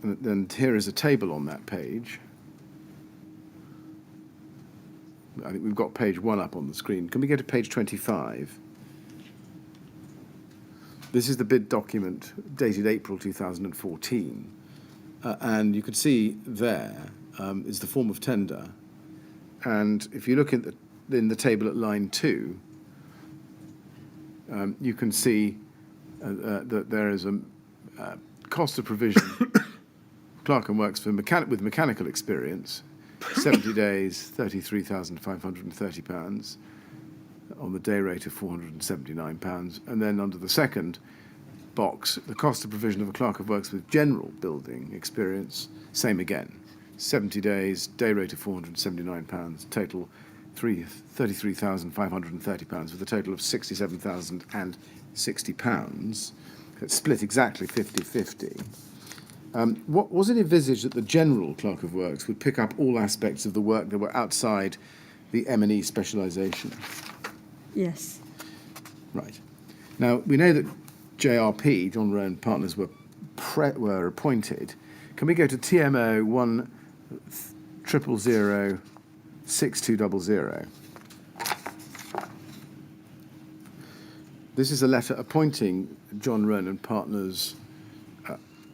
And here is a table on that page. I think we've got page 1 up on the screen. Can we go to page 25? This is the bid document dated April 2014. And you can see there is the form of tender. And if you look in the table at line 2, you can see that there is a cost of provision, Clerk of Works with mechanical experience, 70 days, £33,530, on the day rate of £479. And then under the second box, the cost of provision of a Clerk of Works with general building experience, same again, 70 days, day rate of £479, total £33,530, with a total of £67,060. It's split exactly 50-50. What was it envisaged that the general Clerk of Works would pick up all aspects of the work that were outside the M&E specialisation? Yes. Right. Now, we know that JRP, John Rowe and Partners, were appointed. Can we go to TMO 100006200? This is a letter appointing John Rowe and Partners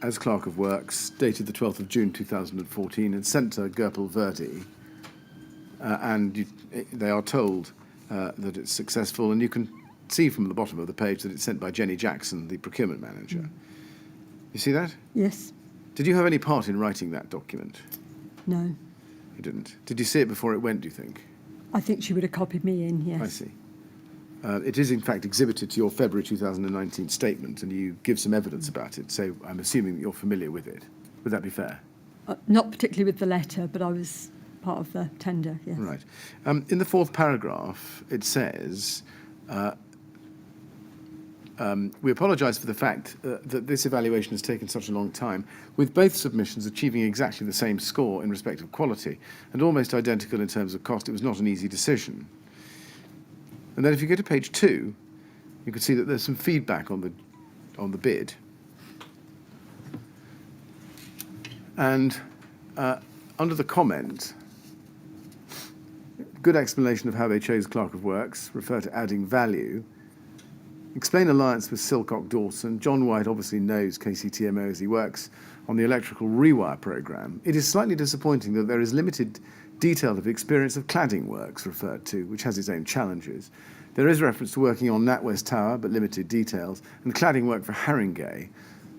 as Clerk of Works, dated the 12th of June 2014, and sent to Grenfell Tower. They are told that it's successful, and you can see from the bottom of the page that it's sent by Jenny Jackson, the procurement manager. You see that? Yes. Did you have any part in writing that document? No. You didn't. Did you see it before it went, do you think? I think she would have copied me in, yes. I see. It is, in fact, exhibited to your February 2019 statement, and you give some evidence about it, so I'm assuming that you're familiar with it. Would that be fair? Not particularly with the letter, but I was part of the tender, yes. Right. In the fourth paragraph, it says, we apologise for the fact that this evaluation has taken such a long time, with both submissions achieving exactly the same score in respect of quality and almost identical in terms of cost. It was not an easy decision. And then if you go to page 2, you can see that there's some feedback on the bid. And under the comment, good explanation of how they chose Clerk of Works, refer to adding value, explain alliance with Silcock Dawson. John White obviously knows KCTMO as he works on the electrical rewire programme. It is slightly disappointing that there is limited detail of experience of cladding works referred to, which has its own challenges. There is reference to working on NatWest Tower, but limited details, and cladding work for Haringey.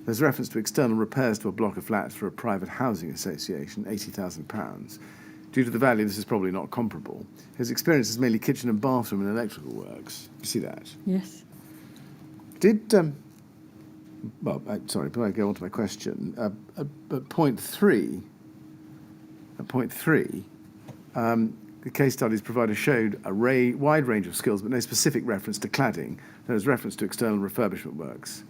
There's reference to external repairs to a block of flats for a private housing association, £80,000. Due to the value, this is probably not comparable. His experience is mainly kitchen and bathroom and electrical works. You see that? Yes. Did, sorry, before I go on to my question, at point 3, the case studies provided showed a wide range of skills, but no specific reference to cladding. There was reference to external refurbishment works.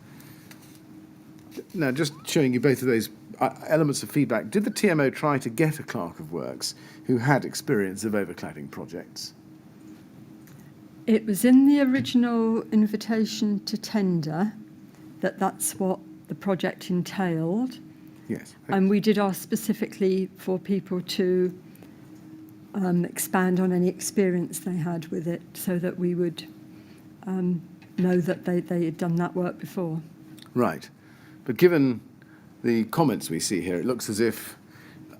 Now, just showing you both of those elements of feedback, did the TMO try to get a Clerk of Works who had experience of overcladding projects? It was in the original invitation to tender that's what the project entailed. Yes. And we did ask specifically for people to expand on any experience they had with it so that we would know that they had done that work before. Right. But given the comments we see here, it looks as if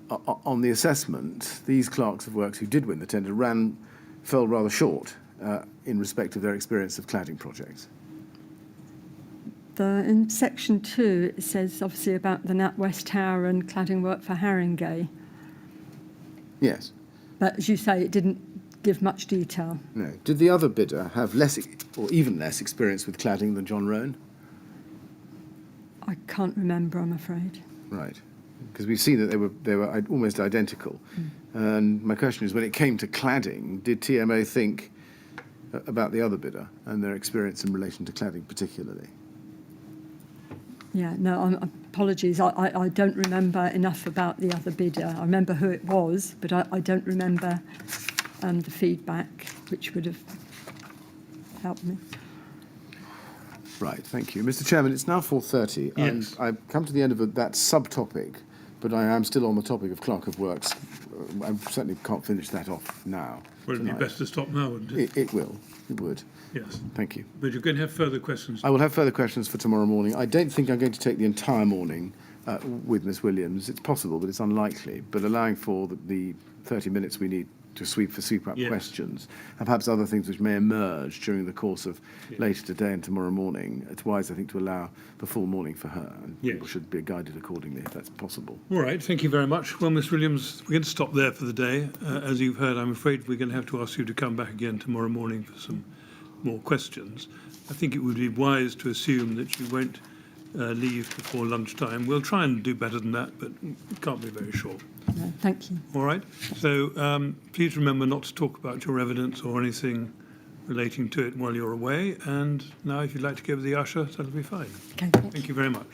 on the assessment, these clerks of works who did win the tender fell rather short in respect of their experience of cladding projects. In section 2, it says obviously about the NatWest Tower and cladding work for Haringey. Yes. But as you say, it didn't give much detail. No. Did the other bidder have less or even less experience with cladding than John Roan? I can't remember, I'm afraid. Right. Because we've seen that they were almost identical. And my question is, when it came to cladding, did TMO think about the other bidder and their experience in relation to cladding particularly? Yeah, no, apologies. I don't remember enough about the other bidder. I remember who it was, but I don't remember the feedback, which would have helped me. Right, thank you. Mr. Chairman, it's now 4:30, Yes. and I've come to the end of that subtopic, but I am still on the topic of Clerk of Works. I certainly can't finish that off now. Well, it'd be tonight. best to stop now, wouldn't it? It will. It would. Yes. Thank you. But you're going to have further questions. I will have further questions for tomorrow morning. I don't think I'm going to take the entire morning with Miss Williams. It's possible, but it's unlikely. But allowing for the 30 minutes we need to sweep up Yes. questions, and perhaps other things which may emerge during the course of later today and tomorrow morning, it's wise, I think, to allow the full morning for her, and Yes. people should be guided accordingly if that's possible. All right, thank you very much. Well, Miss Williams, we're going to stop there for the day. As you've heard, I'm afraid we're going to have to ask you to come back again tomorrow morning for some more questions. I think it would be wise to assume that you won't leave before lunchtime. We'll try and do better than that, but it can't be very short. No, thank you. All right? So please remember not to talk about your evidence or anything relating to it while you're away. And now, if you'd like to give the usher, that'll be fine. Okay, thank you. Thank you very much.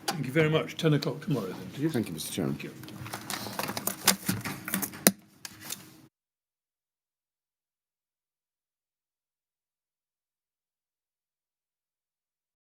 Thank you very much. 10 o'clock tomorrow, then. Thank you, Mr. Chairman. Thank you.